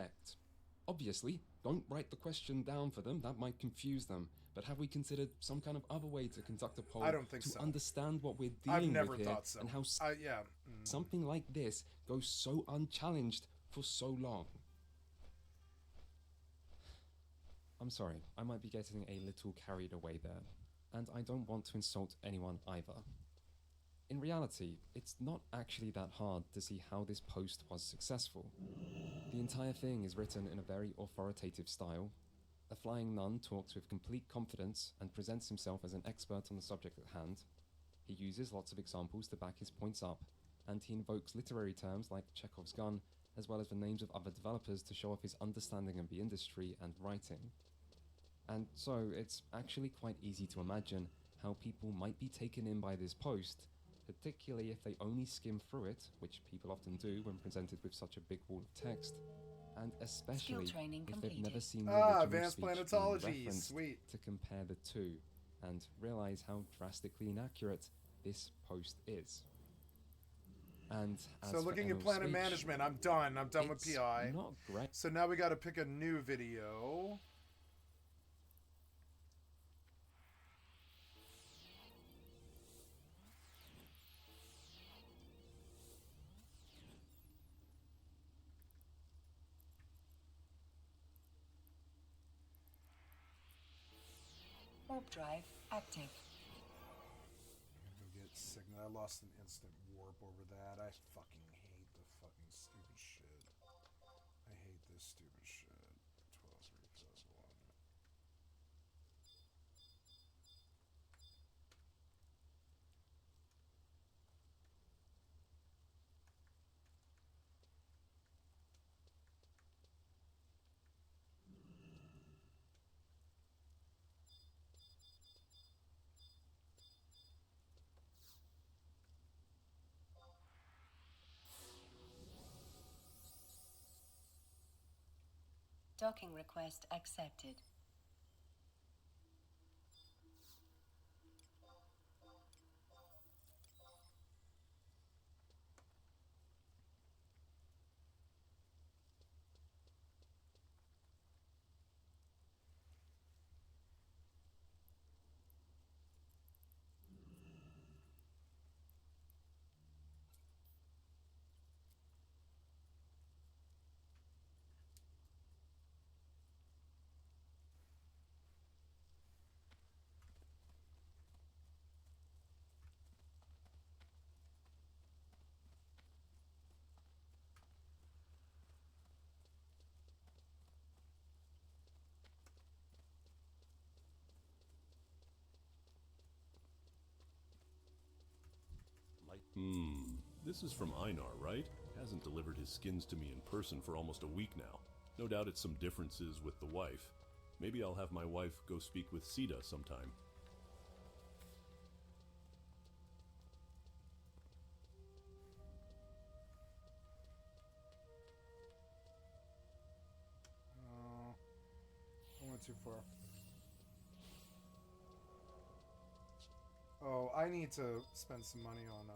checked. Obviously, don't write the question down for them, that might confuse them. But have we considered some kind of other way to conduct a poll I don't think to so. understand what we're I've dealing never with here thought so. and how Yeah. something like this goes so unchallenged for so long? I'm sorry, I might be getting a little carried away there, and I don't want to insult anyone either. In reality, it's not actually that hard to see how this post was successful. The entire thing is written in a very authoritative style. A flying nun talks with complete confidence and presents himself as an expert on the subject at hand. He uses lots of examples to back his points up, and he invokes literary terms like Chekhov's gun, as well as the names of other developers to show off his understanding of the industry and writing. And so it's actually quite easy to imagine how people might be taken in by this post, particularly if they only skim through it, which people often do when presented with such a big wall of text, and especially if they've never seen the original advanced speech being planetology, referenced, sweet. to compare the two and realize how drastically inaccurate this post is. And so looking at planet management, I'm done with PI. Not great. So now we got to pick a new video. Warp drive active. I'm gonna go get Signet. I lost an instant warp over that. I fucking hate the fucking stupid shit. I hate this stupid shit. 12 refills 1. Docking request accepted. This is from Einar, right? Hasn't delivered his skins to me in person for almost a week now. No doubt it's some differences with the wife. Maybe I'll have my wife go speak with Sita sometime. I went too far. Oh, I need to spend some money on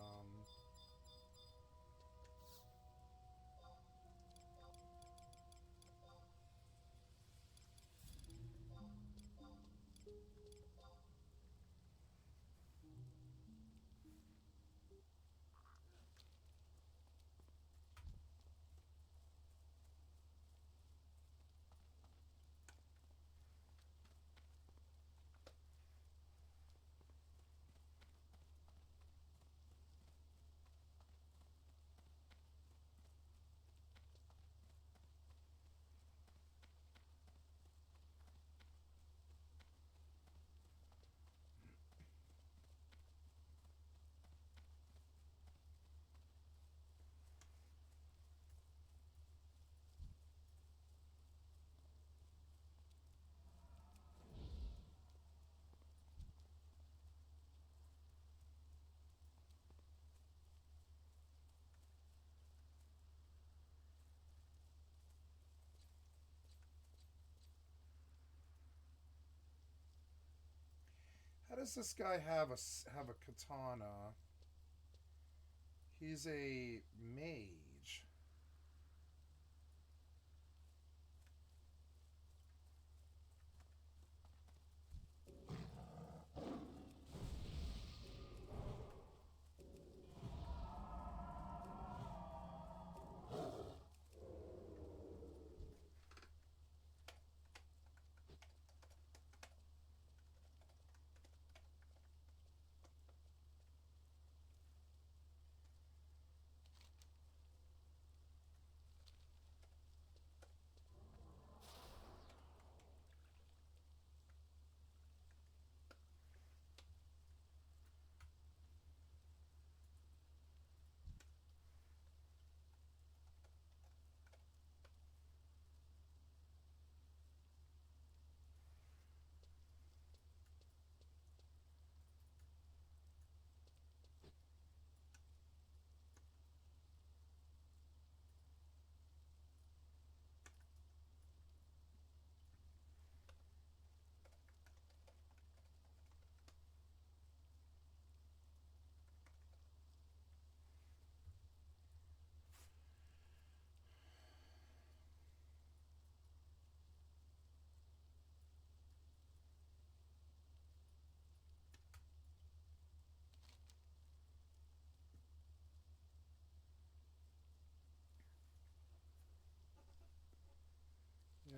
How does this guy have a katana? He's a mage.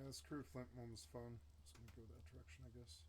Yeah, screw Flint one was fun. It's gonna go that direction, I guess.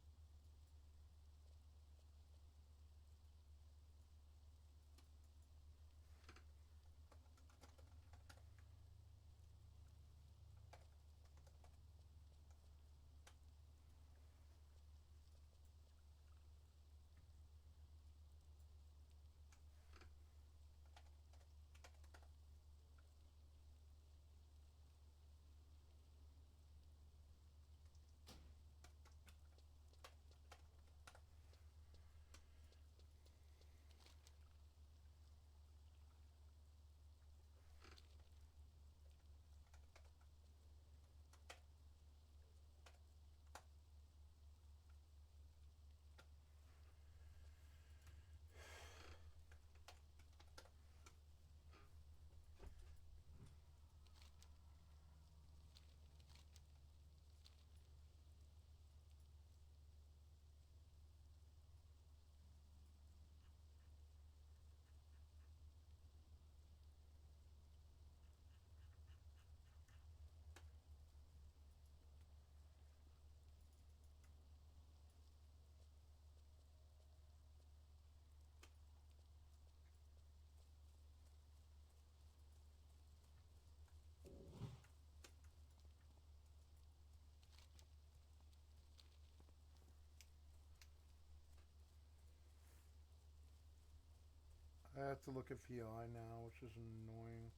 I have to look at VI now, which is annoying.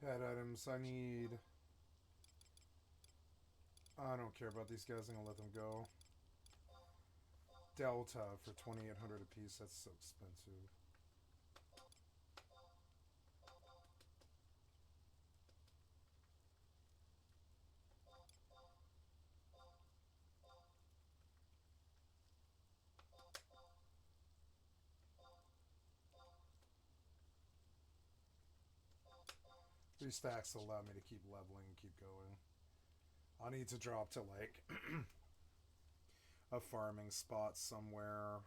Pad items, I need... I don't care about these guys, I'm gonna let them go. Delta for 2,800 apiece, that's so expensive. 3 stacks will allow me to keep leveling and keep going. I'll need to drop to like a farming spot somewhere.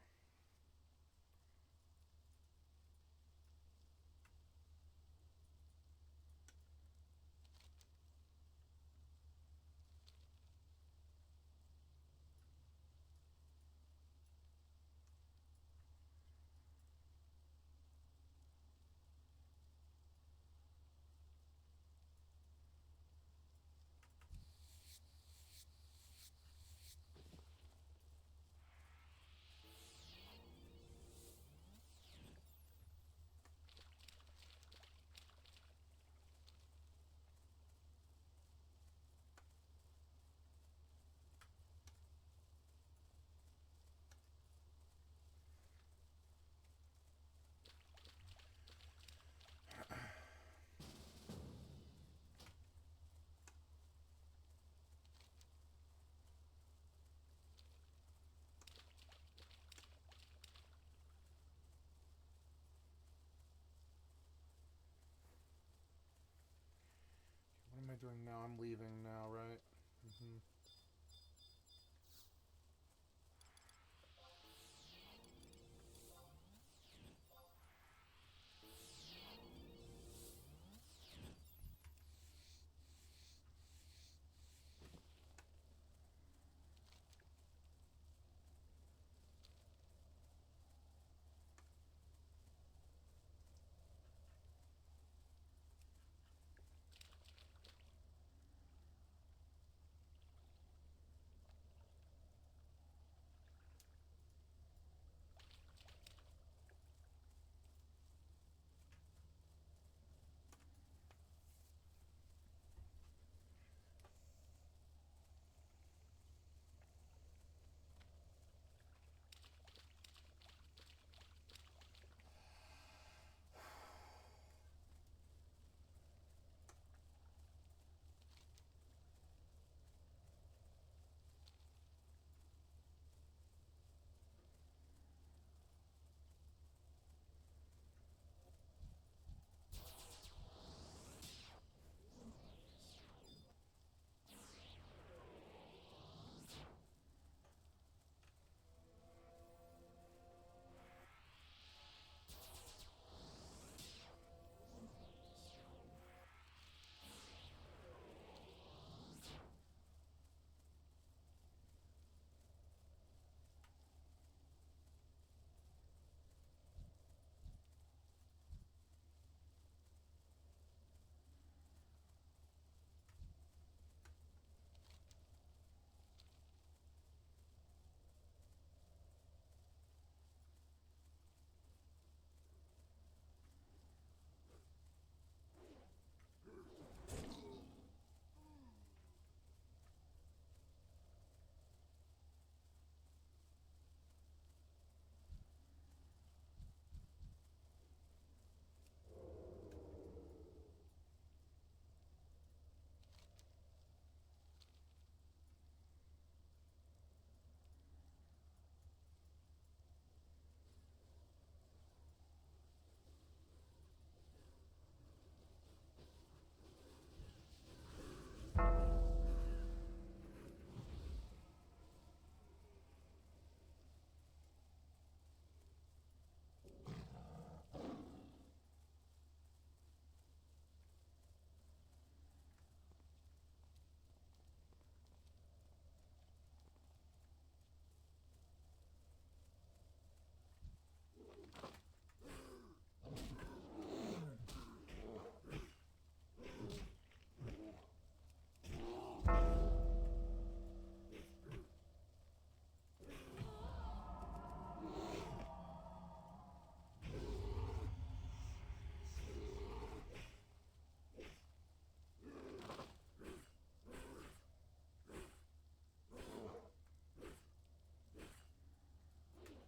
What am I doing now? I'm leaving now, right? Mm-hmm.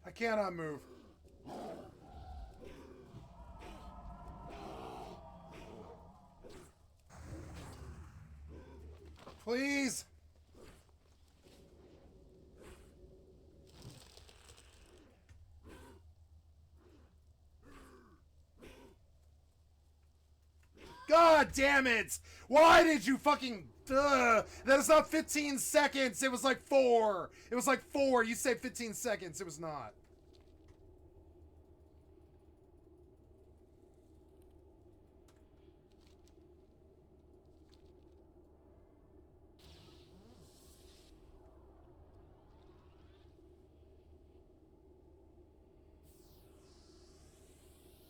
I cannot move. Please. God damn it! Why did you fucking... That is not 15 seconds! It was like 4! It was like 4! You said 15 seconds. It was not.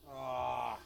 Ah.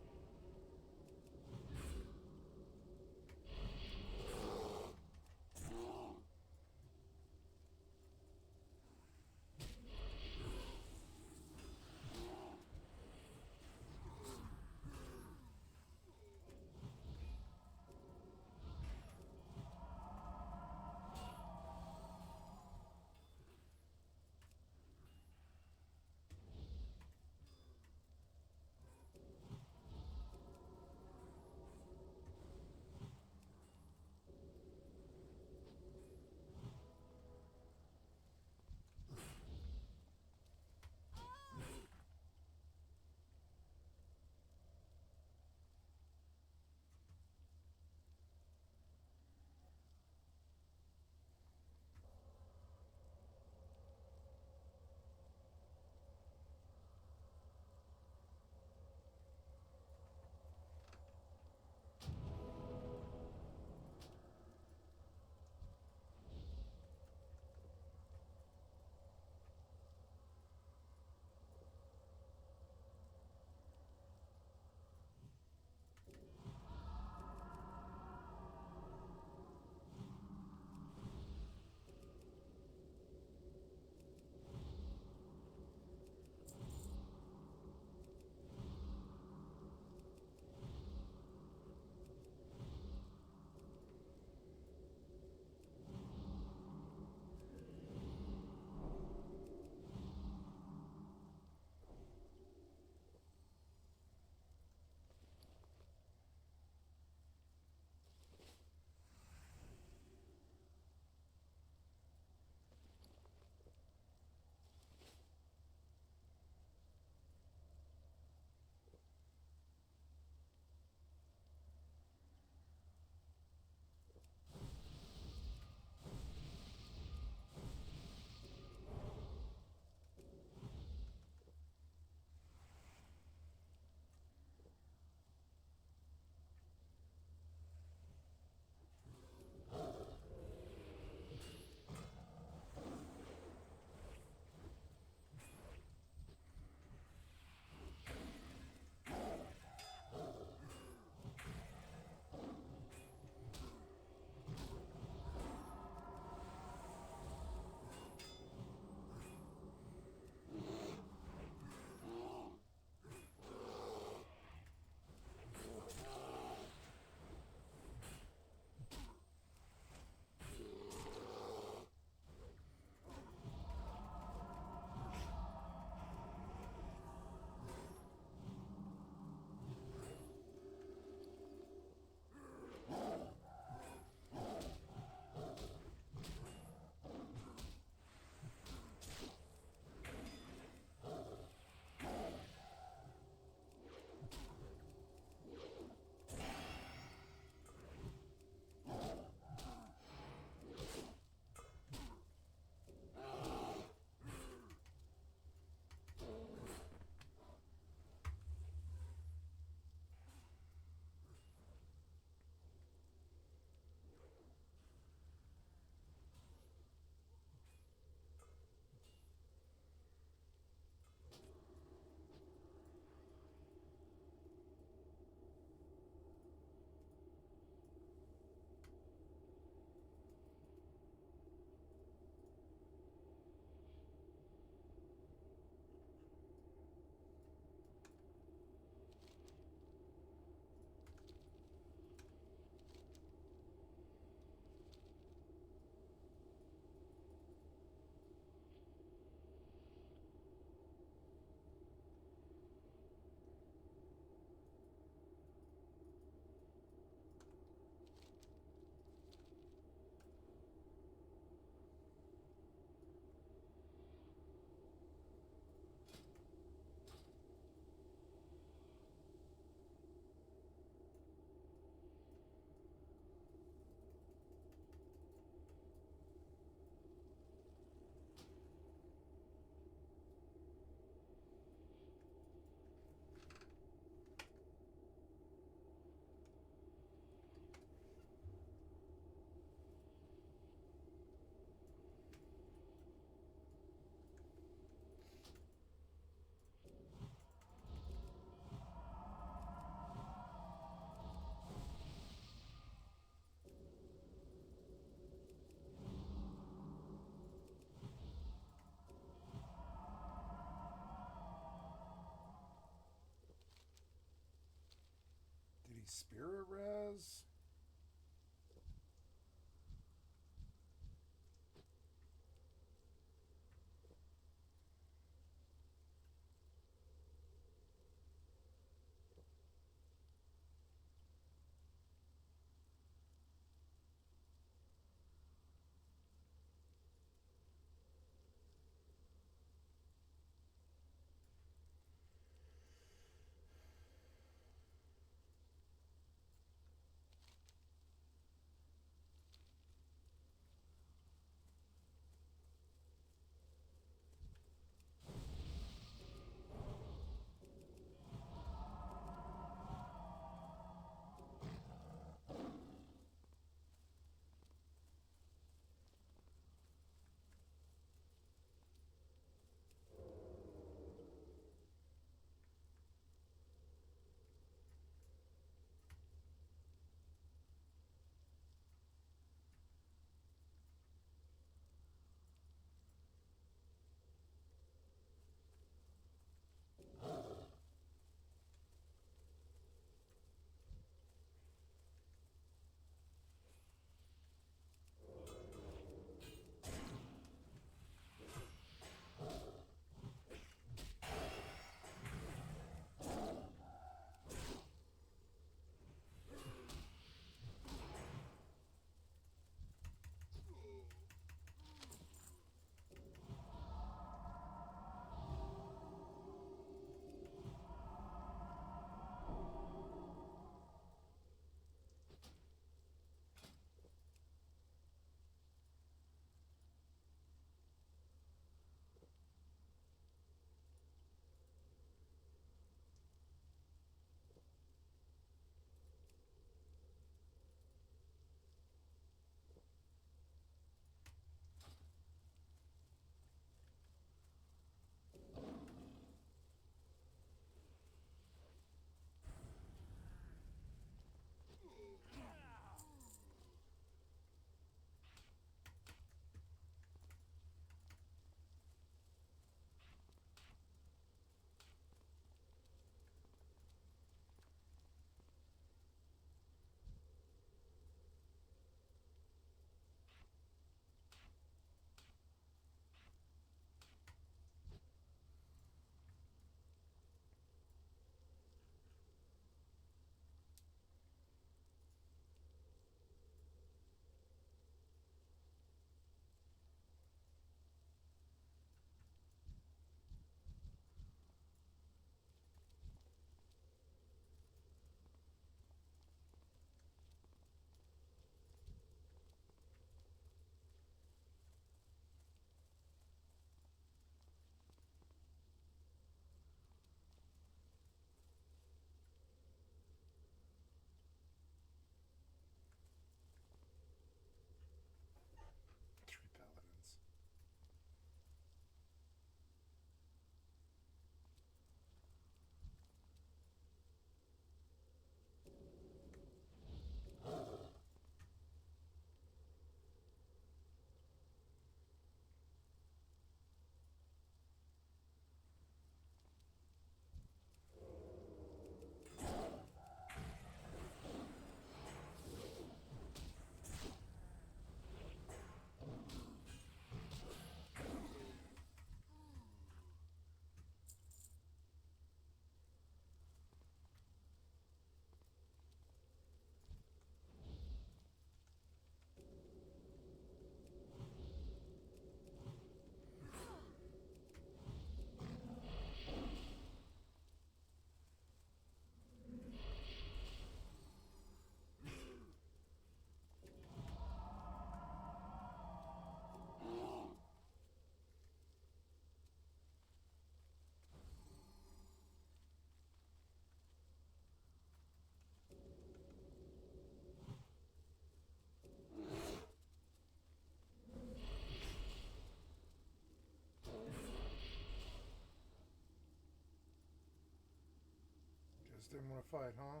didn't want to fight, huh?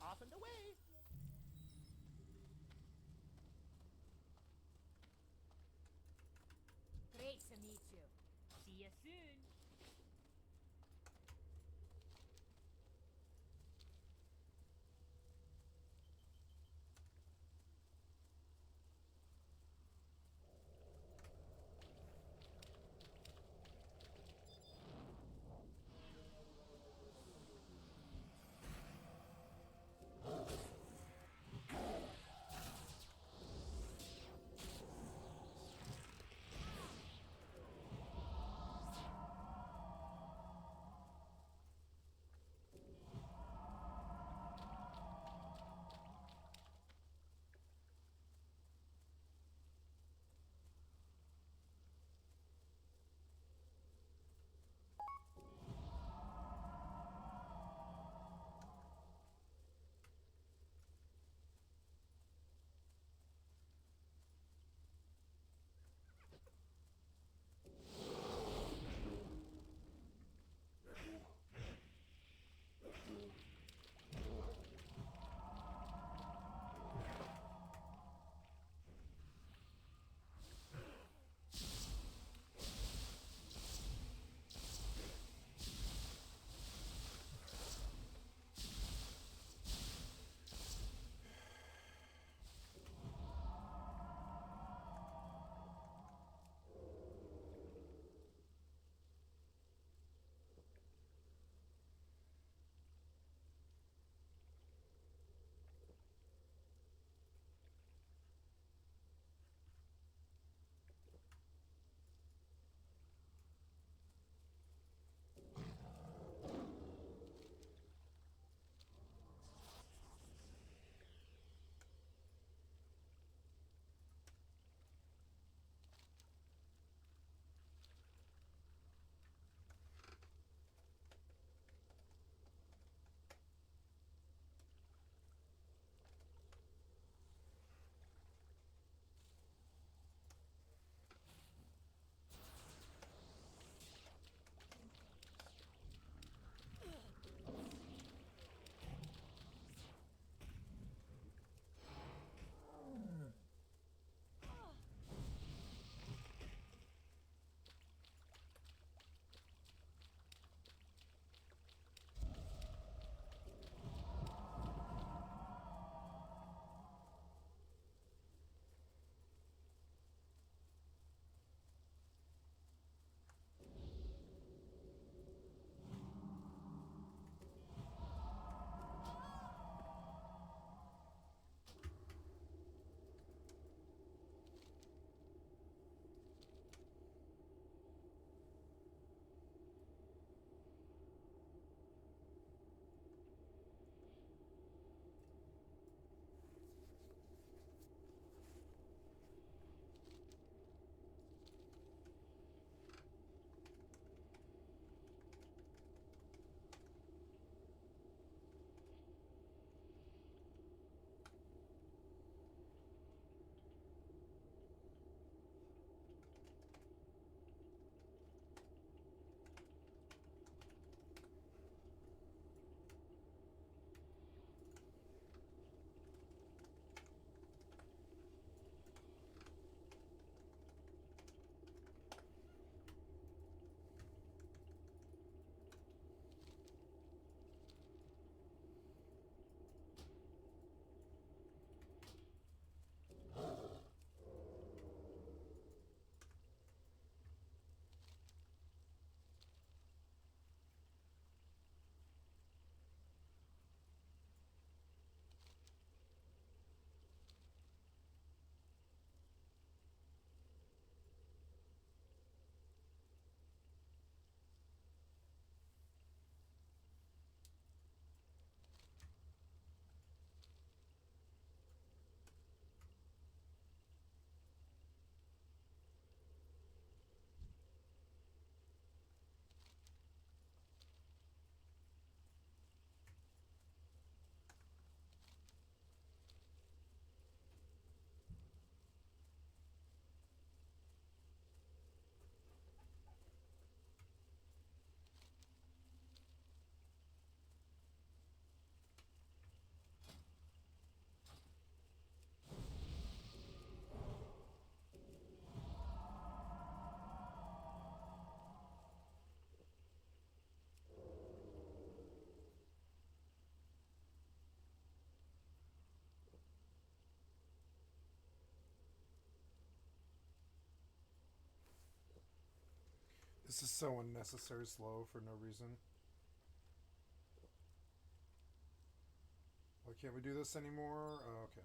Off and away. Great to meet you. See you soon. This is so unnecessary slow for no reason. Why can't we do this anymore? Oh, okay.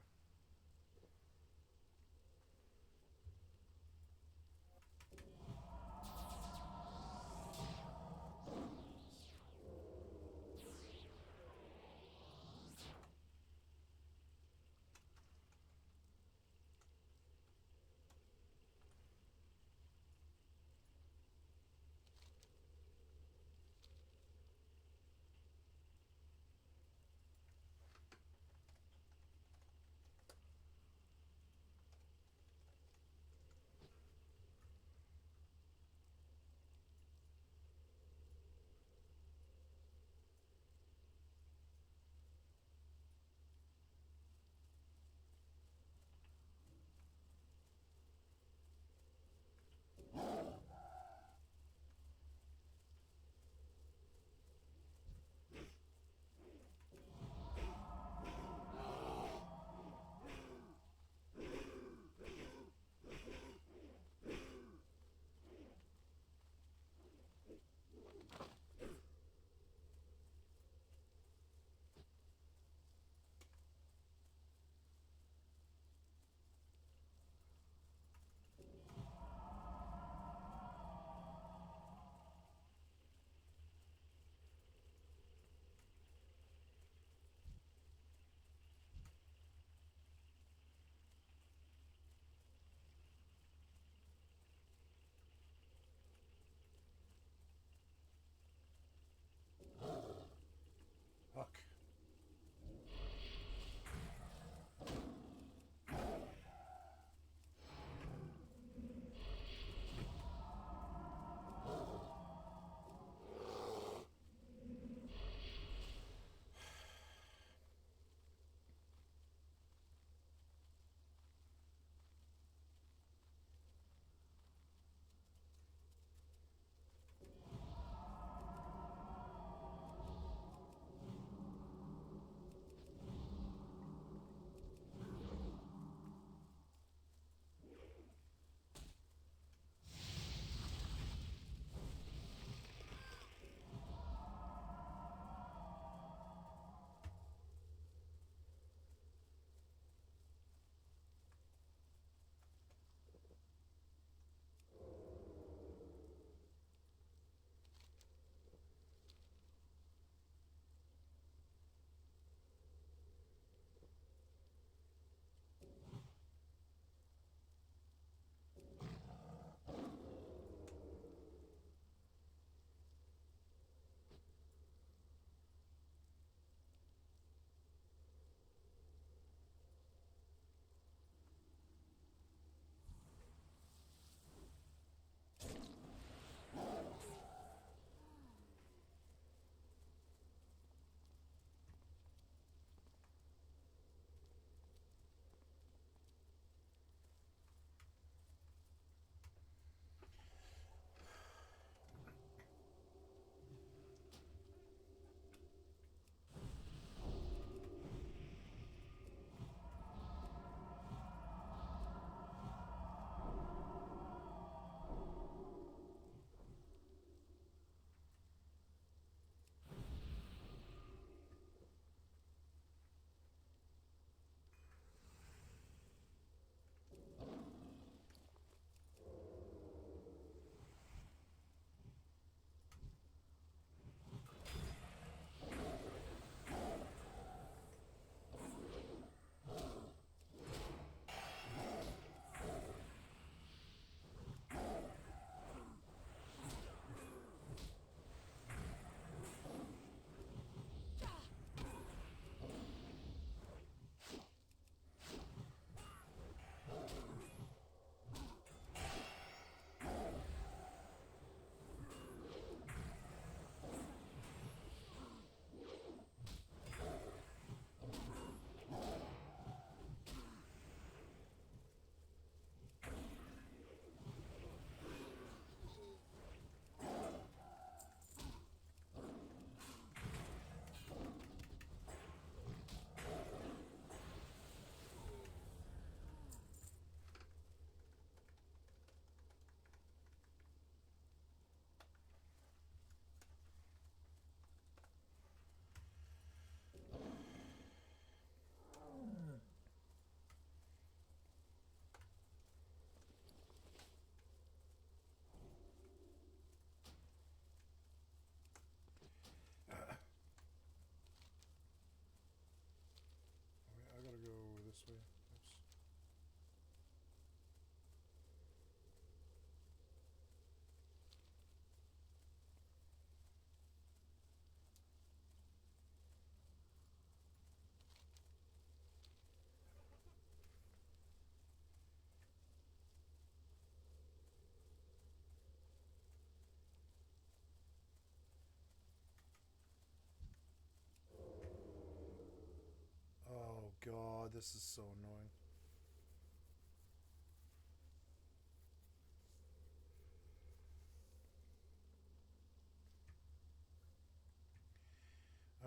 this is so annoying.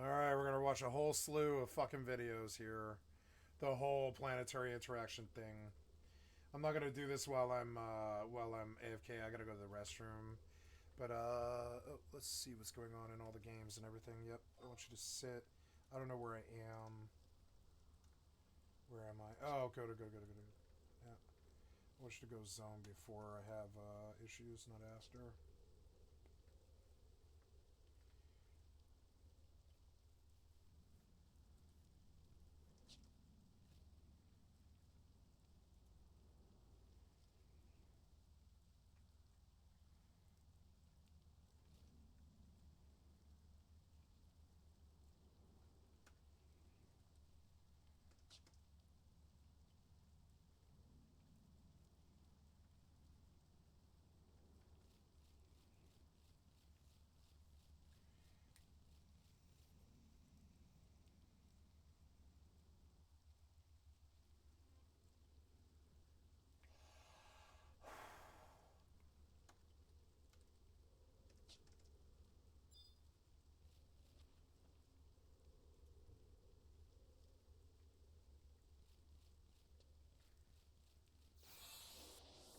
Alright, we're gonna watch a whole slew of fucking videos here. The whole planetary interaction thing. I'm not gonna do this while I'm AFK. I gotta go to the restroom. But oh, let's see what's going on in all the games and everything. Yep, I want you to sit. I don't know where I am. Where am I? Oh, go. Yeah. I want you to go zone before I have issues, not after.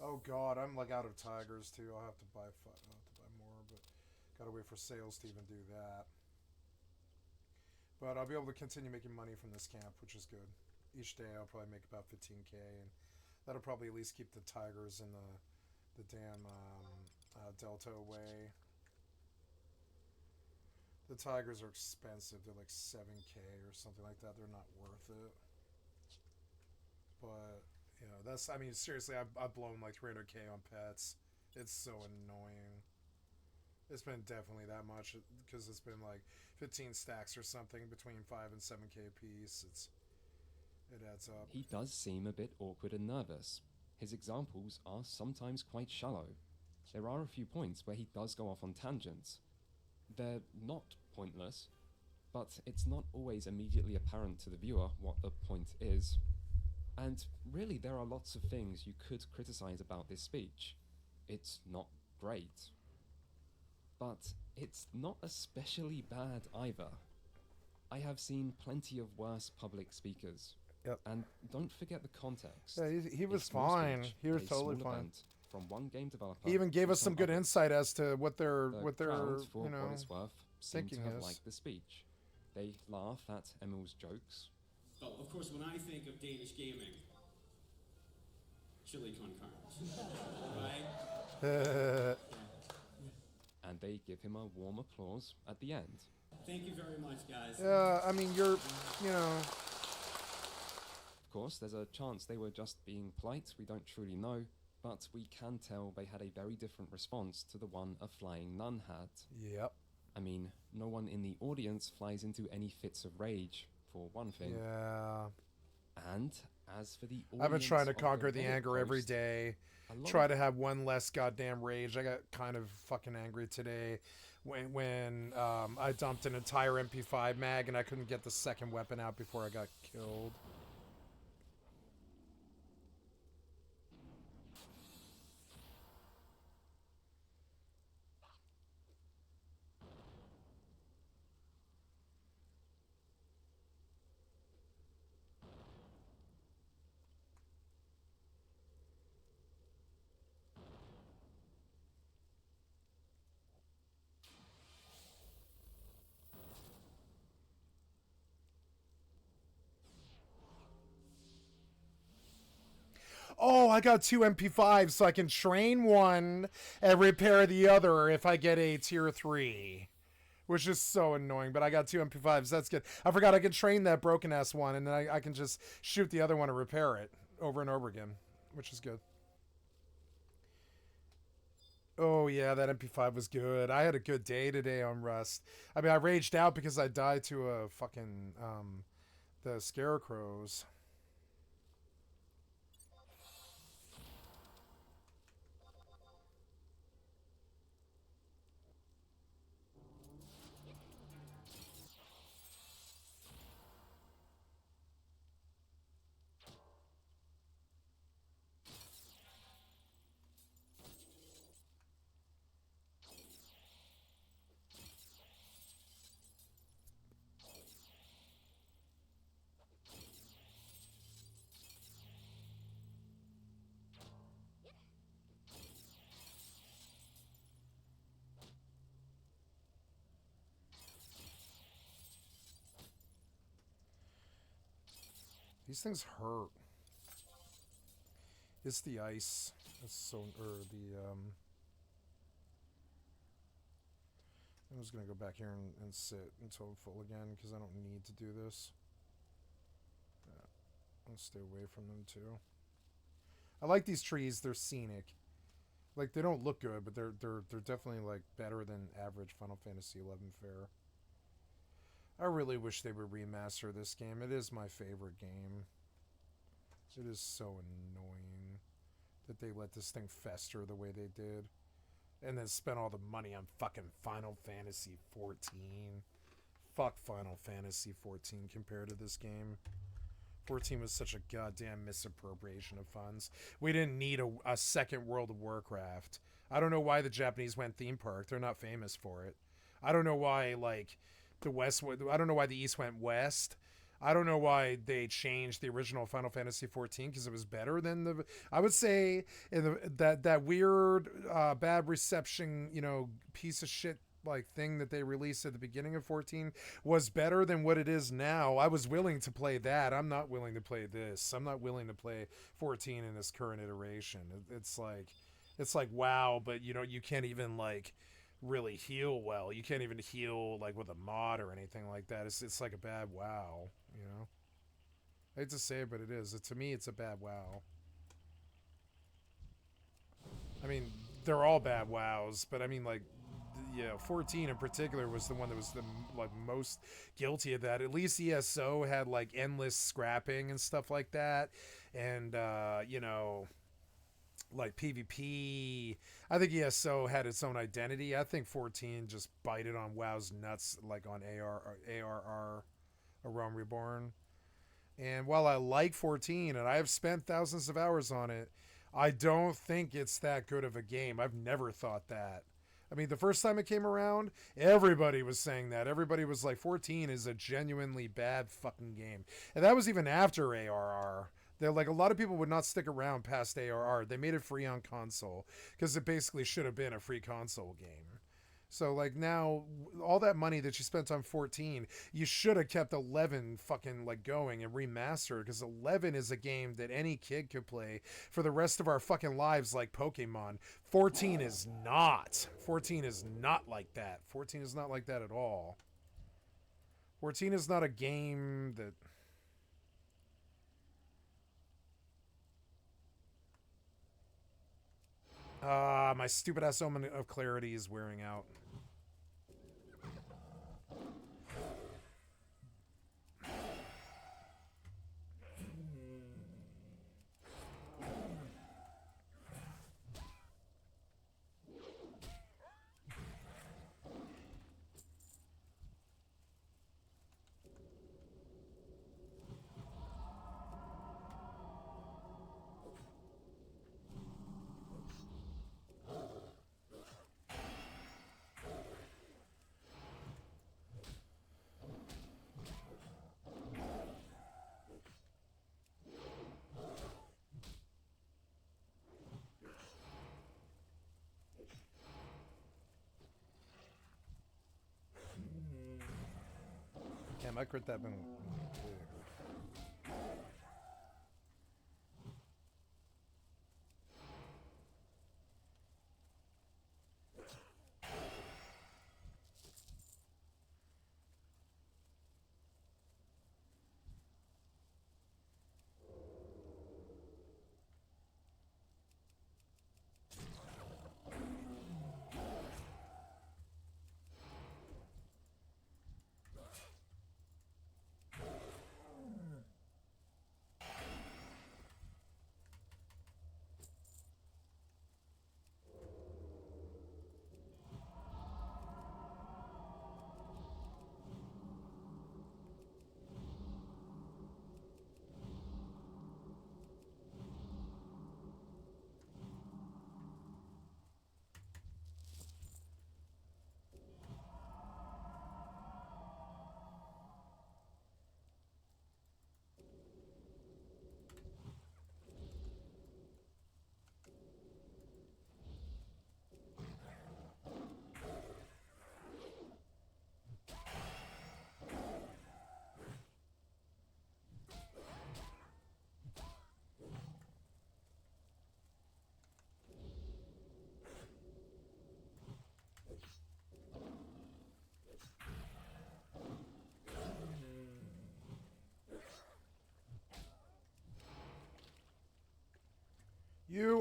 Oh god, I'm like out of tigers too. I'll have to buy more, but gotta wait for sales to even do that. But I'll be able to continue making money from this camp, which is good. Each day I'll probably make about 15k, and that'll probably at least keep the tigers and the damn Delta away. The tigers are expensive. They're like 7k or something like that. They're not worth it. But you know, that's, I mean, seriously, I've blown like 300k on pets. It's so annoying. It's been definitely that much because it's been like 15 stacks or something between 5 and 7k a piece. It adds up. He does seem a bit awkward and nervous. His examples are sometimes quite shallow. There are a few points where he does go off on tangents. They're not pointless, but it's not always immediately apparent to the viewer what the point is. And really, there are lots of things you could criticize about this speech. It's not great. But it's not especially bad either. I have seen plenty of worse public speakers. Yep. And don't forget the context. Yeah, he was A small fine. speech He was at a totally small fine. event from one game developer. He even gave to us some good others. insight as to what their The what their crowd, for you know. what it's worth, seem to thinking have is. liked the speech. They laugh at Emil's jokes. Well, of course, when I think of Danish gaming, chili con carne, right? And they give him a warm applause at the end. Thank you very much, guys. I mean, you know. Of course, there's a chance they were just being polite, we don't truly know, but we can tell they had a very different response to the one a flying nun had. Yep. I mean, no one in the audience flies into any fits of rage, for one thing. Yeah. And as for the audience, I've been trying to of conquer the Reddit anger every post, day. a lot Try of- to have one less goddamn rage. I got kind of fucking angry today when I dumped an entire MP5 mag and I couldn't get the second weapon out before I got killed. Oh, I got 2 MP5s so I can train one and repair the other if I get a tier 3. Which is so annoying, but I got 2 MP5s. That's good. I forgot I can train that broken ass one and then I can just shoot the other one and repair it over and over again, which is good. Oh yeah, that MP5 was good. I had a good day today on Rust. I mean, I raged out because I died to a fucking the scarecrows. These things hurt. It's the ice. It's so, or the, I'm just gonna go back here and sit until I'm full again, because I don't need to do this. Yeah. I'll stay away from them, too. I like these trees. They're scenic. Like, they don't look good, but they're definitely, like, better than average Final Fantasy XI fare. I really wish they would remaster this game. It is my favorite game. It is so annoying that they let this thing fester the way they did. And then spent all the money on fucking Final Fantasy XIV. Fuck Final Fantasy XIV compared to this game. 14 was such a goddamn misappropriation of funds. We didn't need a second World of Warcraft. I don't know why the Japanese went theme park. They're not famous for it. I don't know why, like, I don't know why the East went west. I don't know why they changed the original Final Fantasy XIV, because it was better than the... I would say that weird, bad reception, you know, piece of shit like thing that they released at the beginning of 14 was better than what it is now. I was willing to play that. I'm not willing to play this. I'm not willing to play 14 in this current iteration. It's like WoW, but you know, you can't even like really heal well. You can't even heal like with a mod or anything like that. It's like a bad WoW, you know. I hate to say it, but it is. To me, it's a bad WoW. I mean, they're all bad WoWs, but I mean, like, yeah, 14 in particular was the one that was the like most guilty of that. At least ESO had like endless scrapping and stuff like that, and you know, like PvP. I think ESO had its own identity. I think 14 just bited on WoW's nuts, like on ARR, A Realm Reborn. And while I like 14 and I have spent thousands of hours on it, I don't think it's that good of a game. I've never thought that. I mean, the first time it came around, everybody was saying that. Everybody was like, 14 is a genuinely bad fucking game. And that was even after ARR. They're like, a lot of people would not stick around past ARR. They made it free on console because it basically should have been a free console game. So, like, now, all that money that you spent on 14, you should have kept 11 fucking, like, going and remastered, because 11 is a game that any kid could play for the rest of our fucking lives, like Pokemon. 14 is not. 14 is not like that. 14 is not like that at all. 14 is not a game that... my stupid ass Omen of Clarity is wearing out. Damn, I crit that been...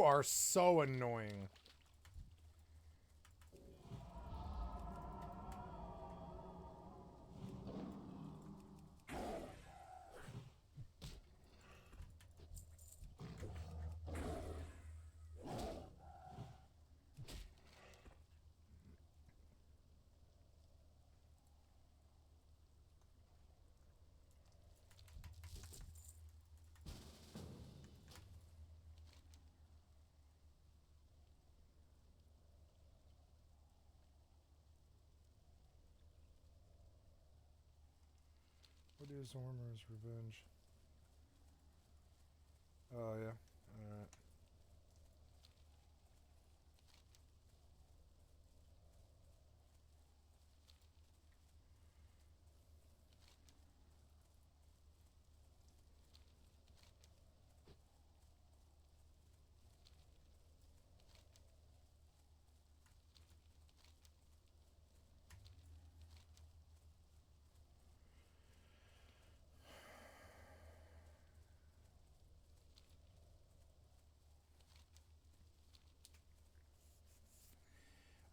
You are so annoying. What is Armor's Revenge? Oh, yeah. Alright.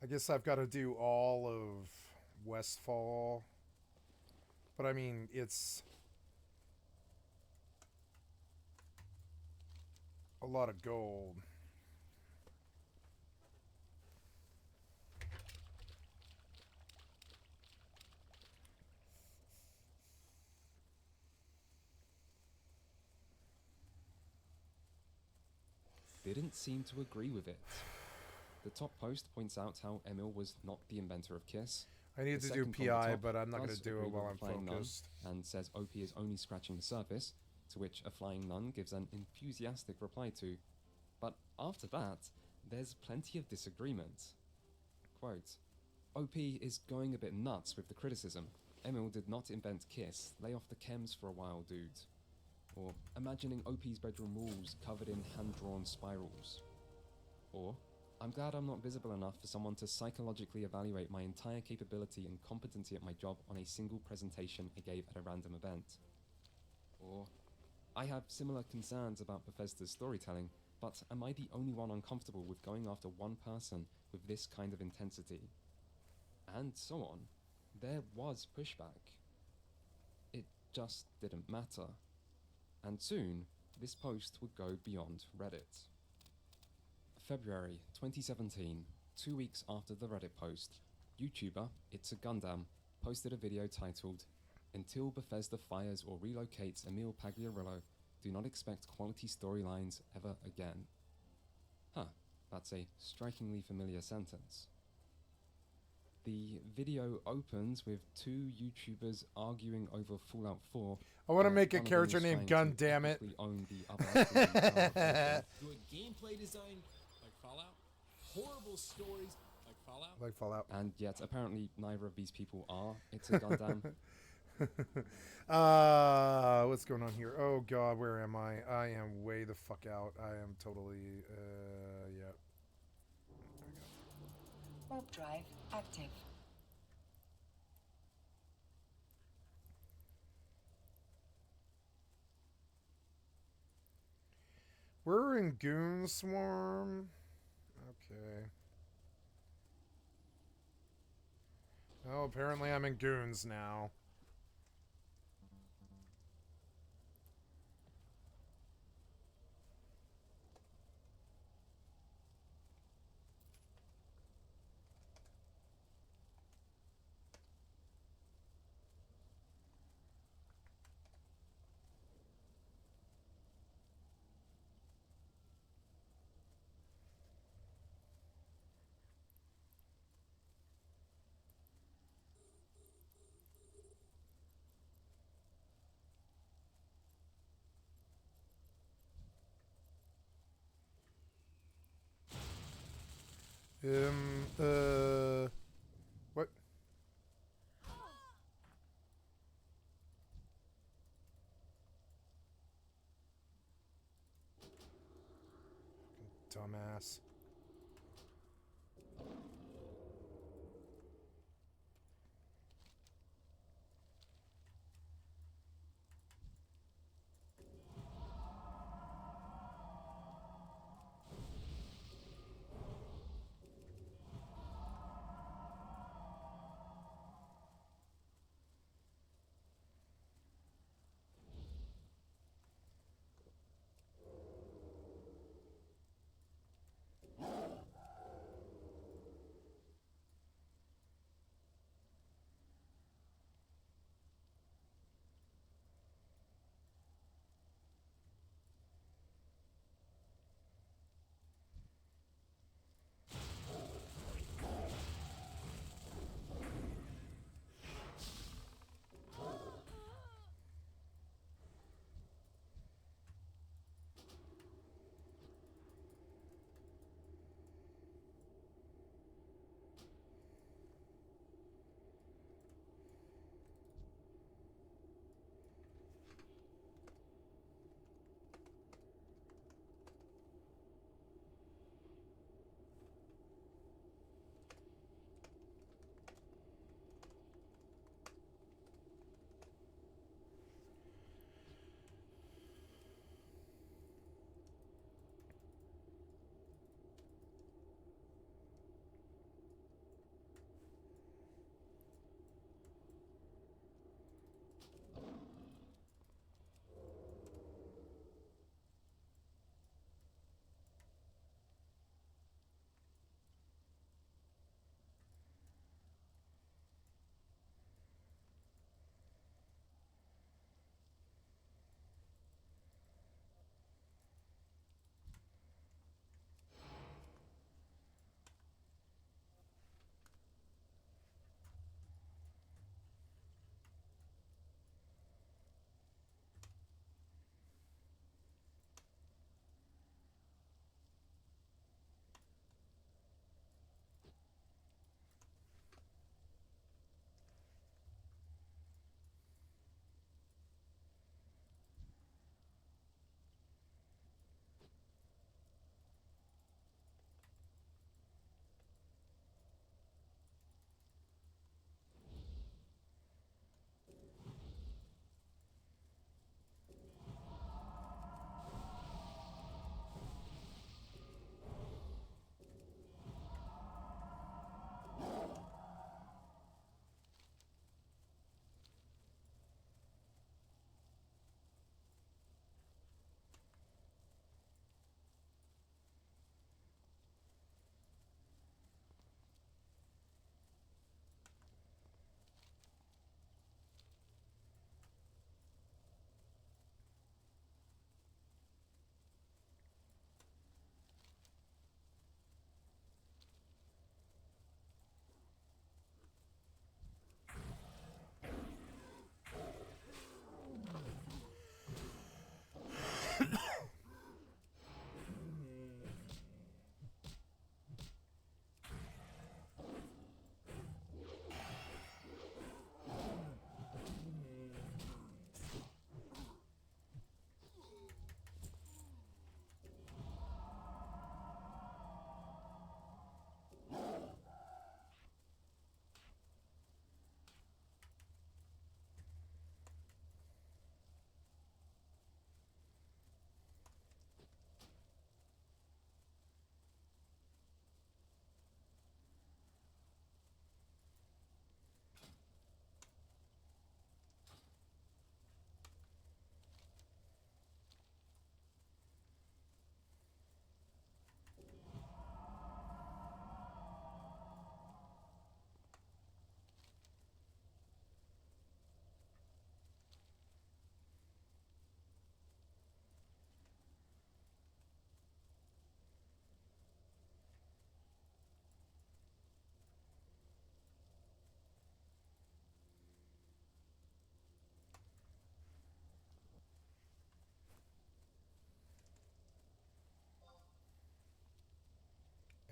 I guess I've got to do all of Westfall. But I mean, it's a lot of gold. Didn't seem to agree with it. The top post points out how Emil was not the inventor of KISS. I need The to do second from the PI, top but I'm not going does to do agree it while with I'm the Flying Nun focused. and says OP is only scratching the surface, to which a Flying Nun gives an enthusiastic reply to. But after that, there's plenty of disagreement. Quote, OP is going a bit nuts with the criticism. Emil did not invent KISS. Lay off the chems for a while, dude. Or imagining OP's bedroom walls covered in hand-drawn spirals. Or, I'm glad I'm not visible enough for someone to psychologically evaluate my entire capability and competency at my job on a single presentation I gave at a random event. Or, I have similar concerns about Bethesda's storytelling, but am I the only one uncomfortable with going after one person with this kind of intensity? And so on. There was pushback. It just didn't matter. And soon, this post would go beyond Reddit. February 2017, 2 weeks after the Reddit post, YouTuber It's a Gundam posted a video titled, Until Bethesda fires or relocates Emil Pagliarillo, do not expect quality storylines ever again. Huh, that's a strikingly familiar sentence. The video opens with two YouTubers arguing over Fallout 4. I want to while make a one of them character is named trying to Gundamit. ethically own the other. Good gameplay design, like Fallout. Horrible stories, like Fallout. Like Fallout. And yet, apparently, neither of these people are. It's a Gundam. What's going on here? Oh god, where am I? I am way the fuck out. I am totally, yeah. Warp drive active. We're in Goon Swarm. Okay. Oh, apparently I'm in Goons now. What? Dumbass.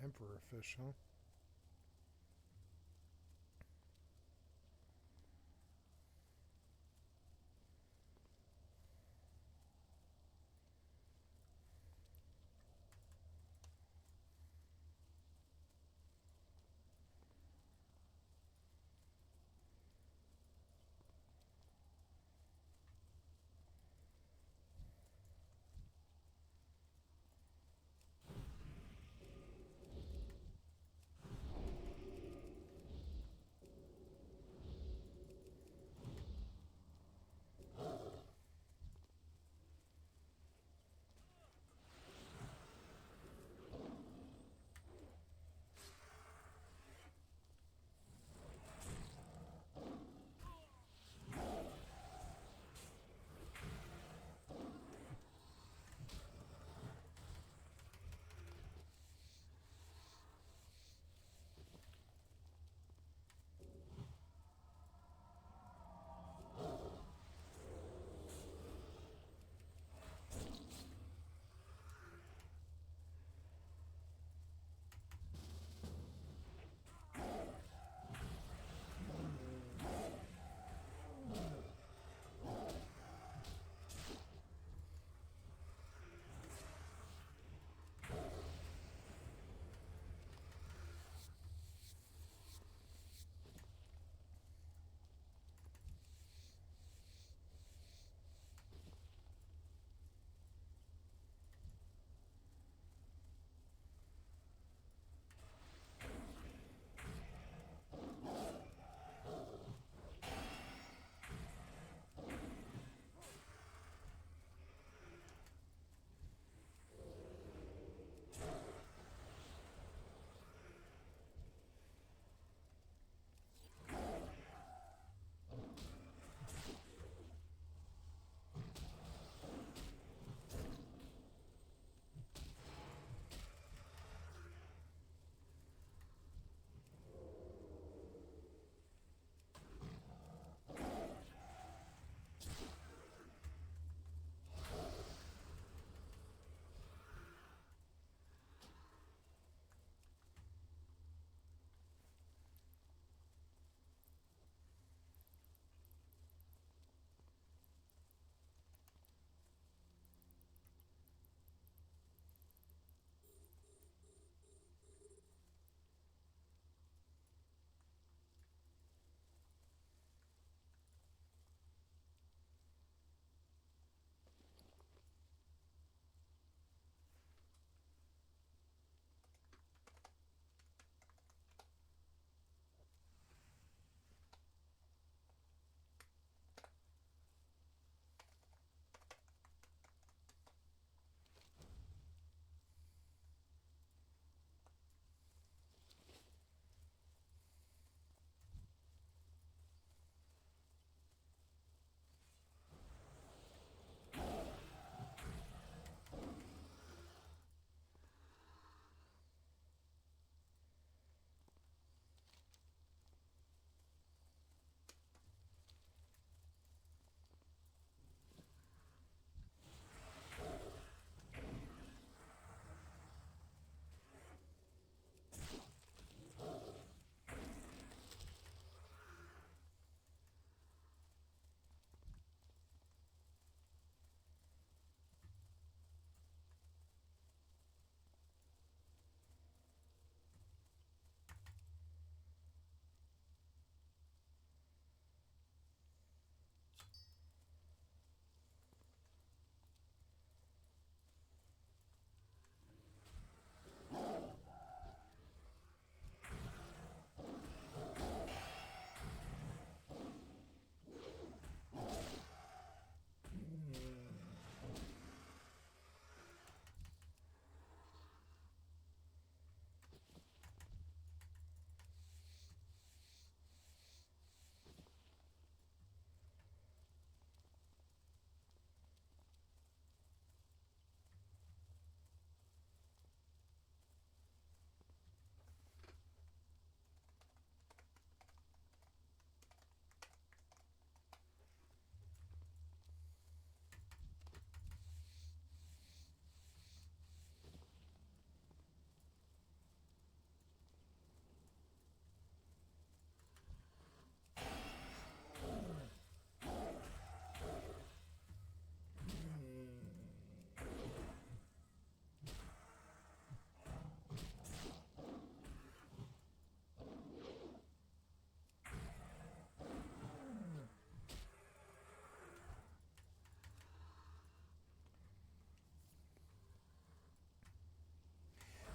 Emperor fish, huh?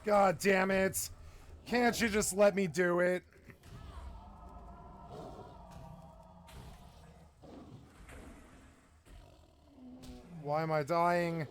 God damn it. Can't you just let me do it? Why am I dying?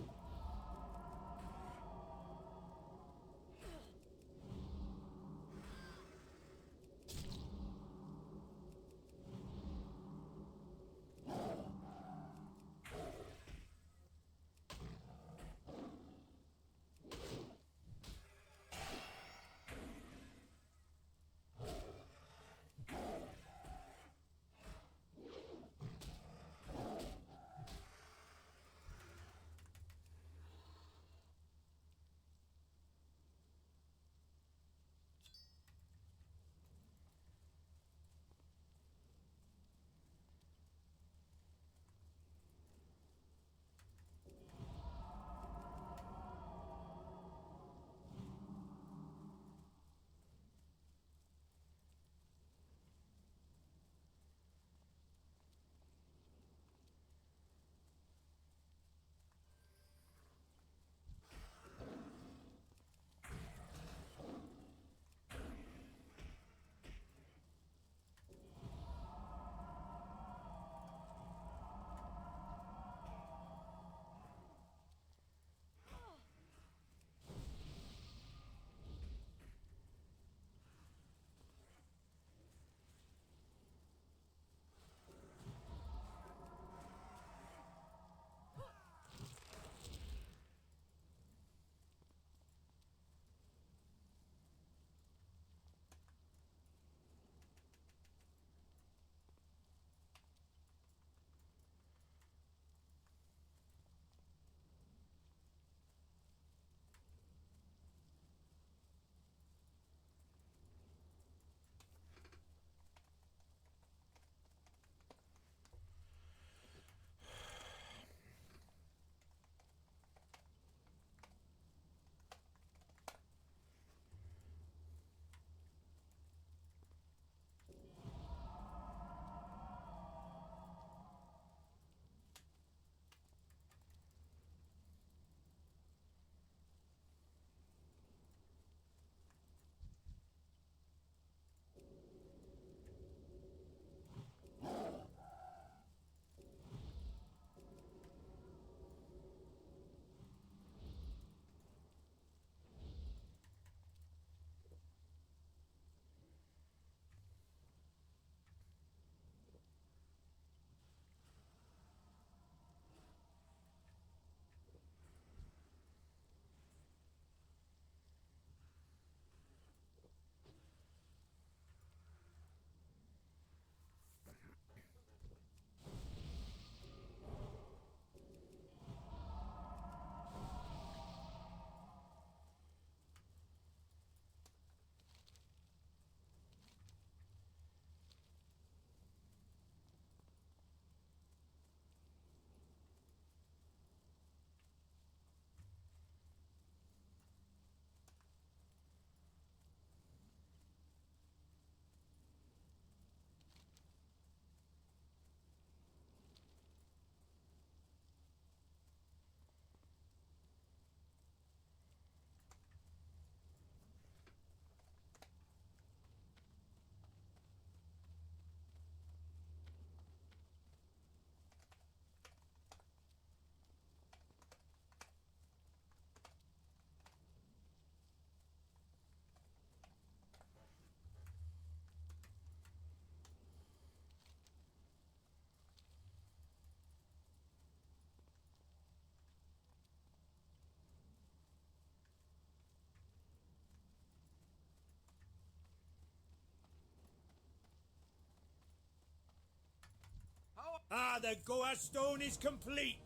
Ah, the Goa Stone is complete!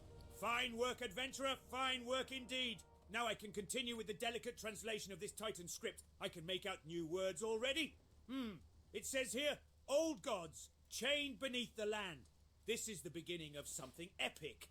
Fine work, adventurer, fine work indeed. Now I can continue with the delicate translation of this Titan script. I can make out new words already. It says here, old gods, chained beneath the land. This is the beginning of something epic.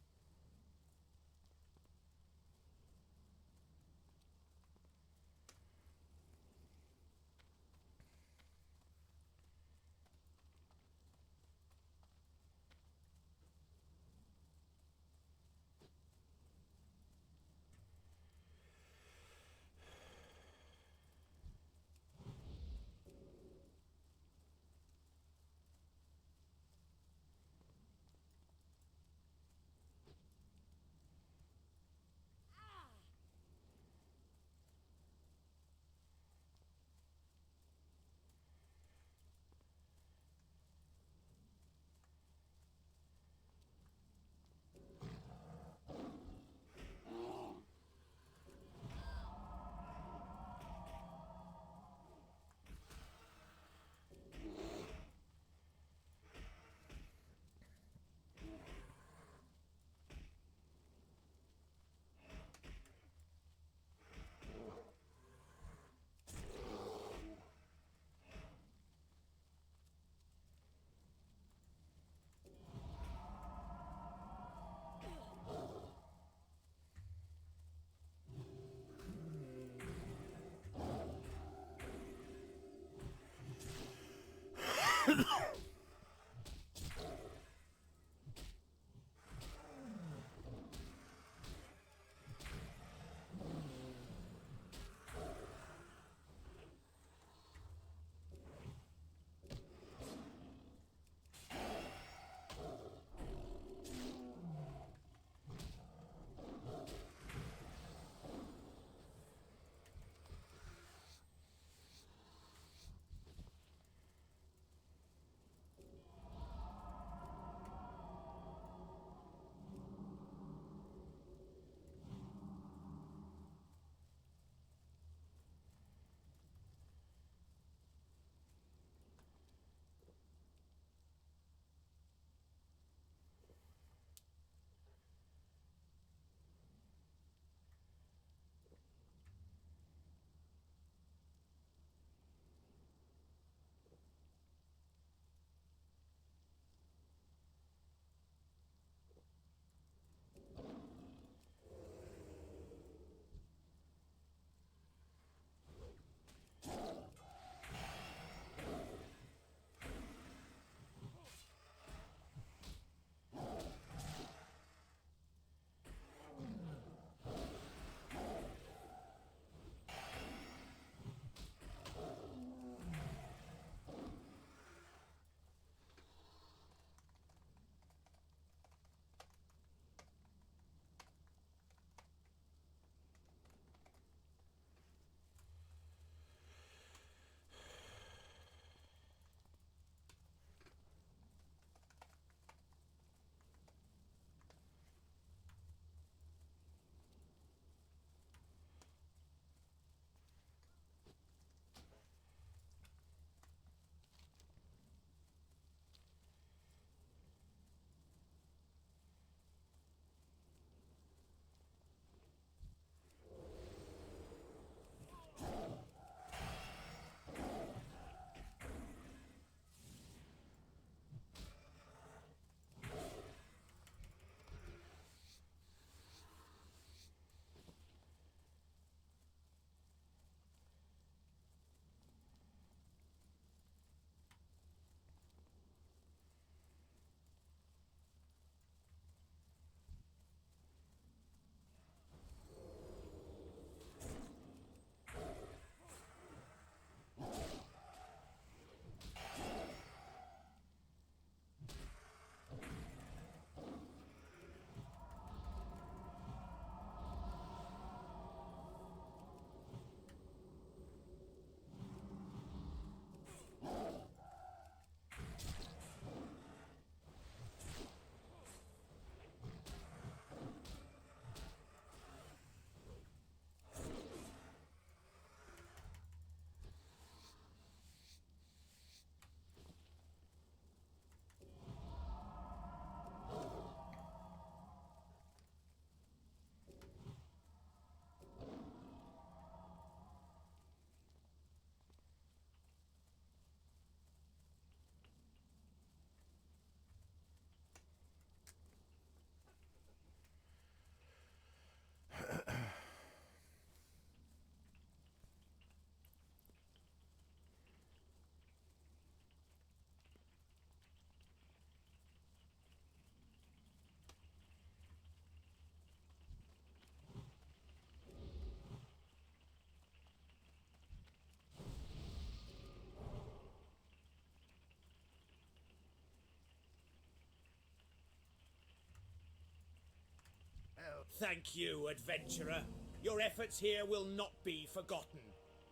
Thank you, adventurer. Your efforts here will not be forgotten.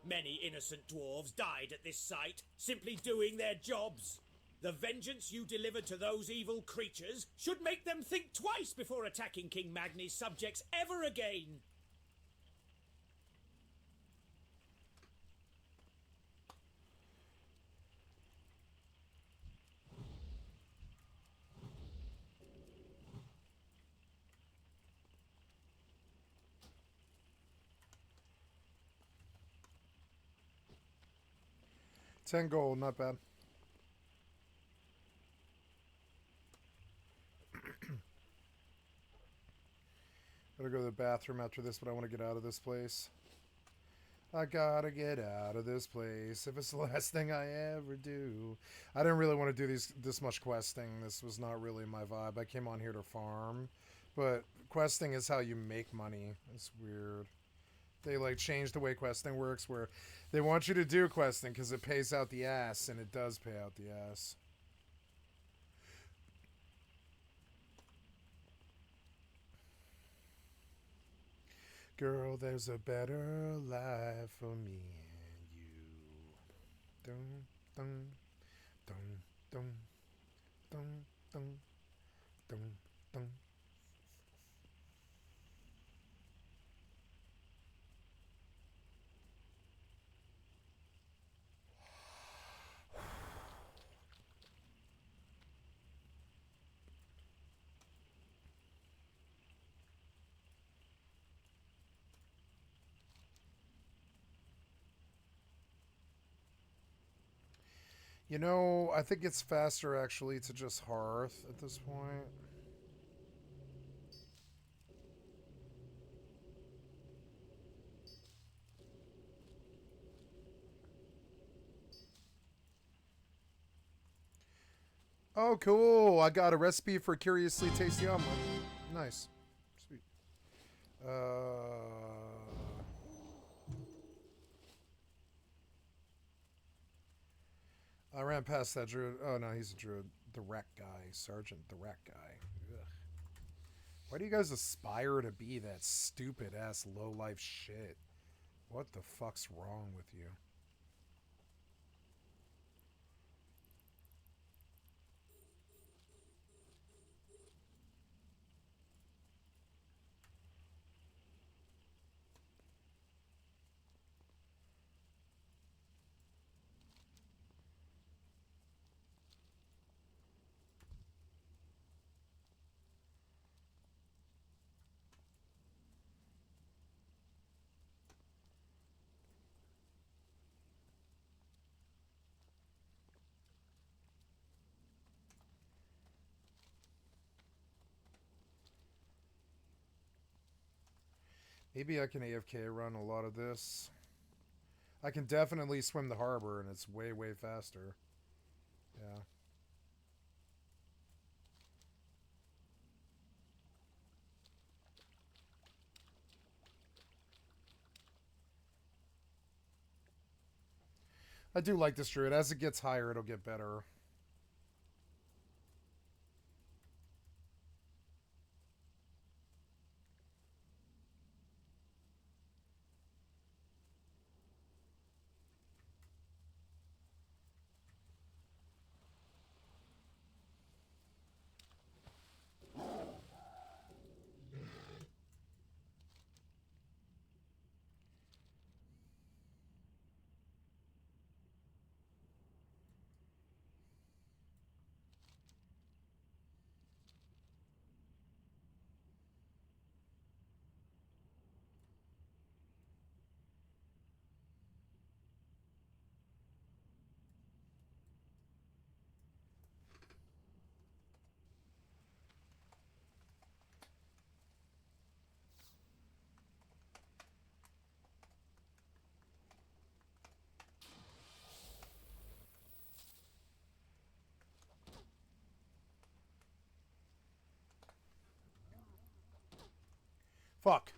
Many innocent dwarves died at this site, simply doing their jobs. The vengeance you delivered to those evil creatures should make them think twice before attacking King Magni's subjects ever again. $10 gold, not bad. Gotta go to the bathroom after this, but I want to get out of this place. I gotta get out of this place if it's the last thing I ever do. I didn't really want to do this much questing. This was not really my vibe. I came on here to farm, but questing is how you make money. It's weird. They like changed the way questing works, where they want you to do questing because it pays out the ass, and it does pay out the ass. Girl, there's a better life for me and you. Dun, dun, dun, dun, dun, dun, dun, dun. You know, I think it's faster actually to just hearth at this point. Oh, cool. I got a recipe for curiously tasty omelet. Nice. Sweet. I ran past that druid. Oh, no, he's a druid. The wreck guy. Sergeant, the wreck guy. Ugh. Why do you guys aspire to be that stupid-ass low-life shit? What the fuck's wrong with you? Maybe I can AFK run a lot of this. I can definitely swim the harbor, and it's way, way faster. Yeah. I do like this druid. As it gets higher, it'll get better. Fuck.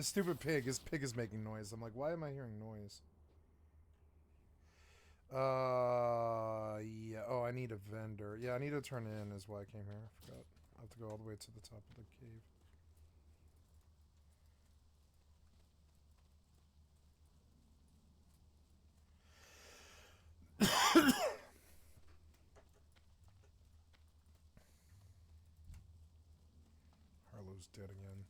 His stupid pig. His pig is making noise. I'm like, why am I hearing noise? Yeah. Oh, I need a vendor. Yeah, I need to turn in is why I came here. I forgot. I have to go all the way to the top of the cave. Harlow's dead again.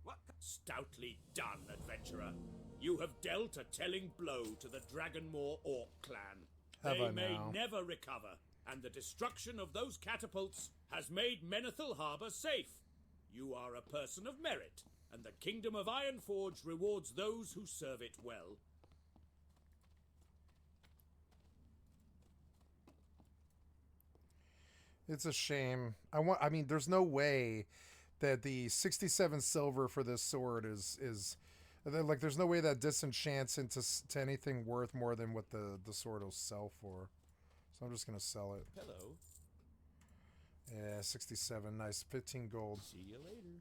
What? Stoutly done, adventurer. You have dealt a telling blow to the Dragonmoor Orc clan. Have They I may now? never recover, and the destruction of those catapults has made Menethil Harbor safe. You are a person of merit, and the Kingdom of Ironforge rewards those who serve it well. It's a shame. I mean, there's no way that the 67 silver for this sword is like. There's no way that disenchants into to anything worth more than what the sword will sell for. So I'm just gonna sell it. Hello. Yeah, 67. Nice. 15 gold. See you later.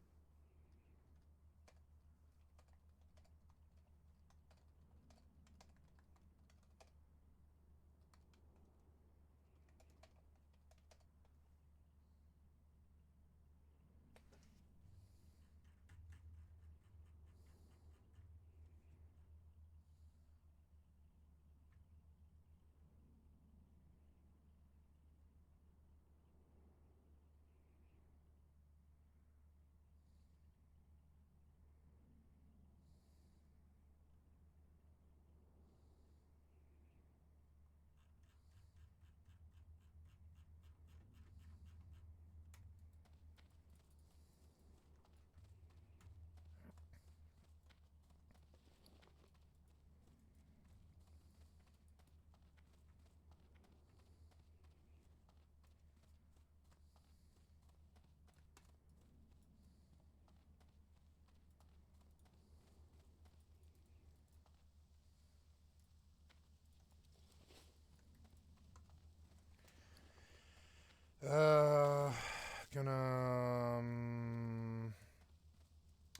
Gonna.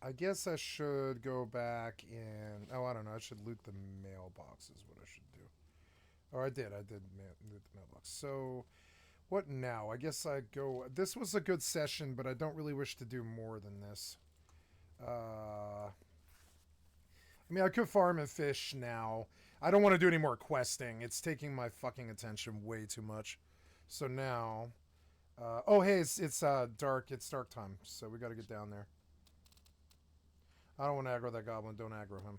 I guess I should go back and. Oh, I don't know. I should loot the mailbox, is what I should do. Oh, I did. I did loot the mailbox. So, what now? I guess I go. This was a good session, but I don't really wish to do more than this. I mean, I could farm and fish now. I don't want to do any more questing. It's taking my fucking attention way too much. So now. Oh, hey, it's dark. It's dark time, so we got to get down there. I don't want to aggro that goblin. Don't aggro him.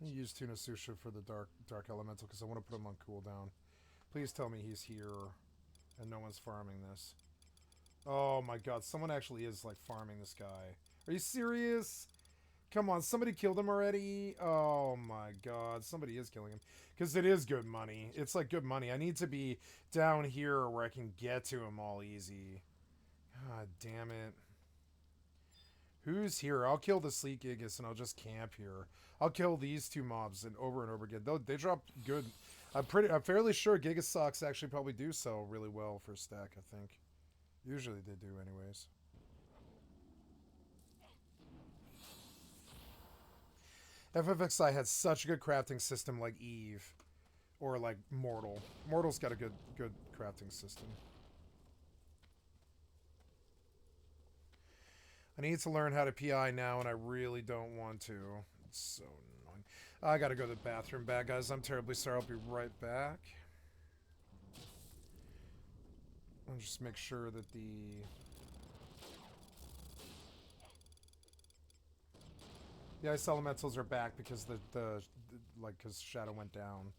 Use Tuna Susha for the dark elemental because I want to put him on cooldown. Please tell me he's here and no one's farming this. Oh my god, someone actually is like farming this guy. Are you serious? Come on, somebody killed him already? Oh my god, somebody is killing him. Because it is good money. It's like good money. I need to be down here where I can get to him all easy. God damn it. Who's here? I'll kill the Sleek Gigas and I'll just camp here. I'll kill these two mobs and over again. They drop good. I'm fairly sure Gigasocks actually probably do sell really well for a stack, I think. Usually they do anyways. FFXI had such a good crafting system like EvE. Or like Mortal. Mortal's got a good crafting system. I need to learn how to PI now, and I really don't want to. It's so annoying. I gotta go to the bathroom back, guys. I'm terribly sorry. I'll be right back. I'll just make sure that the... The ice elementals are back because because Shadow went down.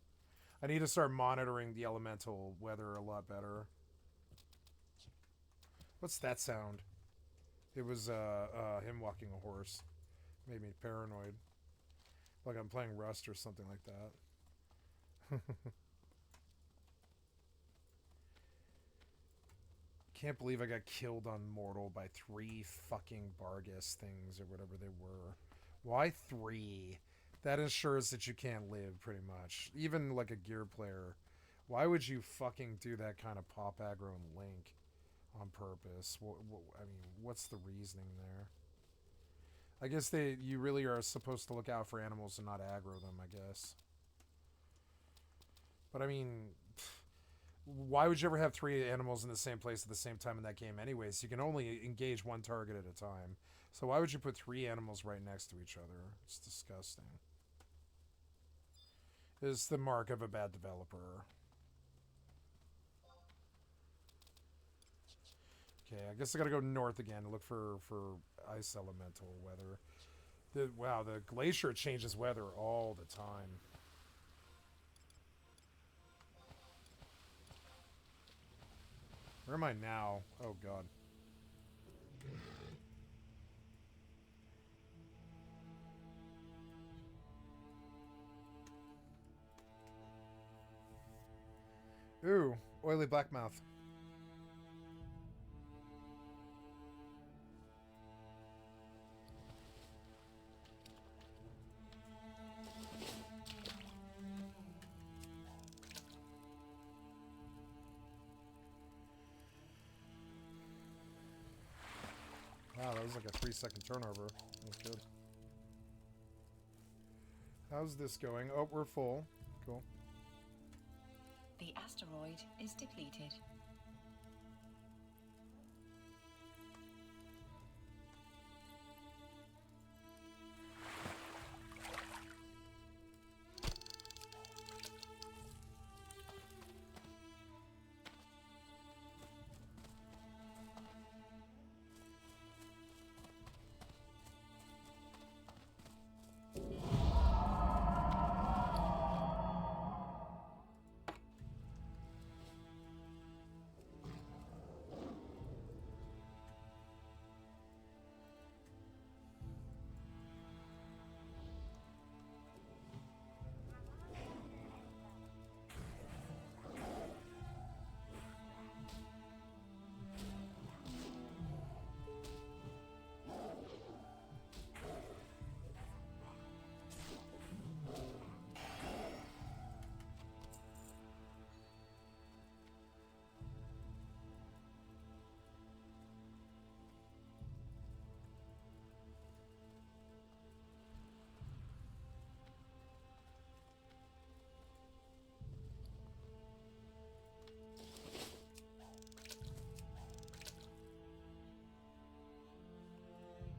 I need to start monitoring the elemental weather a lot better. What's that sound? It was him walking a horse. Made me paranoid. Like I'm playing Rust or something like that. Can't believe I got killed on Mortal by 3 fucking Bargus things or whatever they were. Why 3? That ensures that you can't live, pretty much. Even like a gear player. Why would you fucking do that kind of pop aggro and Link on purpose? I mean, what's the reasoning there? I guess you really are supposed to look out for animals and not aggro them, I guess. But I mean, why would you ever have 3 animals in the same place at the same time in that game anyways? You can only engage 1 target at a time. So why would you put 3 animals right next to each other? It's disgusting. It's the mark of a bad developer. Okay, I guess I gotta go north again to look for ice elemental weather. Wow, the glacier changes weather all the time. Where am I now? Oh, God. Ooh, oily blackmouth. Wow, that was like a 3-second turnover. That's good. How's this going? Oh, we're full. Cool. The asteroid is depleted.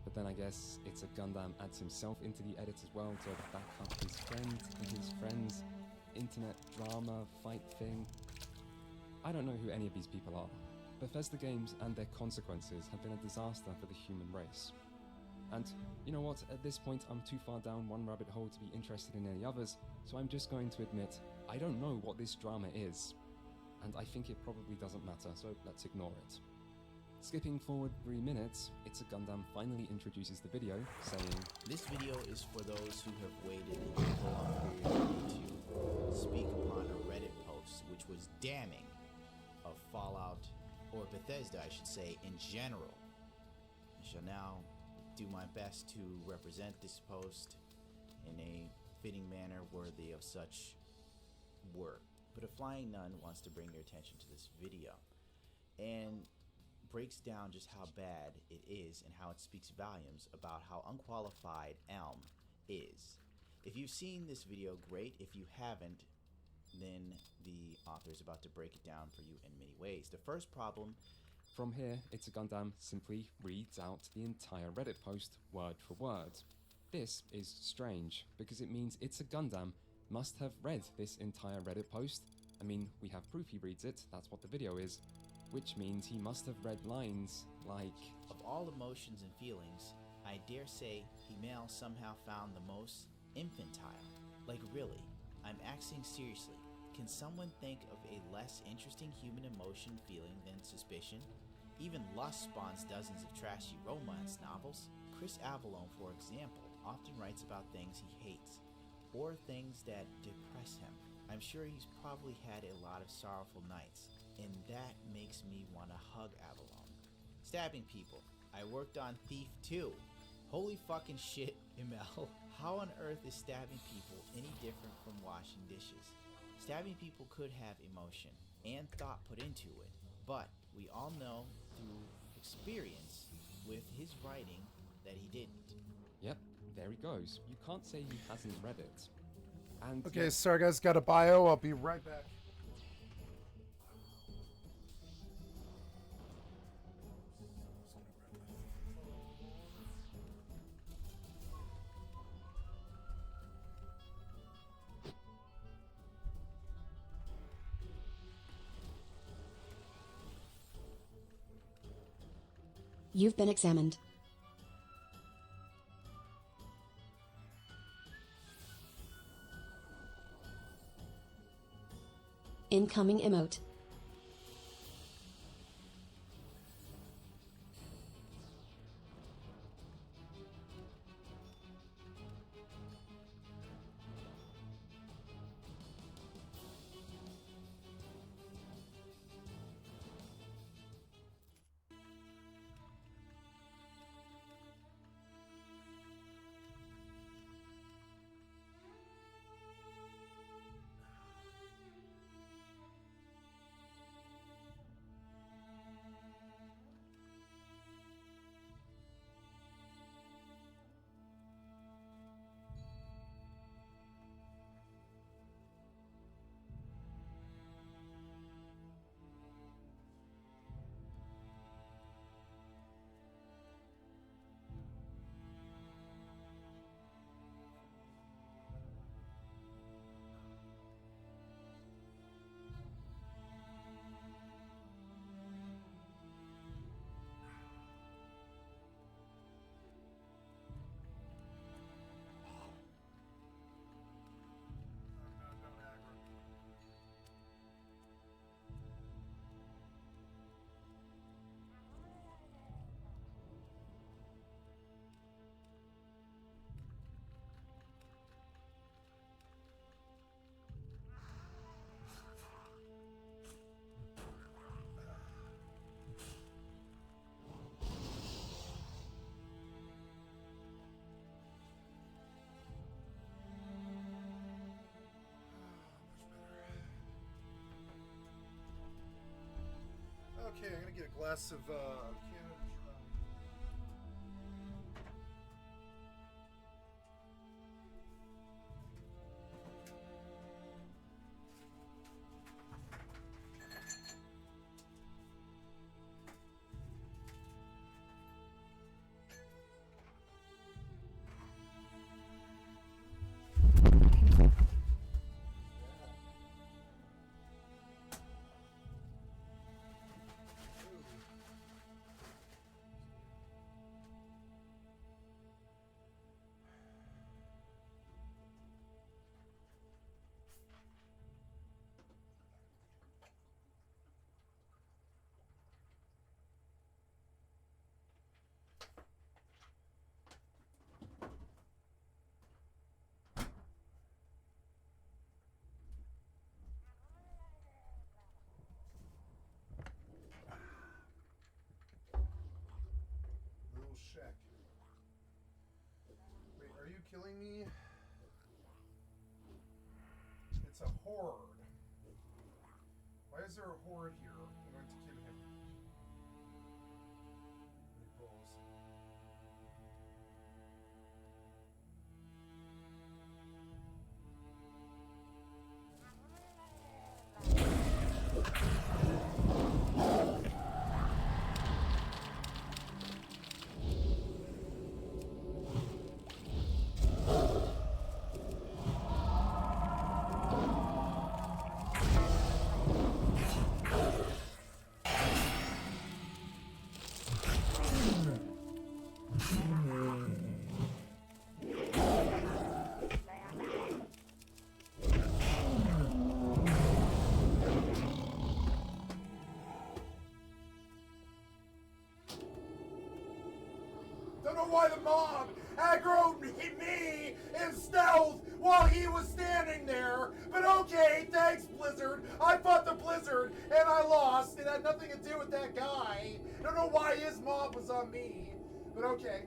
But then I guess it's a Gundam adds himself into the edit as well to back up his friend and his friend's internet drama fight thing. I don't know who any of these people are. Bethesda games and their consequences have been a disaster for the human race. And you know what, at this point I'm too far down one rabbit hole to be interested in any others, so I'm just going to admit I don't know what this drama is. And I think it probably doesn't matter, so let's ignore it. Skipping forward 3 minutes, It's a Gundam finally introduces the video, saying, "This video is for those who have waited a long period to speak upon a Reddit post which was damning of Fallout, or Bethesda I should say, in general. I shall now do my best to represent this post in a fitting manner worthy of such work. But a Flying Nun wants to bring your attention to this video and breaks down just how bad it is and how it speaks volumes about how unqualified Elm is. If you've seen this video, great. If you haven't, then the author is about to break it down for you in many ways. The first problem... From here, It's a Gundam simply reads out the entire Reddit post word for word. This is strange, because it means It's a Gundam must have read this entire Reddit post. I mean, we have proof he reads it, that's what the video is. Which means he must have read lines like... Of all emotions and feelings, I I dare say Himmel somehow found the most infantile. Like really, I'm asking seriously, can someone think of a less interesting human emotion feeling than suspicion? Even lust spawns dozens of trashy romance novels. Chris Avallone, for example, often writes about things he hates, or things that depress him. I'm sure he's probably had a lot of sorrowful nights, and that makes me want to hug Avallone. Stabbing people. I worked on Thief 2. Holy fucking shit, Himmel. How on earth is stabbing people any different from washing dishes? Stabbing people could have emotion and thought put into it, but we all know through experience with his writing that he didn't. Yep, there he goes. You can't say he hasn't read it. And Okay, yet- sorry guys, got a bio. I'll be right back. You've been examined. Incoming emote. Okay, I'm gonna get a glass of Canada Dry. Little shack. Wait, are you killing me? It's a horde. Why is there a horde here? I'm going to kill him. Meatballs. Don't know why the mob aggroed me in stealth while he was standing there. But okay, thanks, Blizzard. I fought the Blizzard and I lost. It had nothing to do with that guy. Don't know why his mob was on me. But okay.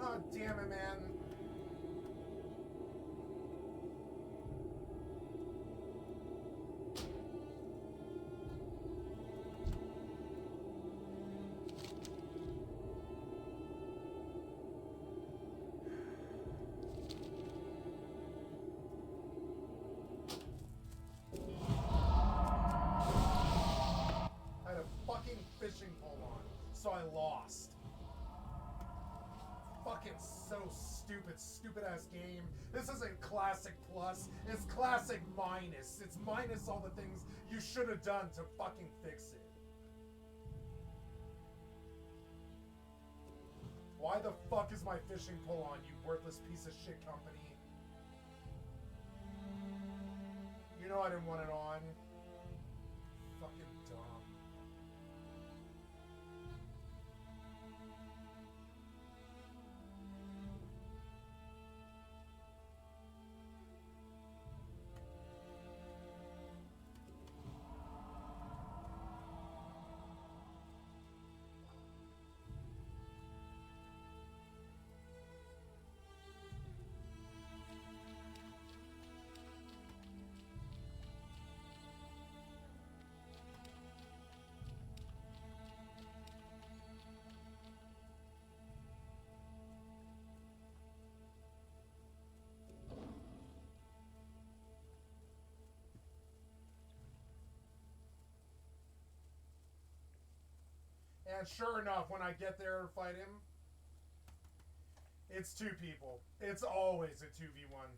Oh, damn it, man. I had a fucking fishing pole on, so I lost. Fucking so stupid, stupid ass game. This isn't classic plus, it's classic minus. It's minus all the things you should have done to fucking fix it. Why the fuck is my fishing pole on, you worthless piece of shit company? You know I didn't want it on. Fucking dumb. And sure enough, when I get there and fight him, it's two people. It's always a 2v1.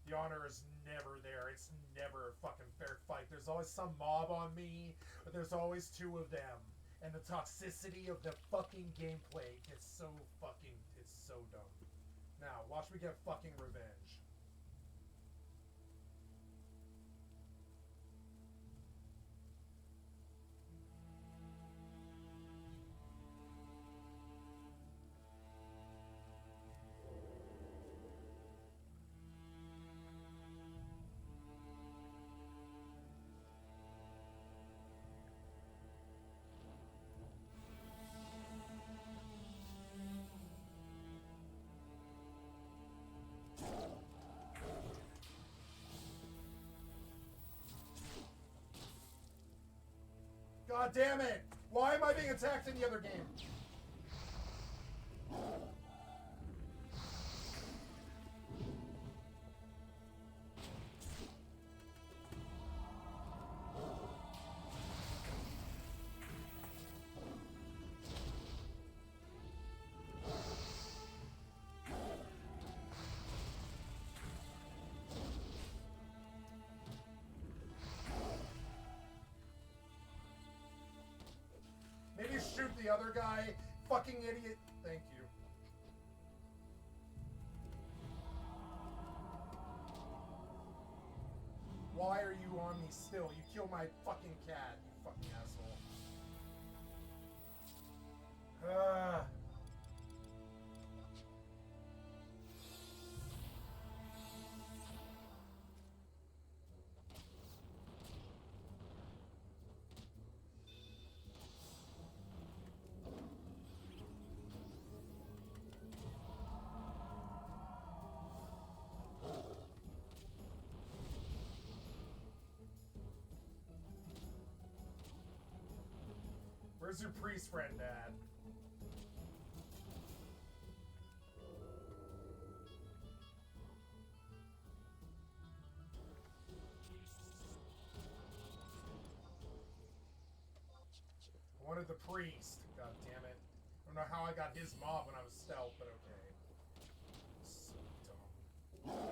The honor is never there. It's never a fucking fair fight. There's always some mob on me, but there's always two of them. And the toxicity of the fucking gameplay gets so fucking, it's so dumb. Now, watch me get fucking revenge. God damn it! Why am I being attacked in the other game? Maybe shoot the other guy. Fucking idiot. Thank you. Why are you on me still? You killed my fucking cat, you fucking asshole. Where's your priest friend at? I wanted the priest. God damn it. I don't know how I got his mob when I was stealth, but okay. So dumb.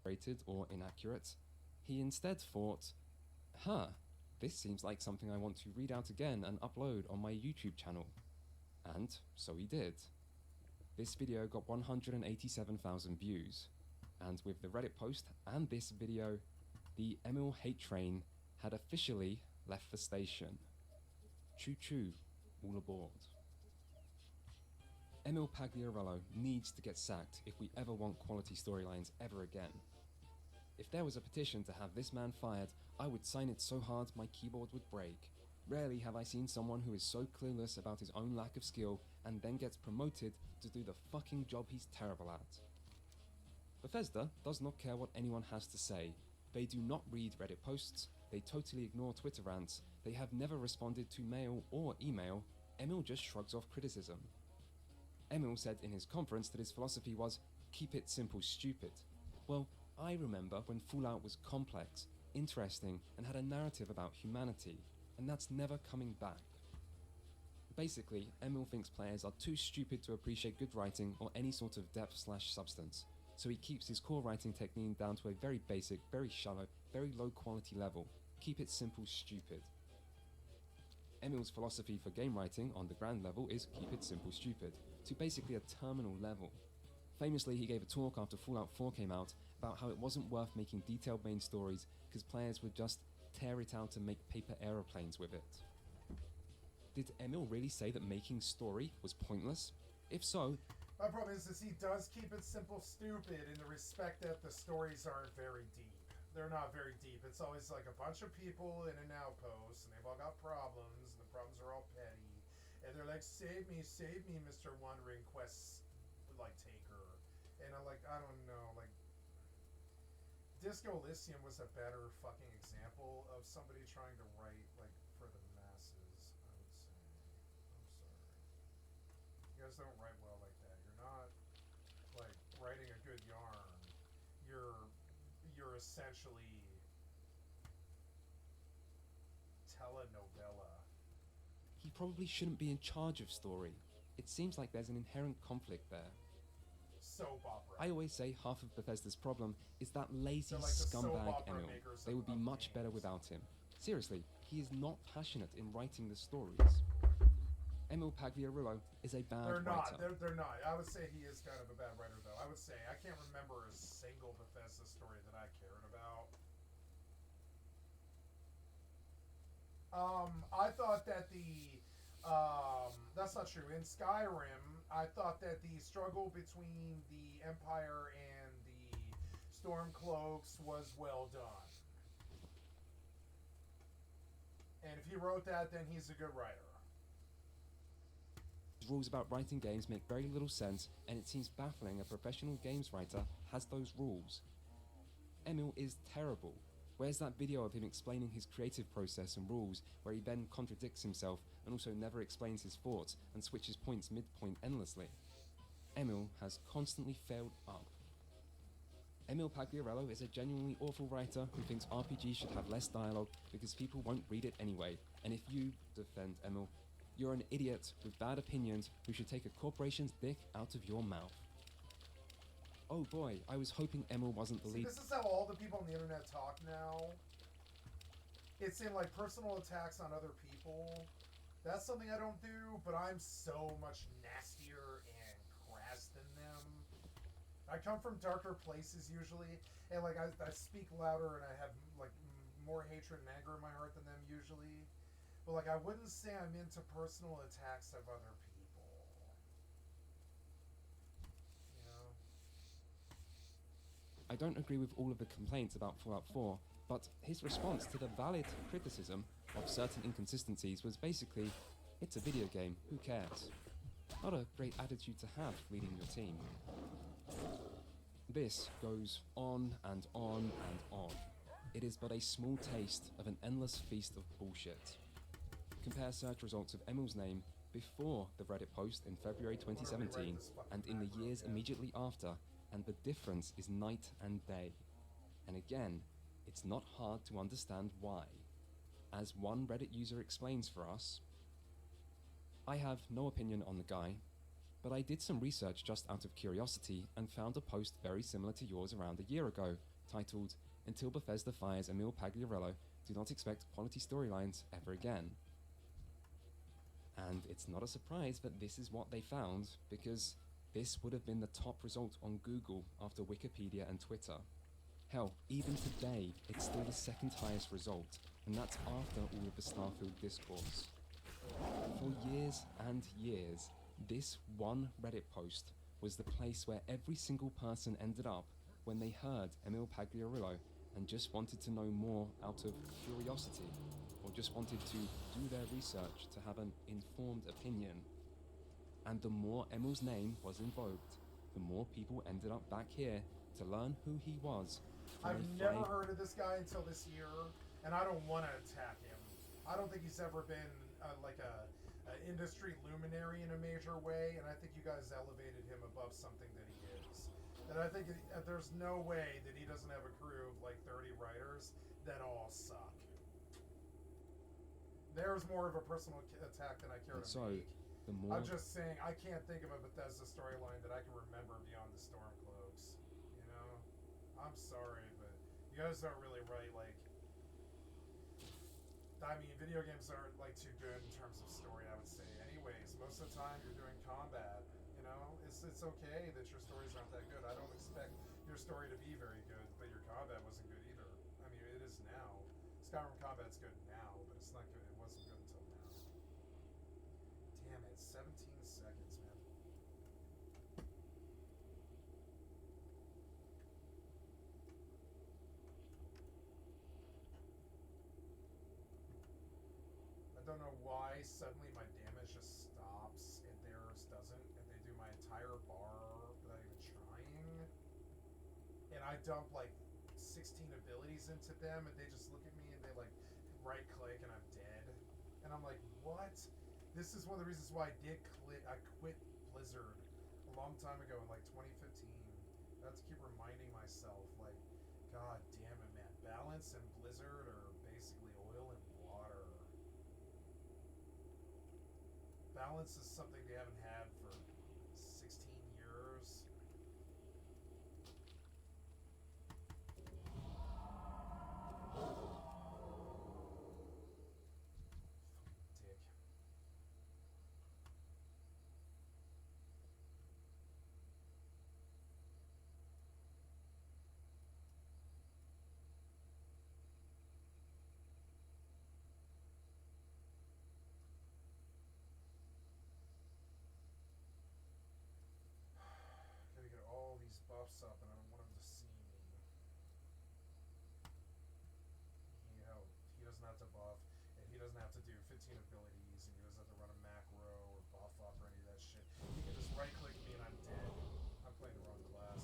rated or inaccurate. He instead thought, this seems like something I want to read out again and upload on my YouTube channel. And so he did. This video got 187,000 views, and with the Reddit post and this video, the ML hate train had officially left the station. Choo choo, all aboard. Emil Pagliarello needs to get sacked if we ever want quality storylines ever again. If there was a petition to have this man fired, I would sign it so hard my keyboard would break. Rarely have I seen someone who is so clueless about his own lack of skill and then gets promoted to do the fucking job he's terrible at. Bethesda does not care what anyone has to say. They do not read Reddit posts, they totally ignore Twitter rants, they have never responded to mail or email. Emil just shrugs off criticism. Emil said in his conference that his philosophy was, keep it simple, stupid. Well, I remember when Fallout was complex, interesting, and had a narrative about humanity, and that's never coming back. Basically, Emil thinks players are too stupid to appreciate good writing or any sort of depth/substance, so he keeps his core writing technique down to a very basic, very shallow, very low quality level. Keep it simple, stupid. Emil's philosophy for game writing on the grand level is keep it simple, stupid, to basically a terminal level. Famously, he gave a talk after Fallout 4 came out about how it wasn't worth making detailed main stories because players would just tear it out and make paper aeroplanes with it. Did Emil really say that making story was pointless? If so, my problem is he does keep it simple, stupid, in the respect that the stories aren't very deep. They're not very deep. It's always like a bunch of people in an outpost, and they've all got problems, and the problems are all petty. And they're like, save me, Mr. Wandering Quest, like, taker. And I'm like, I don't know, like, Disco Elysium was a better fucking example of somebody trying to write, like, for the masses, I would say. I'm sorry. You guys don't write well like that. You're not, like, writing a good yarn. You're essentially telenovela. he probably shouldn't be in charge of story. It seems like there's an inherent conflict there. Soap opera. I always say half of Bethesda's problem is that lazy They're like the soap scumbag opera Emil. makers They would be of much better games. without him. Seriously, he is not passionate in writing the stories. Emil Pagliarulo is a bad They're not. writer. They're not. I would say he is kind of a bad writer, though. I would say I can't remember a single Bethesda story that I cared about. I thought that that's not true. In Skyrim, I thought that the struggle between the Empire and the Stormcloaks was well done. And if he wrote that, then he's a good writer. Rules about writing games make very little sense, and it seems baffling a professional games writer has those rules. Emil is terrible. Where's that video of him explaining his creative process and rules, where he then contradicts himself and also never explains his thoughts and switches points midpoint endlessly? Emil has constantly failed up. Emil Pagliarello is a genuinely awful writer who thinks RPGs should have less dialogue because people won't read it anyway, and if you defend Emil, you're an idiot with bad opinions who should take a corporation's dick out of your mouth. Oh boy, I was hoping Emil wasn't the See, lead. this is how all the people on the internet talk now. It's in like personal attacks on other people. That's something I don't do, but I'm so much nastier and crass than them. I come from darker places usually, and like I speak louder and I have like more hatred and anger in my heart than them usually. But like I wouldn't say I'm into personal attacks of other people. You know? I don't agree with all of the complaints about Fallout 4, but his response to the valid criticism of certain inconsistencies was basically, it's a video game, who cares? Not a great attitude to have leading your team. This goes on and on and on. It is but a small taste of an endless feast of bullshit. Compare search results of Emil's name before the Reddit post in February 2017 and in the years immediately after, and the difference is night and day. And again, it's not hard to understand why. As one Reddit user explains for us, I have no opinion on the guy, but I did some research just out of curiosity and found a post very similar to yours around a year ago, titled "Until Bethesda Fires Emil Pagliarello, Do Not Expect Quality Storylines Ever Again." And it's not a surprise that this is what they found, because this would have been the top result on Google after Wikipedia and Twitter. Hell, even today, it's still the second highest result, and that's after all of the Starfield discourse. For years and years, this one Reddit post was the place where every single person ended up when they heard Emil Pagliarillo and just wanted to know more out of curiosity, or just wanted to do their research to have an informed opinion. And the more Emil's name was invoked, the more people ended up back here to learn who he was. I've never heard of this guy until this year, and I don't want to attack him. I don't think he's ever been like a industry luminary in a major way, and I think you guys elevated him above something that he is. And I think there's no way that he doesn't have a crew of like 30 writers that all suck. There's more of a personal attack than I care to make. The more... I'm just saying, I can't think of a Bethesda storyline that I can remember beyond the Stormcloaks. You know? I'm sorry, but you guys aren't really right. Like, I mean, video games aren't like too good in terms of story, I would say. Anyways, most of the time you're doing combat. You know, it's okay that your stories aren't that good. I don't expect your story to be very good, but your combat wasn't good either. I mean, it is now. Skyrim combat's good now, but it's not good. It wasn't good until now. Damn it, 17 seconds, man. I don't know why suddenly my damage just stops and theirs doesn't, and they do my entire bar without even trying. And I dump like 16 abilities into them, and they just look at me and they like right click and I'm dead. And I'm like, what? This is one of the reasons why I quit Blizzard a long time ago in like 2015. I have to keep reminding myself, like, god damn it, man. Balance and Blizzard are basically oil and water. Balance is something they haven't had for 16 years. Dick. Gotta get all these buffs up, and I don't want him to see me. He doesn't have to buff, and he doesn't have to do 15 abilities, and he doesn't have to run a macro or buff up or any of that shit. He can just right click me and I'm dead. I'm playing the wrong class.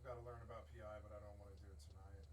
I've got to learn about PI, but I don't want to do it tonight.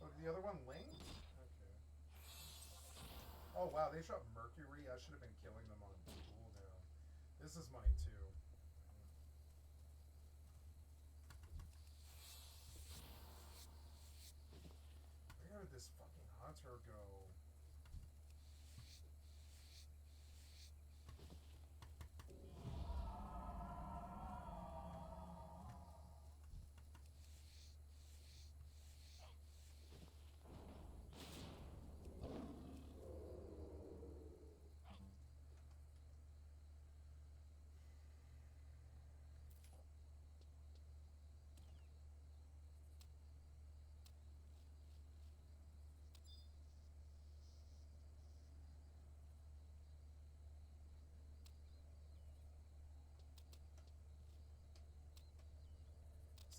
Oh, did the other one link? Okay. Oh wow, they shot Mercury. I should have been killing them on cooldown. This is money too. Where did this fucking hunter go?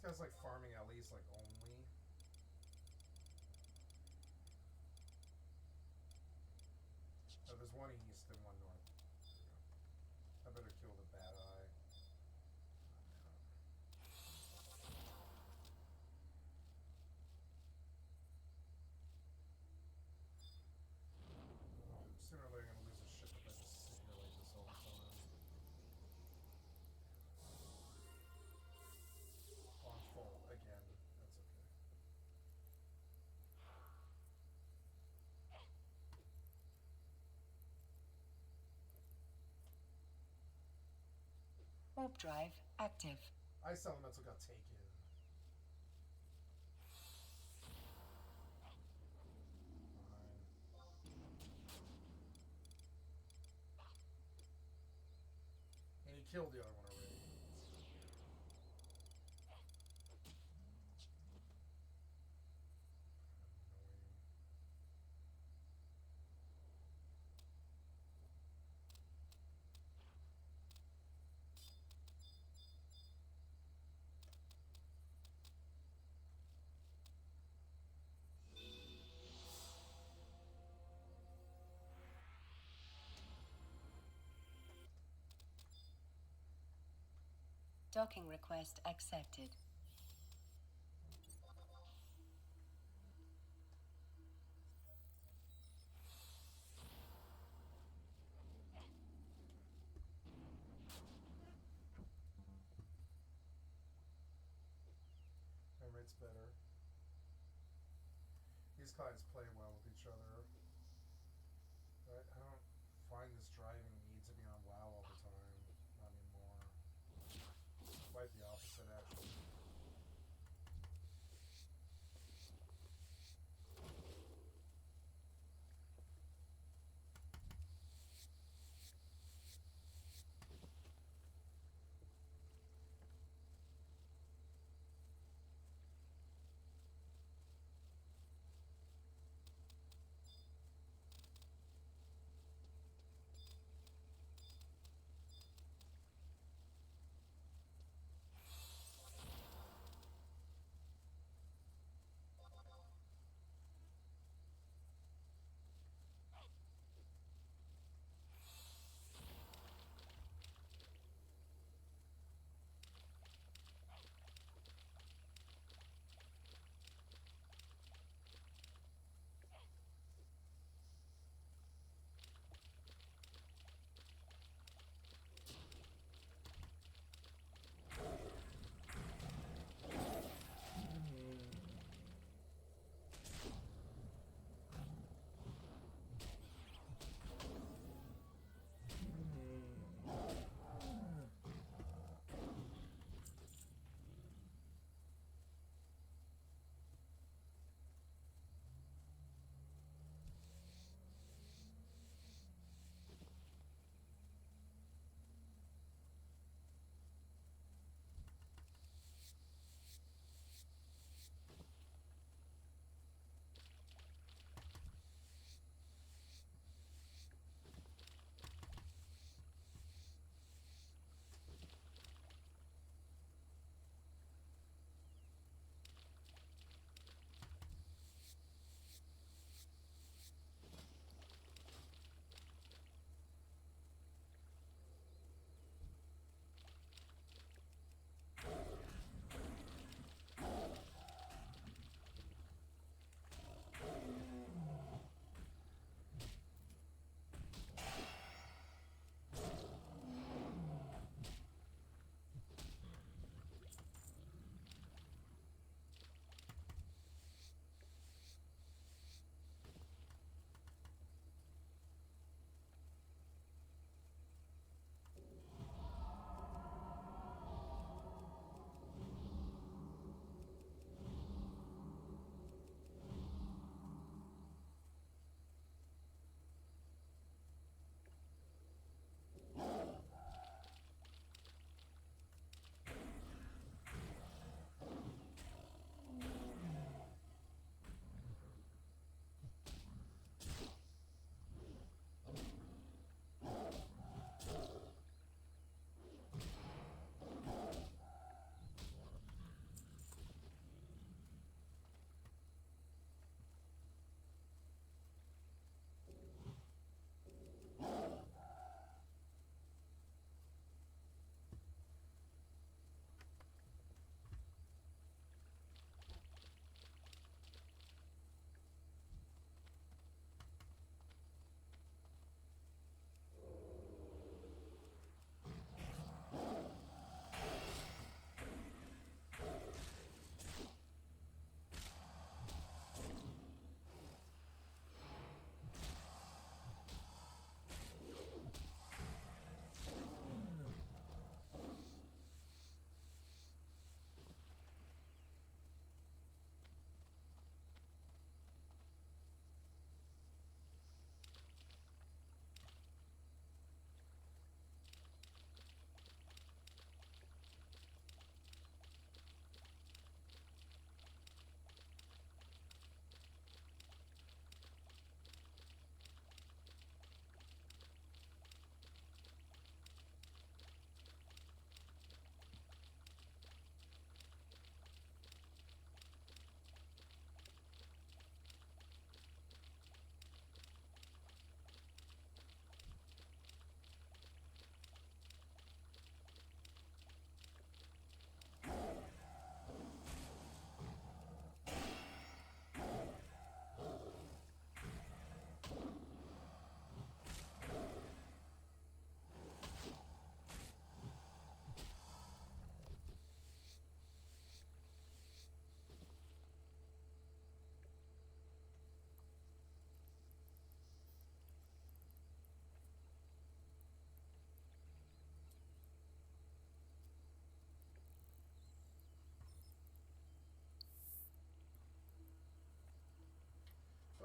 guy's like farming at least like only. Oh, there's one east and one north. There we go. I better kill the bad eye. Sooner or later I'm gonna lose a ship if I just sit here like this all the time. On full again. That's okay. Warp drive active. Ice elemental got taken. And he killed the other one already. Docking request accepted. Frame rate's better. These clients play well with each other. But I don't find this driving need to be on WoW all the time. Not anymore. Quite the opposite, actually.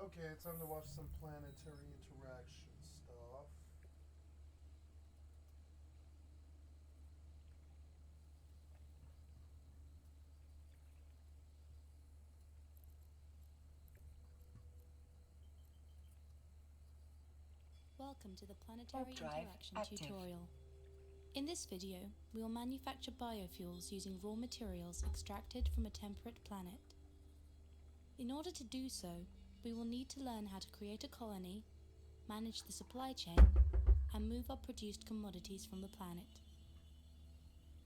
Okay, time to watch some planetary interaction stuff. Welcome to the Planetary Drive Interaction active. tutorial. In this video, we will manufacture biofuels using raw materials extracted from a temperate planet. In order to do so, we will need to learn how to create a colony, manage the supply chain, and move our produced commodities from the planet.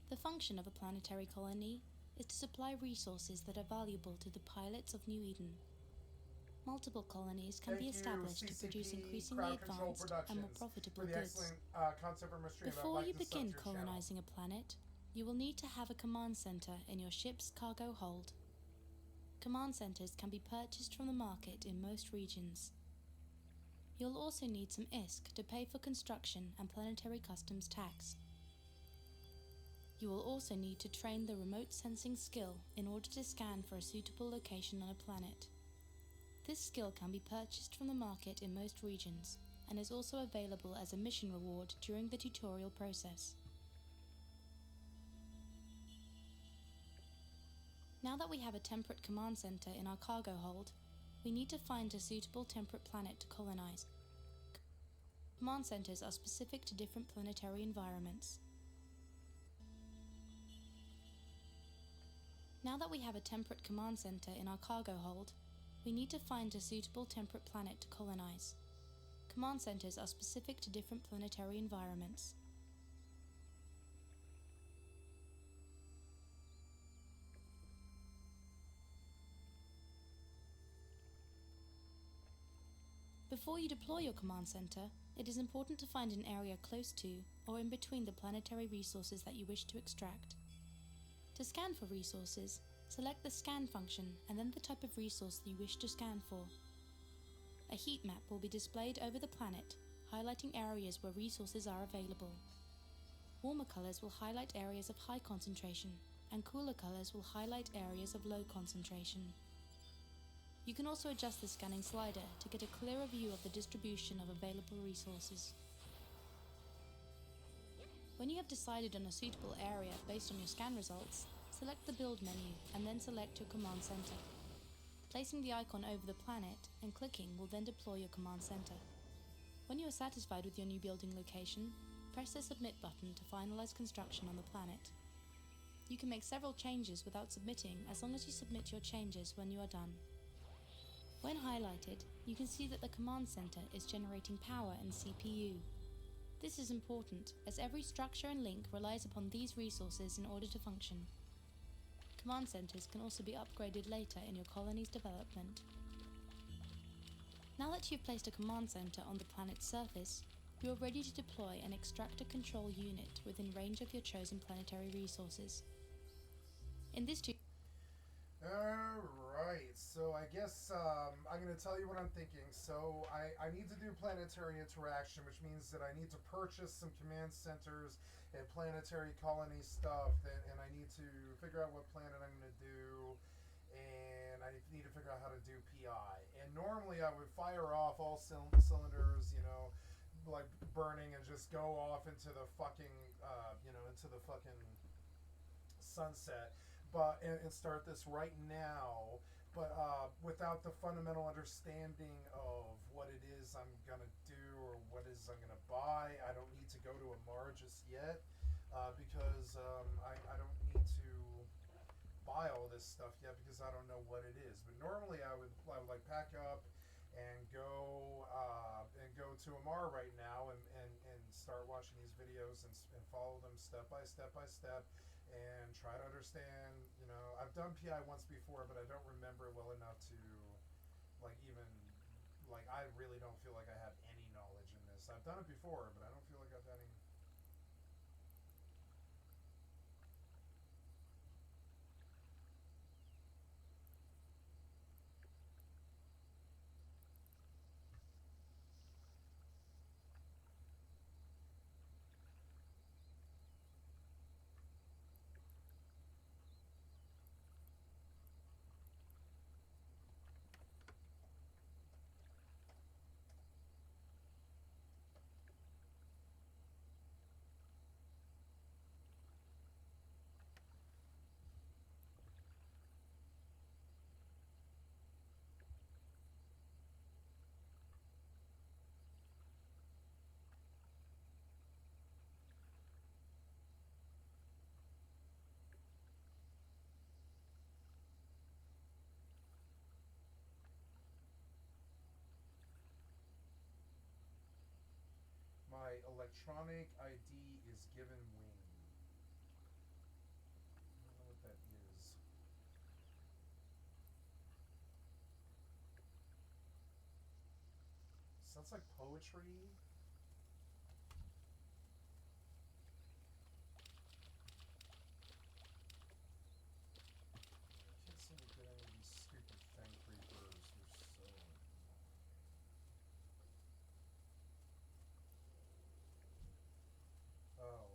The function of a planetary colony is to supply resources that are valuable to the pilots of New Eden. Multiple colonies can be established to produce increasingly advanced and more profitable goods. Before you begin colonizing a planet, you will need to have a command center in your ship's cargo hold. Command centers can be purchased from the market in most regions. You'll also need some ISK to pay for construction and planetary customs tax. You will also need to train the remote sensing skill in order to scan for a suitable location on a planet. This skill can be purchased from the market in most regions and is also available as a mission reward during the tutorial process. Now that we have a temperate command center in our cargo hold, we need to find a suitable temperate planet to colonize. Command centers are specific to different planetary environments. Now that we have a temperate command center in our cargo hold, we need to find a suitable temperate planet to colonize. Command centers are specific to different planetary environments. Before you deploy your command center, it is important to find an area close to or in between the planetary resources that you wish to extract. To scan for resources, select the scan function and then the type of resource that you wish to scan for. A heat map will be displayed over the planet, highlighting areas where resources are available. Warmer colors will highlight areas of high concentration, and cooler colors will highlight areas of low concentration. You can also adjust the scanning slider to get a clearer view of the distribution of available resources. When you have decided on a suitable area based on your scan results, select the Build menu and then select your command center. Placing the icon over the planet and clicking will then deploy your command center. When you are satisfied with your new building location, press the Submit button to finalize construction on the planet. You can make several changes without submitting as long as you submit your changes when you are done. When highlighted, you can see that the command center is generating power and CPU. This is important as every structure and link relies upon these resources in order to function. Command centers can also be upgraded later in your colony's development. Now that you've placed a command center on the planet's surface, you are ready to deploy an extractor control unit within range of your chosen planetary resources. In this Alright, so I guess I'm going to tell you what I'm thinking. So I need to do planetary interaction, which means that I need to purchase some command centers and planetary colony stuff, and I need to figure out what planet I'm going to do, and I need to figure out how to do PI. And normally I would fire off all cylinders, you know, like burning, and just go off into the fucking, into the fucking sunset. And start this right now, but without the fundamental understanding of what it is I'm gonna do or what it is I'm gonna buy. I don't need to go to a MAR just yet because I don't need to buy all this stuff yet because I don't know what it is. But normally I would like pack up and go to a MAR right now and start watching these videos and follow them step by step and try to understand. You know, I've done PI once before, but I don't remember well enough to I really don't feel like I have any knowledge in this. I've done it before, but I don't feel like I've had any. Animatronic ID is given wing. I don't know what that is. Sounds like poetry. I can't seem to get any of these stupid thing creepers. They're so annoying. Oh.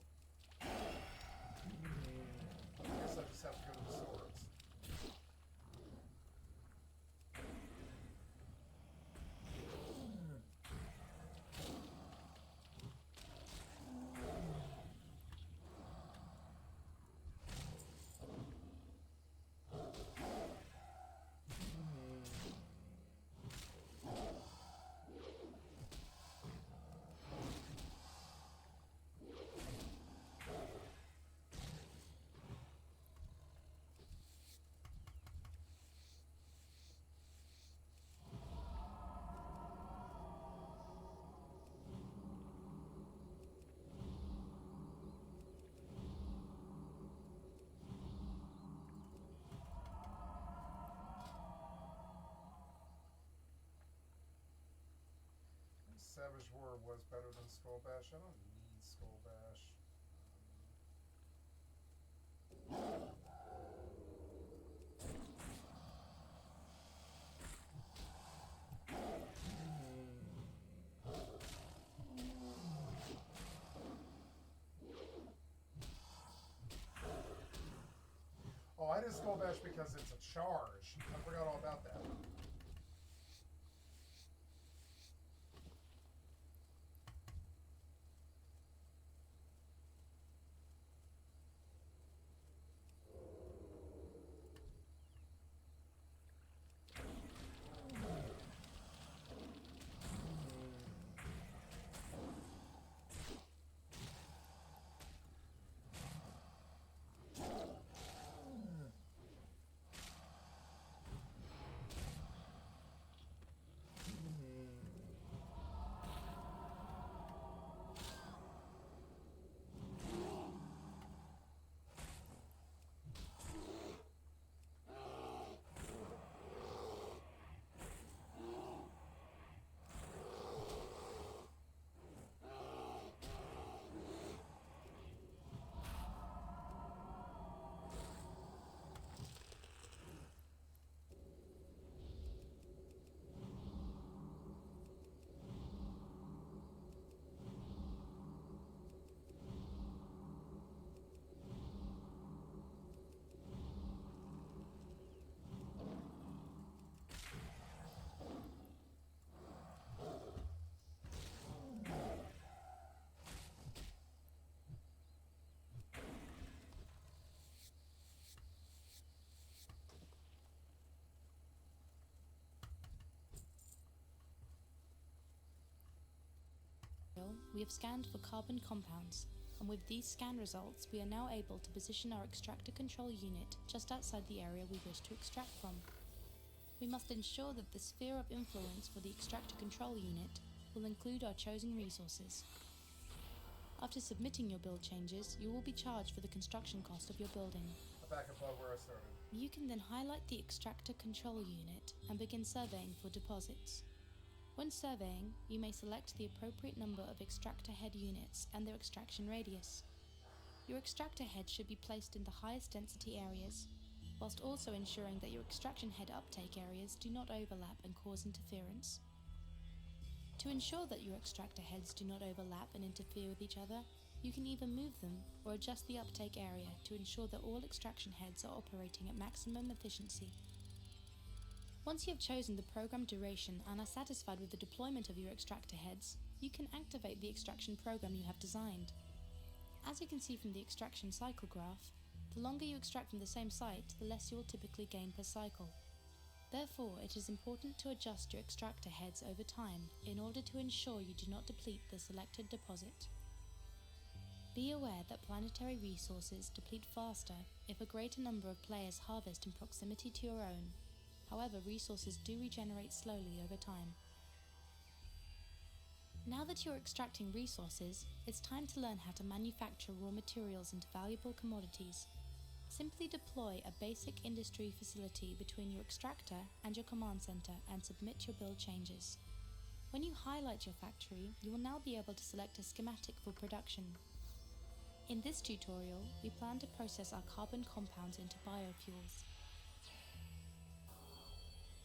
I guess I just have to go to the swords. Savage War was better than Skull Bash. I don't need Skull Bash. Oh, I did Skull Bash because it's a charge. I forgot all about that. We have scanned for carbon compounds, and with these scan results we are now able to position our extractor control unit just outside the area we wish to extract from. We must ensure that the sphere of influence for the extractor control unit will include our chosen resources. After submitting your build changes, you will be charged for the construction cost of your building. Back above where I started. You can then highlight the extractor control unit and begin surveying for deposits. When surveying, you may select the appropriate number of extractor head units and their extraction radius. Your extractor head should be placed in the highest density areas, whilst also ensuring that your extraction head uptake areas do not overlap and cause interference. To ensure that your extractor heads do not overlap and interfere with each other, you can either move them or adjust the uptake area to ensure that all extraction heads are operating at maximum efficiency. Once you have chosen the program duration and are satisfied with the deployment of your extractor heads, you can activate the extraction program you have designed. As you can see from the extraction cycle graph, the longer you extract from the same site, the less you will typically gain per cycle. Therefore, it is important to adjust your extractor heads over time in order to ensure you do not deplete the selected deposit. Be aware that planetary resources deplete faster if a greater number of players harvest in proximity to your own. However, resources do regenerate slowly over time. Now that you're extracting resources, it's time to learn how to manufacture raw materials into valuable commodities. Simply deploy a basic industry facility between your extractor and your command center and submit your build changes. When you highlight your factory, you will now be able to select a schematic for production. In this tutorial, we plan to process our carbon compounds into biofuels.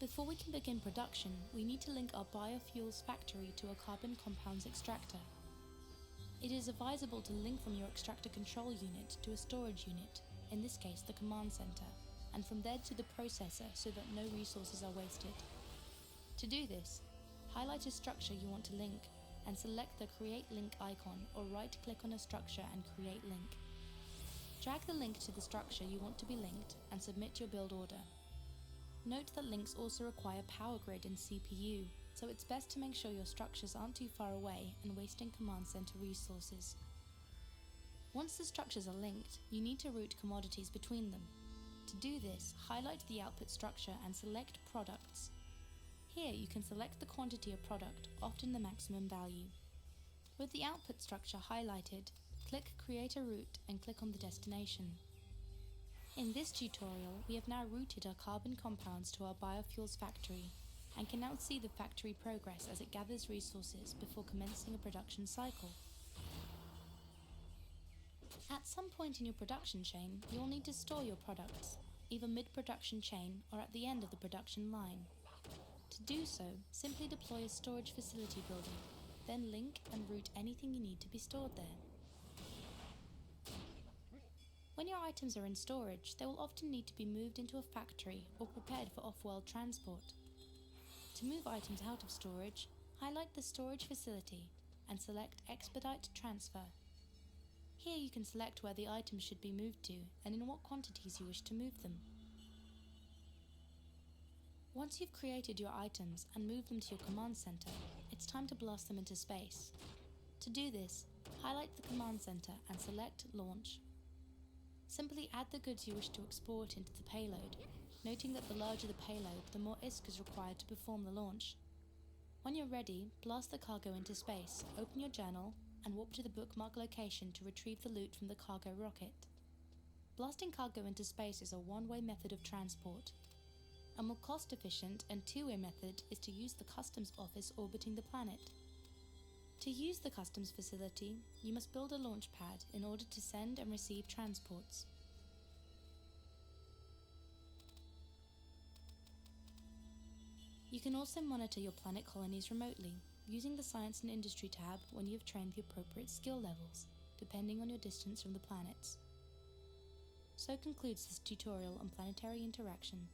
Before we can begin production, we need to link our biofuels factory to a carbon compounds extractor. It is advisable to link from your extractor control unit to a storage unit, in this case the command center, and from there to the processor so that no resources are wasted. To do this, highlight a structure you want to link and select the Create Link icon or right-click on a structure and Create Link. Drag the link to the structure you want to be linked and submit your build order. Note that links also require power grid and CPU, so it's best to make sure your structures aren't too far away and wasting command center resources. Once the structures are linked, you need to route commodities between them. To do this, highlight the output structure and select Products. Here you can select the quantity of product, often the maximum value. With the output structure highlighted, click Create a Route and click on the destination. In this tutorial, we have now routed our carbon compounds to our biofuels factory and can now see the factory progress as it gathers resources before commencing a production cycle. At some point in your production chain, you will need to store your products, either mid-production chain or at the end of the production line. To do so, simply deploy a storage facility building, then link and route anything you need to be stored there. When your items are in storage, they will often need to be moved into a factory or prepared for off-world transport. To move items out of storage, highlight the storage facility and select Expedite Transfer. Here you can select where the items should be moved to and in what quantities you wish to move them. Once you've created your items and moved them to your command center, it's time to blast them into space. To do this, highlight the command center and select Launch. Simply add the goods you wish to export into the payload, noting that the larger the payload, the more ISK is required to perform the launch. When you're ready, blast the cargo into space, open your journal, and warp to the bookmark location to retrieve the loot from the cargo rocket. Blasting cargo into space is a one-way method of transport. A more cost-efficient and two-way method is to use the customs office orbiting the planet. To use the customs facility, you must build a launch pad in order to send and receive transports. You can also monitor your planet colonies remotely, using the Science and Industry tab when you have trained the appropriate skill levels, depending on your distance from the planets. So concludes this tutorial on planetary interaction.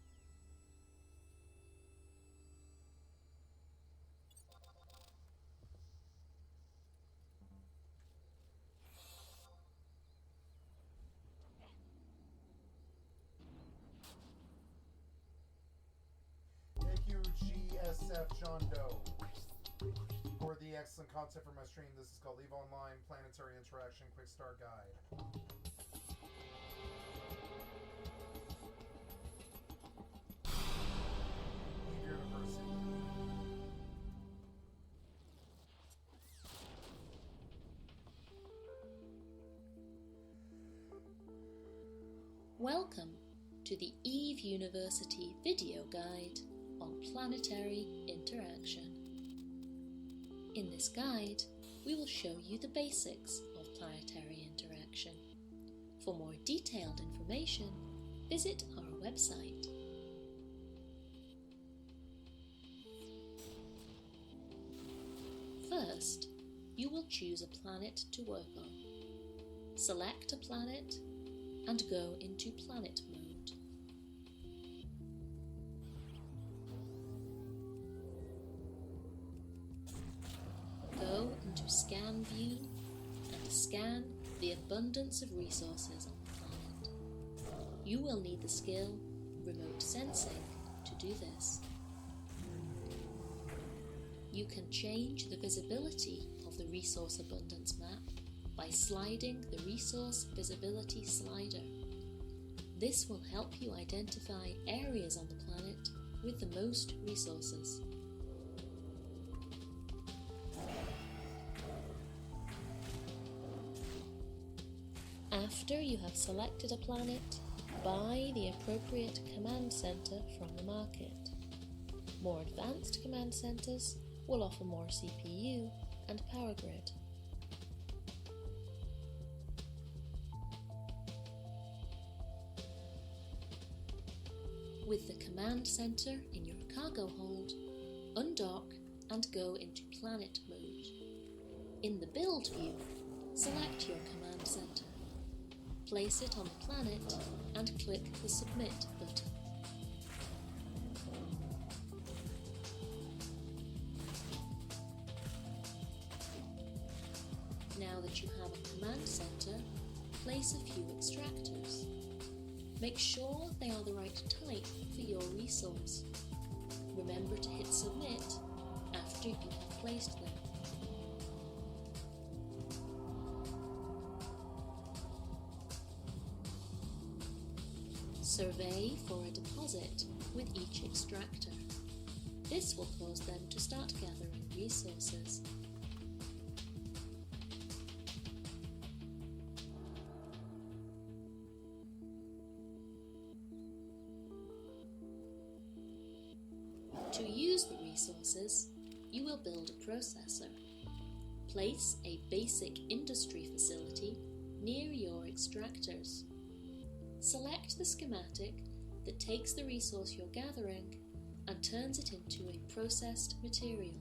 GSF John Doe. For the excellent content for my stream, this is called EvE Online Planetary Interaction Quick Start Guide. EvE University. Welcome to the EvE University video guide on planetary interaction. In this guide, we will show you the basics of planetary interaction. For more detailed information, visit our website. First, you will choose a planet to work on. Select a planet and go into planet mode. Go into Scan View and scan the abundance of resources on the planet. You will need the skill Remote Sensing to do this. You can change the visibility of the resource abundance map by sliding the Resource Visibility slider. This will help you identify areas on the planet with the most resources. After you have selected a planet, buy the appropriate command center from the market. More advanced command centers will offer more CPU and power grid. With the command center in your cargo hold, undock and go into planet mode. In the build view, select your command center. Place it on the planet and click the submit button. Now that you have a command center, place a few extractors. Make sure they are the right type for your resource. Remember to hit submit after you have placed them. Survey for a deposit with each extractor. This will cause them to start gathering resources. To use the resources, you will build a processor. Place a basic industry facility near your extractors. Select the schematic that takes the resource you're gathering and turns it into a processed material.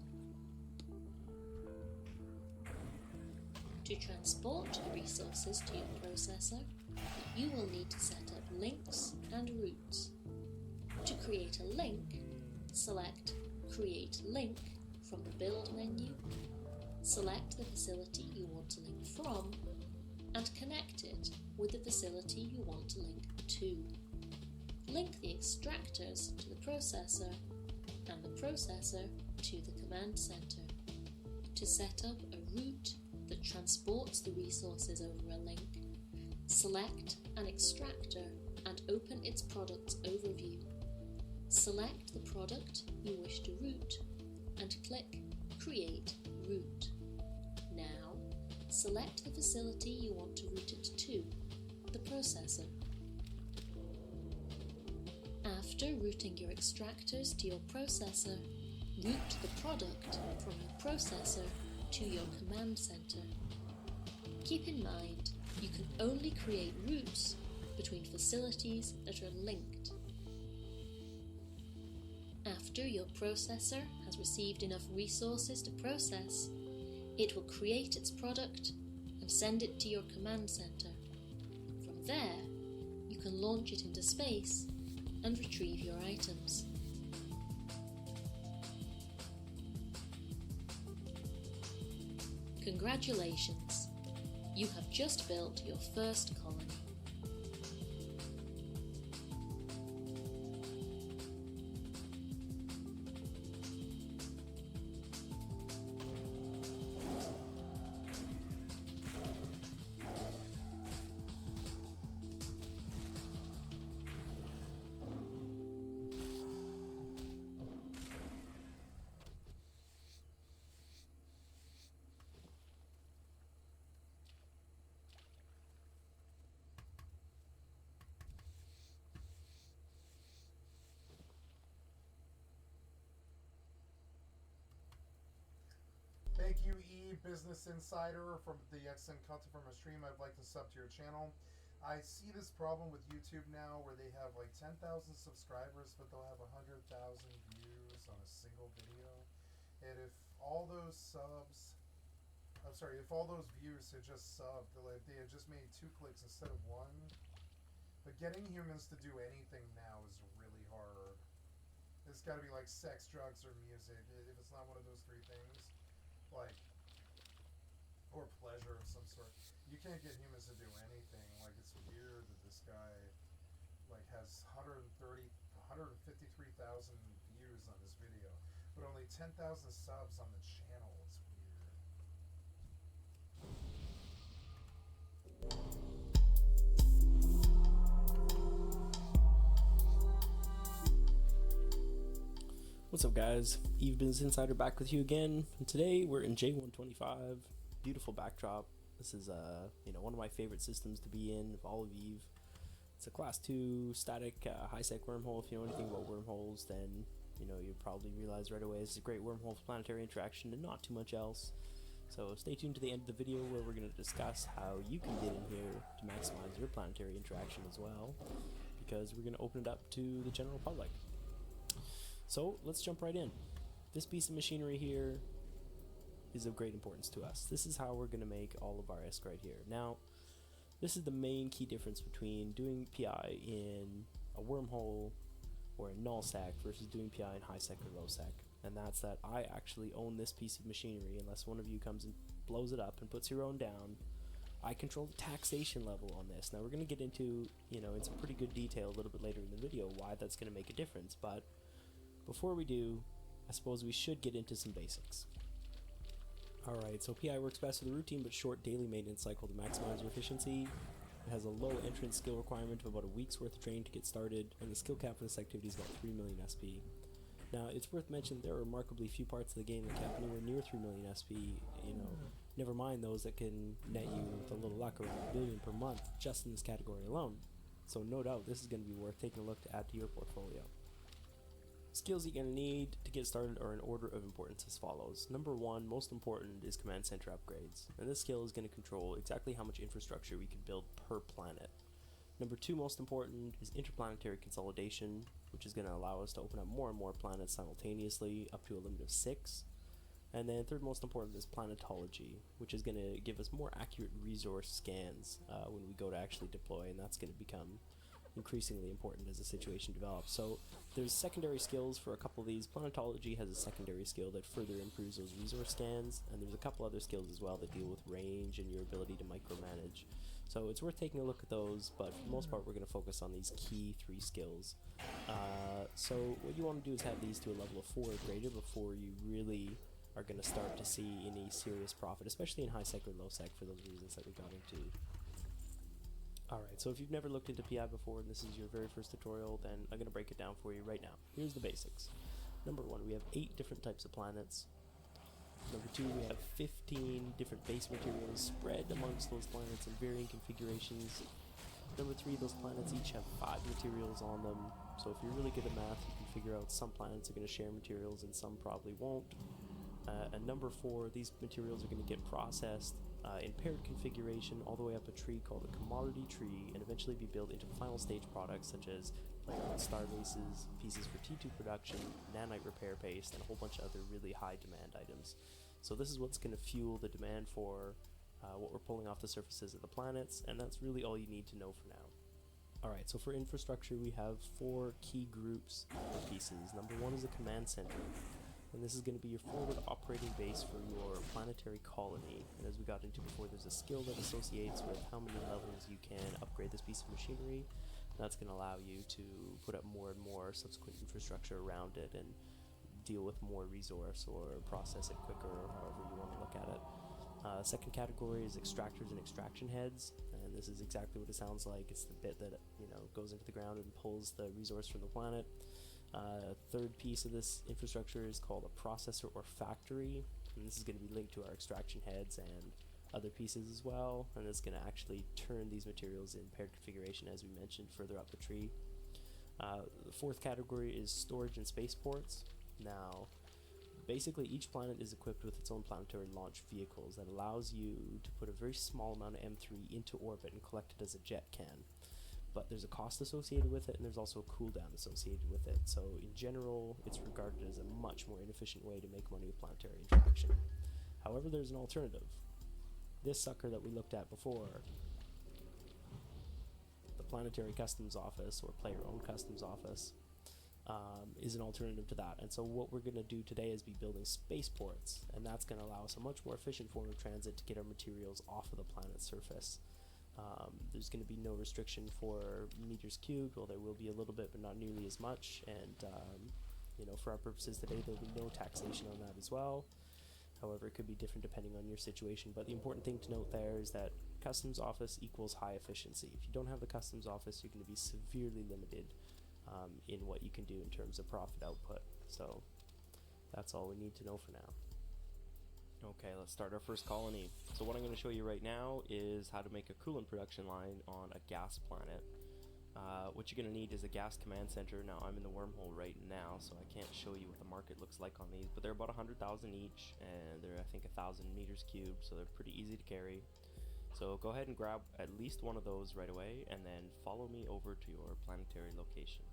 To transport the resources to your processor, you will need to set up links and routes. To create a link, select Create Link from the Build menu, select the facility you want to link from, and connect it with the facility you want to link to. Link the extractors to the processor and the processor to the command center. To set up a route that transports the resources over a link, select an extractor and open its products overview. Select the product you wish to route and click Create Route. Now, select the facility you want to route it to, the processor. After routing your extractors to your processor, route the product from your processor to your command center. Keep in mind, you can only create routes between facilities that are linked. After your processor has received enough resources to process, it will create its product and send it to your command center. From there, you can launch it into space and retrieve your items. Congratulations! You have just built your first colony. Thank you, Business Insider, from the excellent content from a stream. I'd like to sub to your channel. I see this problem with YouTube now where they have like 10,000 subscribers, but they'll have 100,000 views on a single video. And if all those subs, if all those views had just subbed, like they had just made 2 clicks instead of 1. But getting humans to do anything now is really hard. It's got to be like sex, drugs, or music. If it's not one of those 3 things, like, or pleasure of some sort, you can't get humans to do anything. Like, it's weird that this guy like has 153,000 views on this video, but only 10,000 subs on the channel. It's weird. What's up, guys? EvE Business Insider back with you again. And today we're in J125. Beautiful backdrop. This is one of my favorite systems to be in of all of EvE. It's a class 2 static high-sec wormhole. If you know anything about wormholes, then you probably realize right away this is a great wormhole for planetary interaction and not too much else. So stay tuned to the end of the video where we're going to discuss how you can get in here to maximize your planetary interaction as well, because we're going to open it up to the general public. So let's jump right in. This piece of machinery here is of great importance to us. This is how we're going to make all of our ISK right here. Now, this is the main key difference between doing PI in a wormhole or a null sec versus doing PI in high sec or low sec. And that's that I actually own this piece of machinery unless one of you comes and blows it up and puts your own down. I control the taxation level on this. Now we're going to get into, in some pretty good detail a little bit later in the video why that's going to make a difference. But before we do, I suppose we should get into some basics. Alright, so PI works best with a routine but short daily maintenance cycle to maximize your efficiency. It has a low entrance skill requirement of about a week's worth of training to get started, and the skill cap for this activity is about 3 million SP. Now, it's worth mentioning there are remarkably few parts of the game that cap anywhere near 3 million SP, never mind those that can net you with a little luck around 1 billion per month just in this category alone. So no doubt this is going to be worth taking a look to add to your portfolio. Skills you're going to need to get started are in order of importance as follows. Number 1, most important, is command center upgrades, and this skill is going to control exactly how much infrastructure we can build per planet. Number 2, most important, is interplanetary consolidation, which is going to allow us to open up more and more planets simultaneously, up to a limit of 6. And then third most important is planetology, which is going to give us more accurate resource scans when we go to actually deploy, and that's going to become increasingly important as the situation develops. So there's secondary skills for a couple of these. Planetology has a secondary skill that further improves those resource scans, and there's a couple other skills as well that deal with range and your ability to micromanage. So it's worth taking a look at those, but for the most part we're going to focus on these key 3 skills. So what you want to do is have these to a level of 4 or greater before you really are going to start to see any serious profit, especially in high sec or low sec for those reasons that we got into. Alright, so if you've never looked into PI before and this is your very first tutorial, then I'm going to break it down for you right now. Here's the basics. Number 1, we have 8 different types of planets. Number 2, we have 15 different base materials spread amongst those planets in varying configurations. Number 3, those planets each have 5 materials on them, so if you're really good at math, you can figure out some planets are going to share materials and some probably won't. And number 4, these materials are going to get processed in paired configuration all the way up a tree called a commodity tree, and eventually be built into final stage products such as star bases, pieces for T2 production, nanite repair paste, and a whole bunch of other really high demand items. So this is what's going to fuel the demand for what we're pulling off the surfaces of the planets, and that's really all you need to know for now. Alright, so for infrastructure we have 4 key groups of pieces. Number 1 is a command center, and this is going to be your forward operating base for your planetary colony. And as we got into before, there's a skill that associates with how many levels you can upgrade this piece of machinery. That's going to allow you to put up more and more subsequent infrastructure around it and deal with more resource or process it quicker, or however you want to look at it. Second category is extractors and extraction heads, and this is exactly what it sounds like. It's the bit that goes into the ground and pulls the resource from the planet. Third piece of this infrastructure is called a processor or factory, and this is going to be linked to our extraction heads and other pieces as well, and it's going to actually turn these materials in paired configuration as we mentioned further up the tree. The fourth category is storage and spaceports. Now basically each planet is equipped with its own planetary launch vehicles that allows you to put a very small amount of M3 into orbit and collect it as a jet can. But there's a cost associated with it, and there's also a cooldown associated with it. So in general, it's regarded as a much more inefficient way to make money with planetary interaction. However, there's an alternative. This sucker that we looked at before, the Planetary Customs Office, or Player-Owned Customs Office, is an alternative to that. And so what we're going to do today is be building spaceports, and that's going to allow us a much more efficient form of transit to get our materials off of the planet's surface. There's going to be no restriction for meters cubed. Well, there will be a little bit, but not nearly as much. And for our purposes today, there will be no taxation on that as well. However, it could be different depending on your situation. But the important thing to note there is that customs office equals high efficiency. If you don't have the customs office, you're going to be severely limited in what you can do in terms of profit output. So that's all we need to know for now. Okay, let's start our first colony. So what I'm going to show you right now is how to make a coolant production line on a gas planet. What you're going to need is a gas command center. Now I'm in the wormhole right now, so I can't show you what the market looks like on these, but they're about 100,000 each, and they're I think 1,000 meters cubed, so they're pretty easy to carry. So go ahead and grab at least one of those right away, and then follow me over to your planetary location.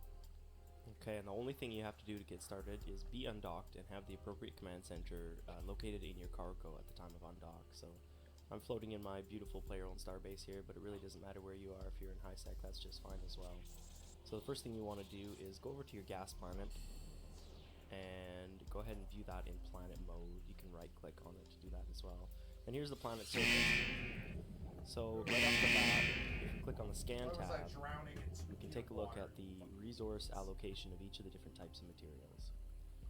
Okay, and the only thing you have to do to get started is be undocked and have the appropriate command center located in your cargo at the time of undock. So I'm floating in my beautiful player-owned starbase here, but it really doesn't matter where you are. If you're in high sec, that's just fine as well. So the first thing you want to do is go over to your gas planet and go ahead and view that in planet mode. You can right-click on it to do that as well. And here's the planet surface. So right off the bat, if you click on the scan tab, we can take a look at the resource allocation of each of the different types of materials.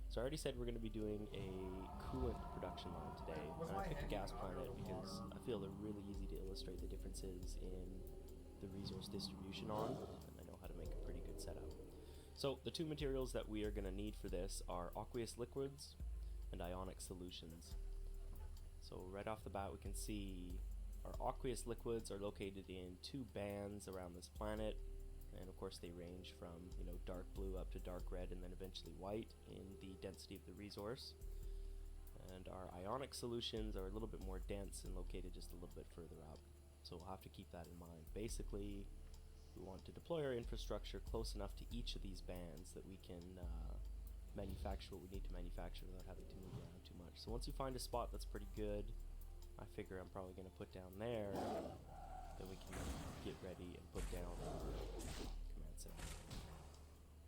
So I already said we're going to be doing a coolant production line today, and I picked a gas planet because I feel they're really easy to illustrate the differences in the resource distribution on, and I know how to make a pretty good setup. So the two materials that we are going to need for this are aqueous liquids and ionic solutions. So right off the bat we can see our aqueous liquids are located in two bands around this planet. And of course they range from, you know, dark blue up to dark red and then eventually white in the density of the resource. And our ionic solutions are a little bit more dense and located just a little bit further up. So we'll have to keep that in mind. Basically, we want to deploy our infrastructure close enough to each of these bands that we can manufacture what we need to manufacture without having to move around too much. So once you find a spot that's pretty good, I figure I'm probably going to put down there, then we can get ready and put down our command center.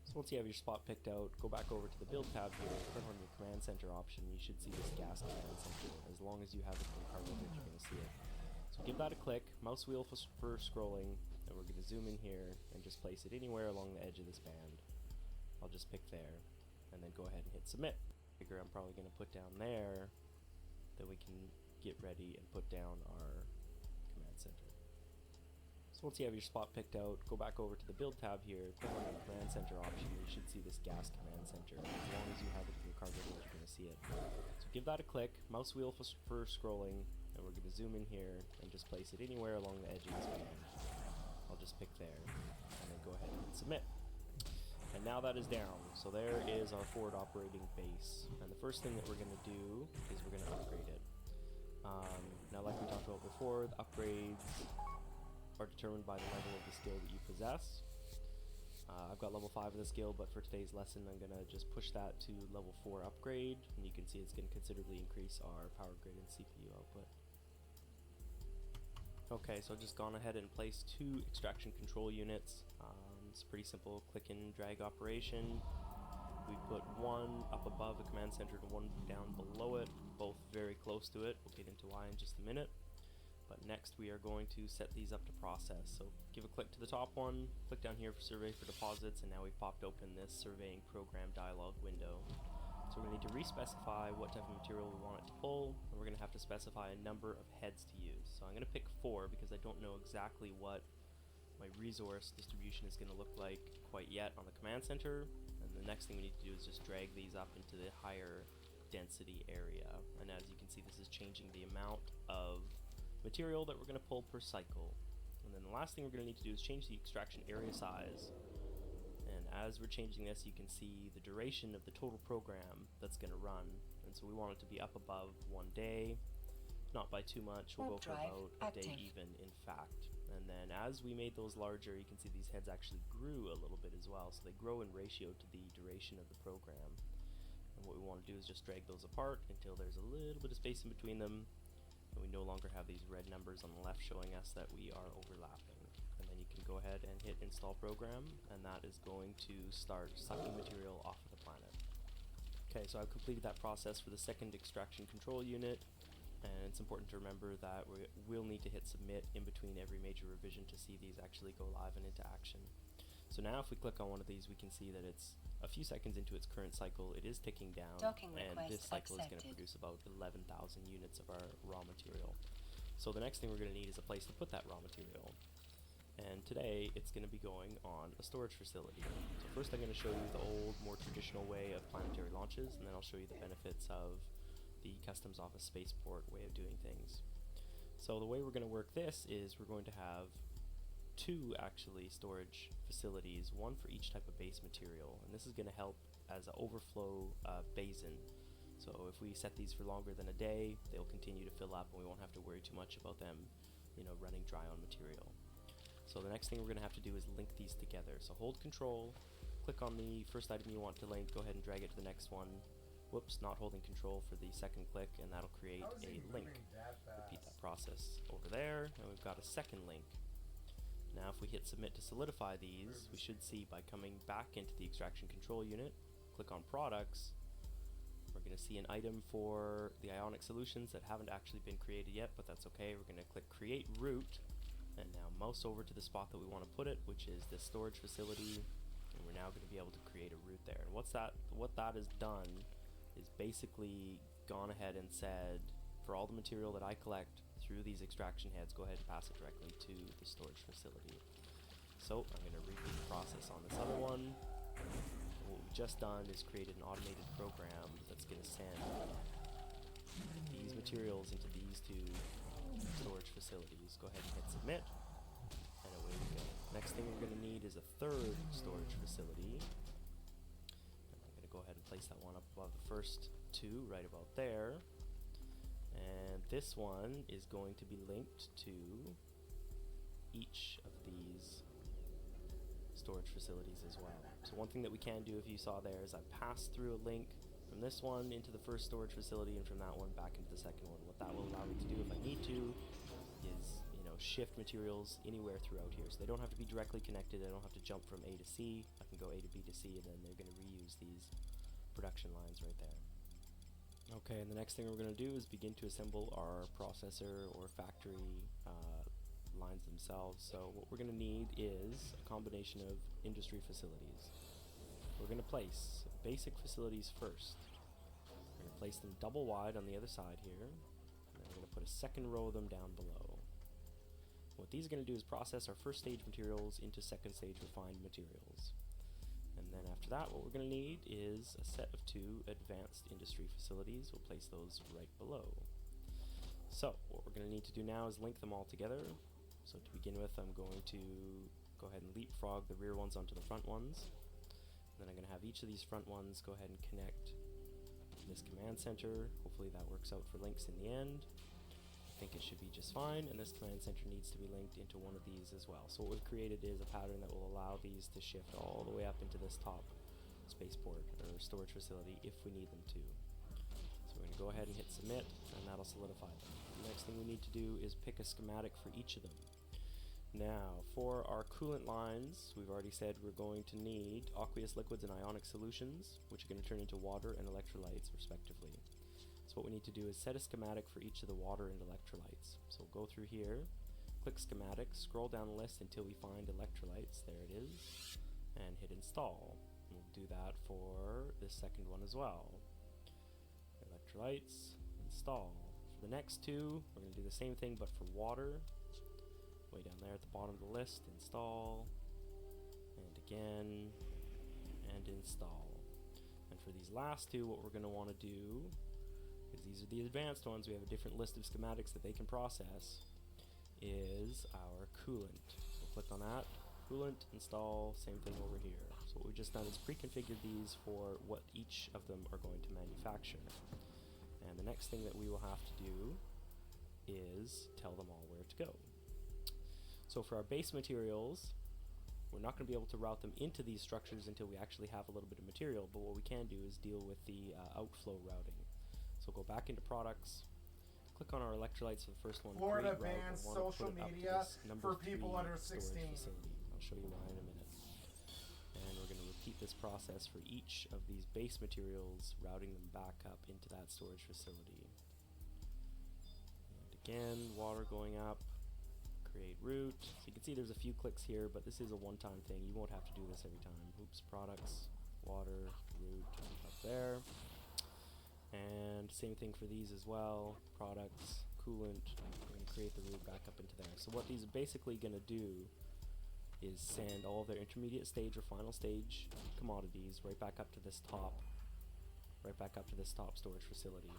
So once you have your spot picked out, go back over to the build tab here, click on your command center option, you should see this gas command center. As long as you have it in cargo bridge, you're going to see it. So give that a click, mouse wheel for scrolling, and we're going to zoom in here and just place it anywhere along the edge of this band. I'll just pick there, and then go ahead and hit submit. Figure I'm probably going to put down there, then we can get ready and put down our command center. So once you have your spot picked out, go back over to the build tab here, click on the command center option, you should see this gas command center. As long as you have it in your cargo bridge, you're going to see it. So give that a click, mouse wheel for scrolling, and we're going to zoom in here and just place it anywhere along the edge of this band. I'll just pick there, and then go ahead and hit submit. And now that is down, so there is our forward operating base. And the first thing that we're going to do is we're going to upgrade it. Now like we talked about before, the upgrades are determined by the level of the skill that you possess. I've got level 5 of the skill, but for today's lesson I'm going to just push that to level 4 upgrade, and you can see it's going to considerably increase our power grid and CPU output. Okay, so I've just gone ahead and placed 2 extraction control units. It's a pretty simple click and drag operation. We put one up above the command center and one down below it, both very close to it. We'll get into why in just a minute. But next we are going to set these up to process. So give a click to the top one, click down here for survey for deposits, and now we've popped open this surveying program dialog window. So we're going to need to re-specify what type of material we want it to pull, and we're going to have to specify a number of heads to use. So I'm going to pick 4 because I don't know exactly what my resource distribution is going to look like quite yet on the command center. And the next thing we need to do is just drag these up into the higher density area. And as you can see, this is changing the amount of material that we're going to pull per cycle. And then the last thing we're going to need to do is change the extraction area size. And as we're changing this, you can see the duration of the total program that's going to run. And so we want it to be up above 1 day, not by too much. We'll go for about a day even, in fact. And then as we made those larger, you can see these heads actually grew a little bit as well. So they grow in ratio to the duration of the program. And what we want to do is just drag those apart until there's a little bit of space in between them. And we no longer have these red numbers on the left showing us that we are overlapping. And then you can go ahead and hit install program, and that is going to start sucking material off of the planet. Okay, so I've completed that process for the second extraction control unit, and it's important to remember that we will need to hit submit in between every major revision to see these actually go live and into action. So now if we click on one of these, we can see that it's a few seconds into its current cycle. It is ticking down, and this cycle is going to produce about 11,000 units of our raw material. So the next thing we're going to need is a place to put that raw material. And today it's going to be going on a storage facility. So first I'm going to show you the old, more traditional way of planetary launches, and then I'll show you the benefits of the customs office spaceport way of doing things. So the way we're going to work this is we're going to have two actually storage facilities, one for each type of base material, and this is going to help as an overflow basin. So if we set these for longer than a day, they'll continue to fill up and we won't have to worry too much about them, you know, running dry on material. So the next thing we're going to have to do is link these together. So hold control, click on the first item you want to link, go ahead and drag it to the next one. Whoops, not holding control for the second click, and that'll create a link. Repeat that process over there, and we've got a second link. Now if we hit submit to solidify these, we should see by coming back into the extraction control unit, click on products, we're going to see an item for the ionic solutions that haven't actually been created yet, but that's okay. We're going to click create route, and now mouse over to the spot that we want to put it, which is the storage facility, and we're now going to be able to create a route there. And what that has done is basically gone ahead and said, for all the material that I collect through these extraction heads, go ahead and pass it directly to the storage facility. So I'm going to repeat the process on this other one. And what we've just done is created an automated program that's going to send these materials into these two storage facilities. Go ahead and hit submit, and away we go. Next thing we're going to need is a third storage facility. Go ahead and place that one up above the first two, right about there. And this one is going to be linked to each of these storage facilities as well. So one thing that we can do, if you saw there, is I passed through a link from this one into the first storage facility and from that one back into the second one. What that will allow me to do if I need to is, you know, shift materials anywhere throughout here. So they don't have to be directly connected. I don't have to jump from A to C. I can go A to B to C, and then they're going to reuse these production lines right there. Okay, and the next thing we're going to do is begin to assemble our processor or factory lines themselves. So what we're going to need is a combination of industry facilities. We're going to place basic facilities first. We're going to place them double wide on the other side here, and then we're going to put a second row of them down below. What these are going to do is process our first stage materials into second stage refined materials. And then after that, what we're going to need is a set of two advanced industry facilities. We'll place those right below. So what we're going to need to do now is link them all together. So to begin with, I'm going to go ahead and leapfrog the rear ones onto the front ones. And then I'm going to have each of these front ones go ahead and connect to this command center. Hopefully that works out for links in the end. I think it should be just fine, and this command center needs to be linked into one of these as well. So what we've created is a pattern that will allow these to shift all the way up into this top spaceport or storage facility if we need them to. So we're going to go ahead and hit submit, and that'll solidify them. The next thing we need to do is pick a schematic for each of them. Now, for our coolant lines, we've already said we're going to need aqueous liquids and ionic solutions, which are going to turn into water and electrolytes respectively. So what we need to do is set a schematic for each of the water and electrolytes. So we'll go through here, click schematic, scroll down the list until we find electrolytes, there it is, and hit install. And we'll do that for this second one as well. Electrolytes, install. For the next two, we're going to do the same thing but for water. Way down there at the bottom of the list, install, and again, and install. And for these last two, what we're going to want to do, because these are the advanced ones, we have a different list of schematics that they can process, is our coolant. So click on that, coolant, install, same thing over here. So what we've just done is pre-configured these for what each of them are going to manufacture. And the next thing that we will have to do is tell them all where to go. So for our base materials, we're not going to be able to route them into these structures until we actually have a little bit of material, but what we can do is deal with the outflow routing. So go back into products, click on our electrolytes for the first one. Florida create route. bans We'll social put it up to media this number for people 3 under storage 16. facility. I'll show you why in a minute. And we're going to repeat this process for each of these base materials, routing them back up into that storage facility. And again, water going up. Create route. So you can see there's a few clicks here, but this is a one-time thing. You won't have to do this every time. Oops, products, water, route, up there. And same thing for these as well. Products, coolant. We're going to create the route back up into there. So what these are basically going to do is send all of their intermediate stage or final stage commodities right back up to this top storage facility.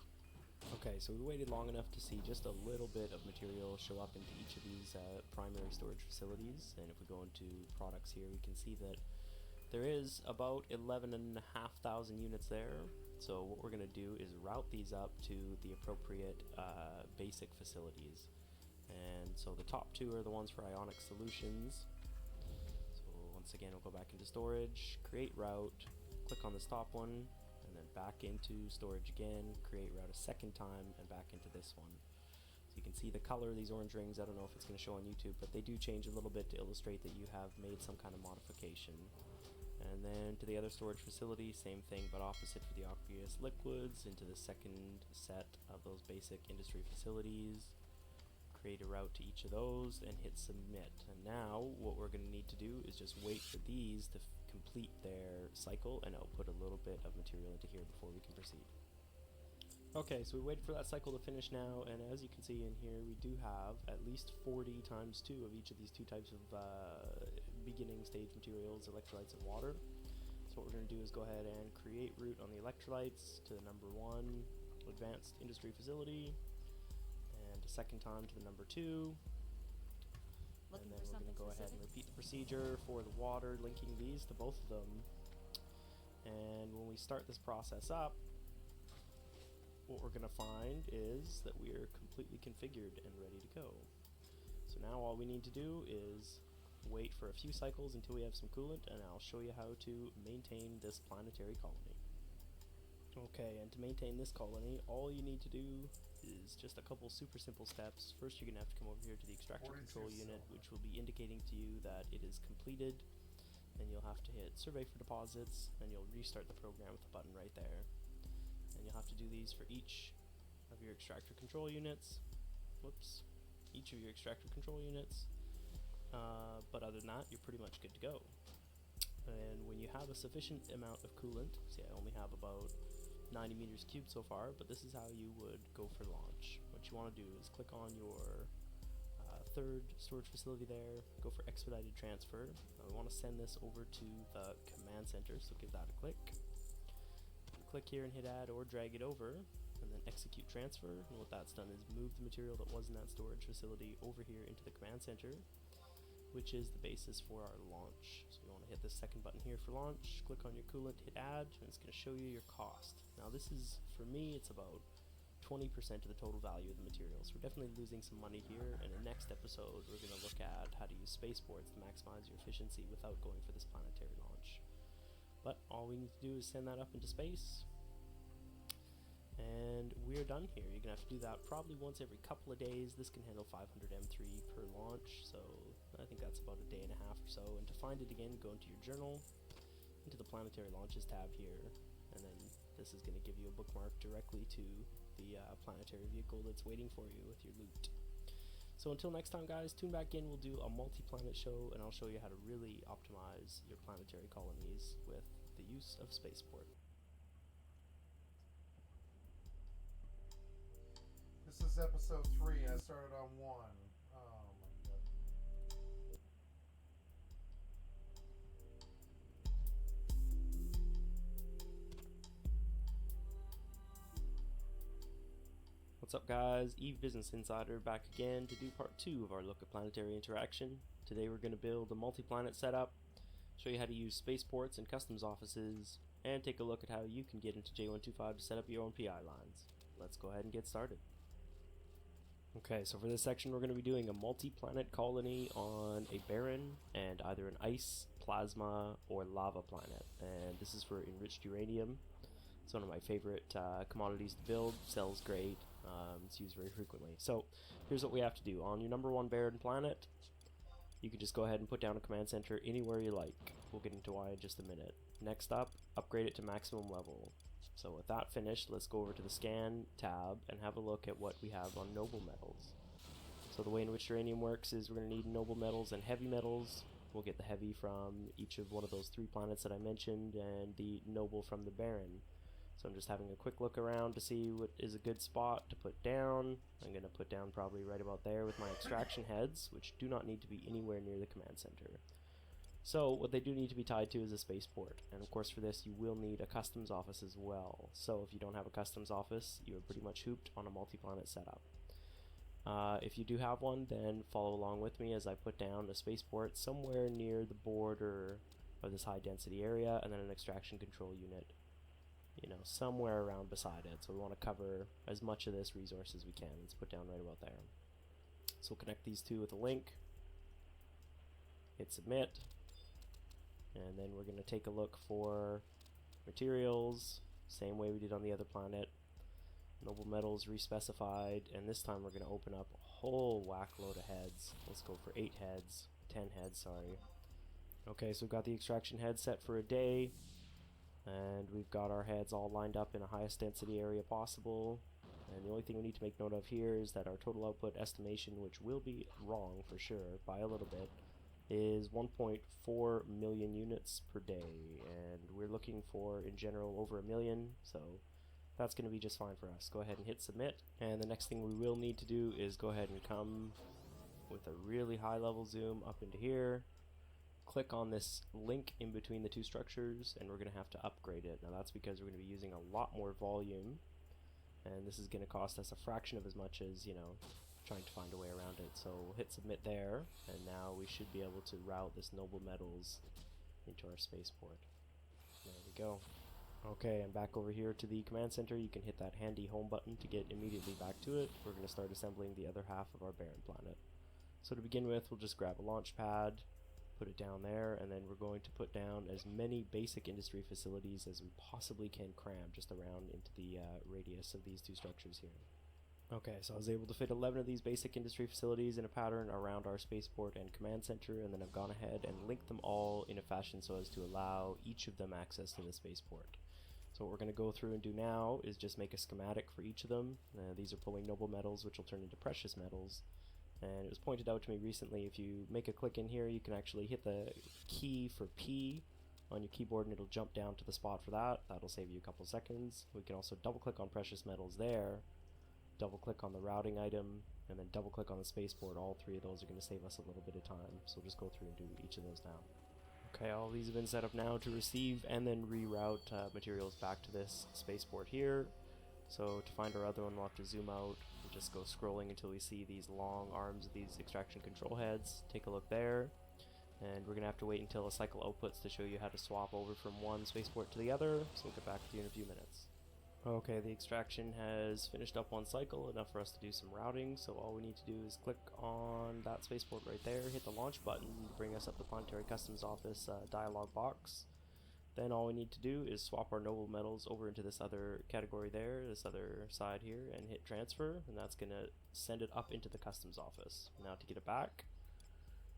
Okay, so we waited long enough to see just a little bit of material show up into each of these primary storage facilities, and if we go into products here, we can see that there is about 11,500 units there. So what we're going to do is route these up to the appropriate basic facilities. And so the top two are the ones for Ionic Solutions. So once again, we'll go back into storage, create route, click on this top one, and then back into storage again, create route a second time, and back into this one. So you can see the color of these orange rings. I don't know if it's going to show on YouTube, but they do change a little bit to illustrate that you have made some kind of modification. And then to the other storage facility, same thing, but opposite for the aqueous liquids, into the second set of those basic industry facilities. Create a route to each of those and hit submit. And now what we're going to need to do is just wait for these to complete their cycle and output a little bit of material into here before we can proceed. Okay, so we waited for that cycle to finish now, and as you can see in here, we do have at least 40 times 2 of each of these two types of beginning stage materials, electrolytes and water. So what we're going to do is go ahead and create route on the electrolytes to the number 1 advanced industry facility, and a second time to the number 2. And then we're going to go ahead and repeat the procedure for the water, linking these to both of them. And when we start this process up, what we're going to find is that we are completely configured and ready to go. So now all we need to do is wait for a few cycles until we have some coolant, and I'll show you how to maintain this planetary colony. Okay, and to maintain this colony, all you need to do is just a couple super simple steps. First, you're going to have to come over here to the extractor control unit, which will be indicating to you that it is completed. Then you'll have to hit survey for deposits, and you'll restart the program with the button right there. And you'll have to do these for each of your extractor control units. Whoops. Each of your extractor control units. But other than that, you're pretty much good to go. And when you have a sufficient amount of coolant, see I only have about 90 meters cubed so far, but this is how you would go for launch. What you want to do is click on your third storage facility there, go for expedited transfer. Now we want to send this over to the command center, so give that a click. Click here and hit add or drag it over, and then execute transfer. And what that's done is move the material that was in that storage facility over here into the command center, which is the basis for our launch. So you want to hit this second button here for launch, click on your coolant, hit add, and it's going to show you your cost. Now this is, for me, it's about 20% of the total value of the material. So we're definitely losing some money here, and in the next episode we're going to look at how to use spaceports to maximize your efficiency without going for this planetary launch. But all we need to do is send that up into space, and we're done here. You're going to have to do that probably once every couple of days. This can handle 500 M3 per launch, so I think that's about a day and a half or so. And to find it again, go into your journal, into the planetary launches tab here, and then this is going to give you a bookmark directly to the planetary vehicle that's waiting for you with your loot. So until next time, guys, tune back in. We'll do a multi-planet show, and I'll show you how to really optimize your planetary colonies with the use of spaceport. This is episode 3. I started on 1. Oh my god. What's up, guys? EvE Business Insider back again to do part 2 of our look at planetary interaction. Today we're going to build a multi-planet setup, show you how to use spaceports and customs offices, and take a look at how you can get into J125 to set up your own PI lines. Let's go ahead and get started. Okay, so for this section we're going to be doing a multi-planet colony on a barren and either an ice, plasma, or lava planet. And this is for enriched uranium. It's one of my favorite commodities to build, sells great, it's used very frequently. So here's what we have to do. On your number 1 barren planet, you can just go ahead and put down a command center anywhere you like. We'll get into why in just a minute. Next up, upgrade it to maximum level. So with that finished, let's go over to the scan tab and have a look at what we have on noble metals. So the way in which uranium works is we're going to need noble metals and heavy metals. We'll get the heavy from each of one of those 3 planets that I mentioned, and the noble from the barren. So I'm just having a quick look around to see what is a good spot to put down. I'm going to put down probably right about there with my extraction heads, which do not need to be anywhere near the command center. So what they do need to be tied to is a spaceport, and of course for this you will need a customs office as well. So if you don't have a customs office, you're pretty much hooped on a multi-planet setup. If you do have one, then follow along with me as I put down a spaceport somewhere near the border of this high density area, and then an extraction control unit, you know, somewhere around beside it. So we want to cover as much of this resource as we can. Let's put down right about there. So we'll connect these two with a link, hit submit, and then we're going to take a look for materials, same way we did on the other planet. Noble metals respecified, and this time we're going to open up a whole whack load of heads. Let's go for 8 heads, 10 heads, sorry. Okay, so we've got the extraction head set for a day, and we've got our heads all lined up in the highest density area possible. And the only thing we need to make note of here is that our total output estimation, which will be wrong for sure by a little bit, is 1.4 million units per day, and we're looking for in general over 1 million, so that's going to be just fine for us. Go ahead and hit submit, and the next thing we will need to do is go ahead and come with a really high level zoom up into here, click on this link in between the two structures, and we're going to have to upgrade it. Now that's because we're going to be using a lot more volume, and this is going to cost us a fraction of as much as, you know, trying to find a way around it. So we'll hit submit there, and now we should be able to route this noble metals into our spaceport. There we go. Okay, I'm back over here to the command center. You can hit that handy home button to get immediately back to it. We're going to start assembling the other half of our barren planet. So to begin with, we'll just grab a launch pad, put it down there, and then we're going to put down as many basic industry facilities as we possibly can cram just around into the radius of these two structures here. Okay, so I was able to fit 11 of these basic industry facilities in a pattern around our spaceport and command center, and then I've gone ahead and linked them all in a fashion so as to allow each of them access to the spaceport. So what we're going to go through and do now is just make a schematic for each of them. These are pulling noble metals, which will turn into precious metals. And it was pointed out to me recently, if you make a click in here, you can actually hit the key for P on your keyboard and it'll jump down to the spot for that. That'll save you a couple seconds. We can also double click on precious metals there, double click on the routing item, and then double click on the spaceport. All three of those are going to save us a little bit of time. So we'll just go through and do each of those now. Okay, all these have been set up now to receive and then reroute materials back to this spaceport here. So to find our other one, we'll have to zoom out and just go scrolling until we see these long arms of these extraction control heads. Take a look there. And we're going to have to wait until a cycle outputs to show you how to swap over from one spaceport to the other. So we'll get back to you in a few minutes. Okay, the extraction has finished up one cycle, enough for us to do some routing, so all we need to do is click on that spaceport right there, hit the launch button to bring us up the Planetary Customs Office dialog box. Then all we need to do is swap our noble metals over into this other category there, this other side here, and hit transfer, and that's going to send it up into the customs office. Now to get it back,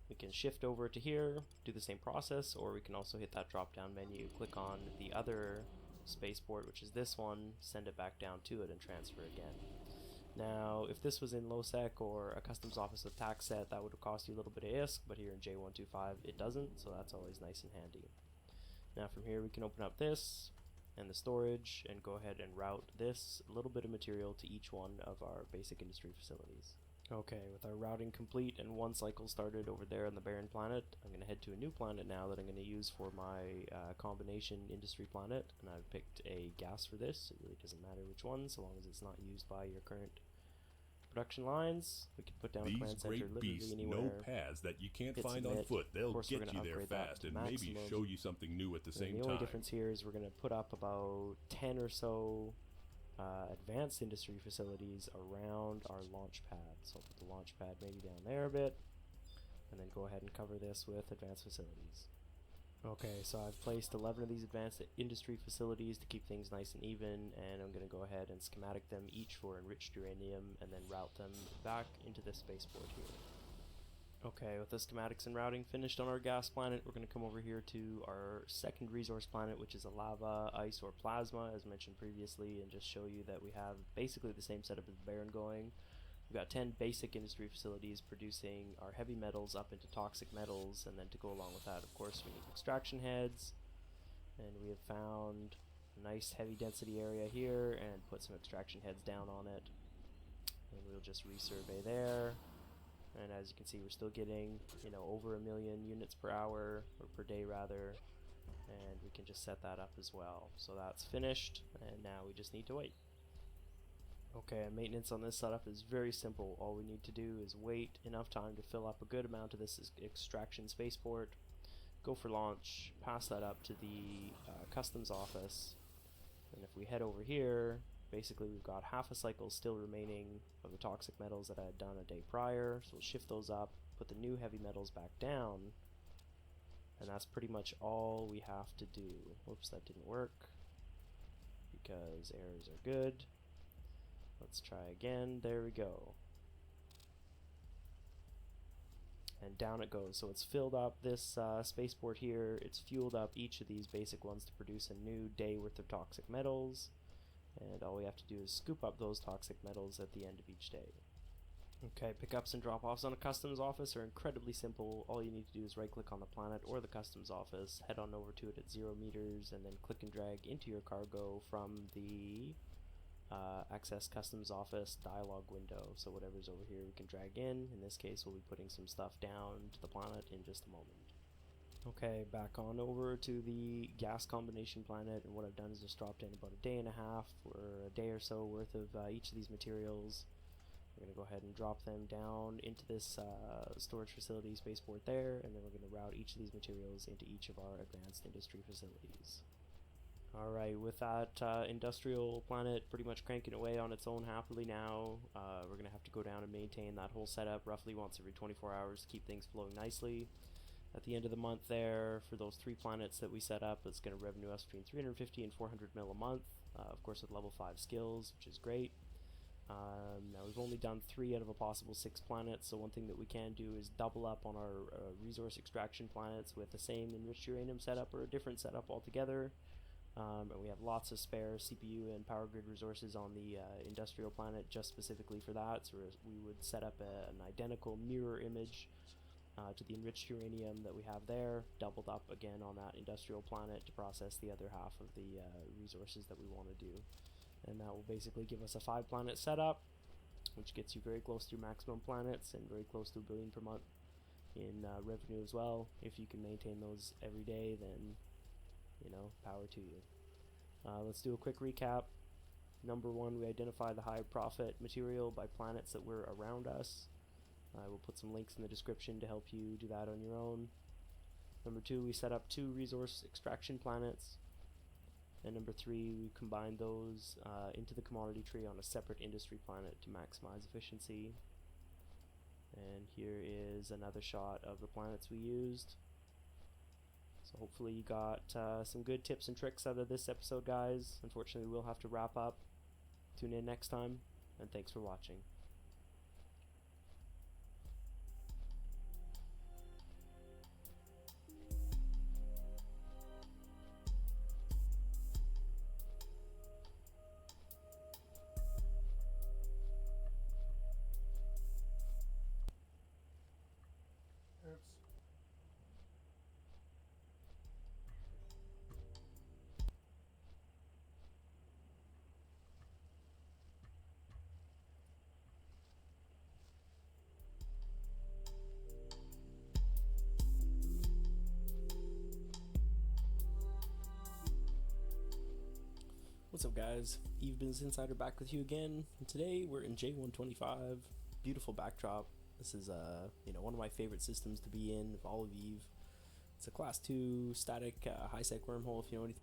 we can shift over to here, do the same process, or we can also hit that drop down menu, click on the other spaceport, which is this one, send it back down to it and transfer again. Now if this was in LowSec or a customs office with tax set, that would have cost you a little bit of ISK, but here in J125 it doesn't, so that's always nice and handy. Now from here we can open up this and the storage and go ahead and route this little bit of material to each one of our basic industry facilities. Okay, with our routing complete and one cycle started over there on the barren planet, I'm going to head to a new planet now that I'm going to use for my combination industry planet, and I've picked a gas for this. It really doesn't matter which one, so long as it's not used by your current production lines. We can put down a command center literally anywhere. Know paths that you can't find on foot. They'll get you there fast and maybe show you something new at the same time. The only difference here is we're going to put up about 10 or so advanced industry facilities around our launch pad. So I'll put the launch pad maybe down there a bit, and then go ahead and cover this with advanced facilities. Okay, so I've placed 11 of these advanced industry facilities to keep things nice and even, and I'm going to go ahead and schematic them each for enriched uranium and then route them back into this spaceport here. Okay, with the schematics and routing finished on our gas planet, we're going to come over here to our second resource planet, which is a lava, ice, or plasma, as mentioned previously, and just show you that we have basically the same setup as the barren going. We've got 10 basic industry facilities producing our heavy metals up into toxic metals, and then to go along with that, of course, we need extraction heads, and we have found a nice heavy density area here and put some extraction heads down on it, and we'll just resurvey there. and as you can see, we're still getting, you know, over 1 million units per hour, or per day rather, and we can just set that up as well. So that's finished, and now we just need to wait. Okay, and maintenance on this setup is very simple. All we need to do is wait enough time to fill up a good amount of this extraction spaceport, go for launch, pass that up to the customs office, and if we head over here, basically we've got half a cycle still remaining of the toxic metals that I had done a day prior, so we'll shift those up, put the new heavy metals back down, and that's pretty much all we have to do. Whoops, that didn't work, because errors are good. Let's try again. There we go. And down it goes. So it's filled up this spaceport here. It's fueled up each of these basic ones to produce a new day worth of toxic metals. And all we have to do is scoop up those toxic metals at the end of each day. Okay, pickups and drop-offs on a customs office are incredibly simple. All you need to do is right-click on the planet or the customs office, head on over to it at 0 meters, and then click and drag into your cargo from the access customs office dialog window. So whatever's over here we can drag in. In this case we'll be putting some stuff down to the planet in just a moment. Okay, back on over to the gas combination planet, and what I've done is just dropped in about a day and a half or a day or so worth of each of these materials. We're going to go ahead and drop them down into this storage facility spaceport there, and then we're going to route each of these materials into each of our advanced industry facilities. Alright, with that industrial planet pretty much cranking away on its own happily now, we're going to have to go down and maintain that whole setup roughly once every 24 hours to keep things flowing nicely. At the end of the month there, for those 3 planets that we set up, it's going to revenue us between 350 and 400 mil a month, of course with level 5 skills, which is great. Now we've only done 3 out of a possible 6 planets, so one thing that we can do is double up on our resource extraction planets with the same enriched uranium setup or a different setup altogether. And we have lots of spare CPU and power grid resources on the industrial planet just specifically for that, so we would set up an identical mirror image to the enriched uranium that we have there, doubled up again on that industrial planet to process the other half of the resources that we want to do. And that will basically give us a 5 planet setup, which gets you very close to your maximum planets and very close to $1 billion per month in revenue as well. If you can maintain those every day, then you know, power to you. Let's do a quick recap. Number 1, we identify the high profit material by planets that were around us. I will put some links in the description to help you do that on your own. Number 2, we set up 2 resource extraction planets. And number 3, we combine those into the commodity tree on a separate industry planet to maximize efficiency. And here is another shot of the planets we used. So hopefully you got some good tips and tricks out of this episode, guys. Unfortunately, we'll have to wrap up. Tune in next time, and thanks for watching. Oops. What's up, guys? EvE Business Insider back with you again, and today we're in J125. Beautiful backdrop. This is you know, one of my favorite systems to be in of all of EvE. It's a class 2 static high-sec wormhole, if you know anything.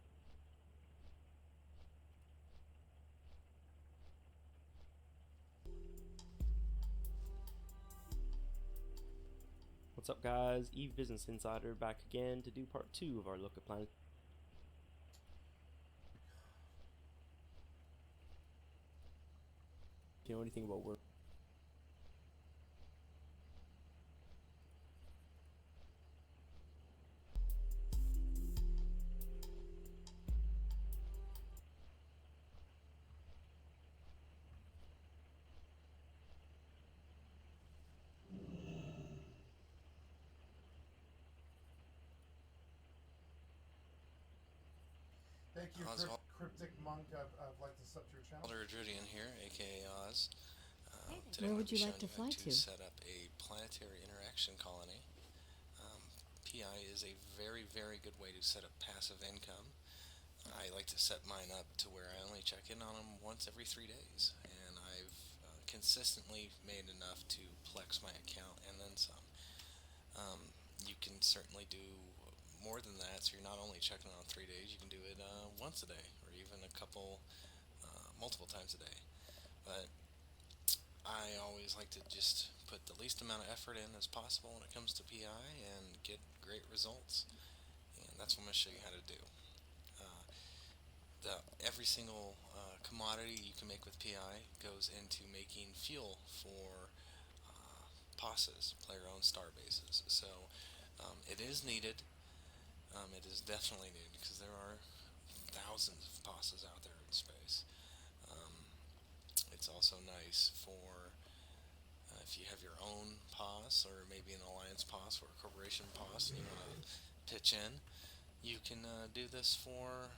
What's up, guys? EvE Business Insider back again to do part 2 of our look at planet. If you know anything about work. Thank you, Cryptic Monk. I'd like to sub to your channel. Alldayerrydaybaby here, aka Oz. Where would you like to fly to to? set up a planetary interaction colony. PI is a very, very good way to set up passive income. I like to set mine up to where I only check in on them once every 3 days, and I've consistently made enough to flex my account and then some. You can certainly do more than that, so you're not only checking on 3 days, you can do it once a day, or even multiple times a day. But I always like to just put the least amount of effort in as possible when it comes to PI and get great results. And that's what I'm going to show you how to do. Every single commodity you can make with PI goes into making fuel for POSs, player-owned star bases. So it is needed. It is definitely needed because there are thousands of POSs out there in space. It's also nice for if you have your own POS or maybe an alliance POS or a corporation POS and you want to pitch in, you can do this for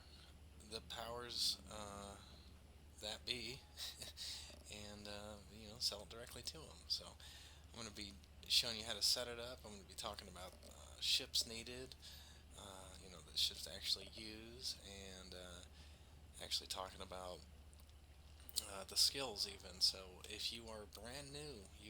the powers that be and sell it directly to them. So I'm going to be showing you how to set it up. I'm going to be talking about ships needed, the ships to actually use, and actually talking about the skills even. So if you are brand new, you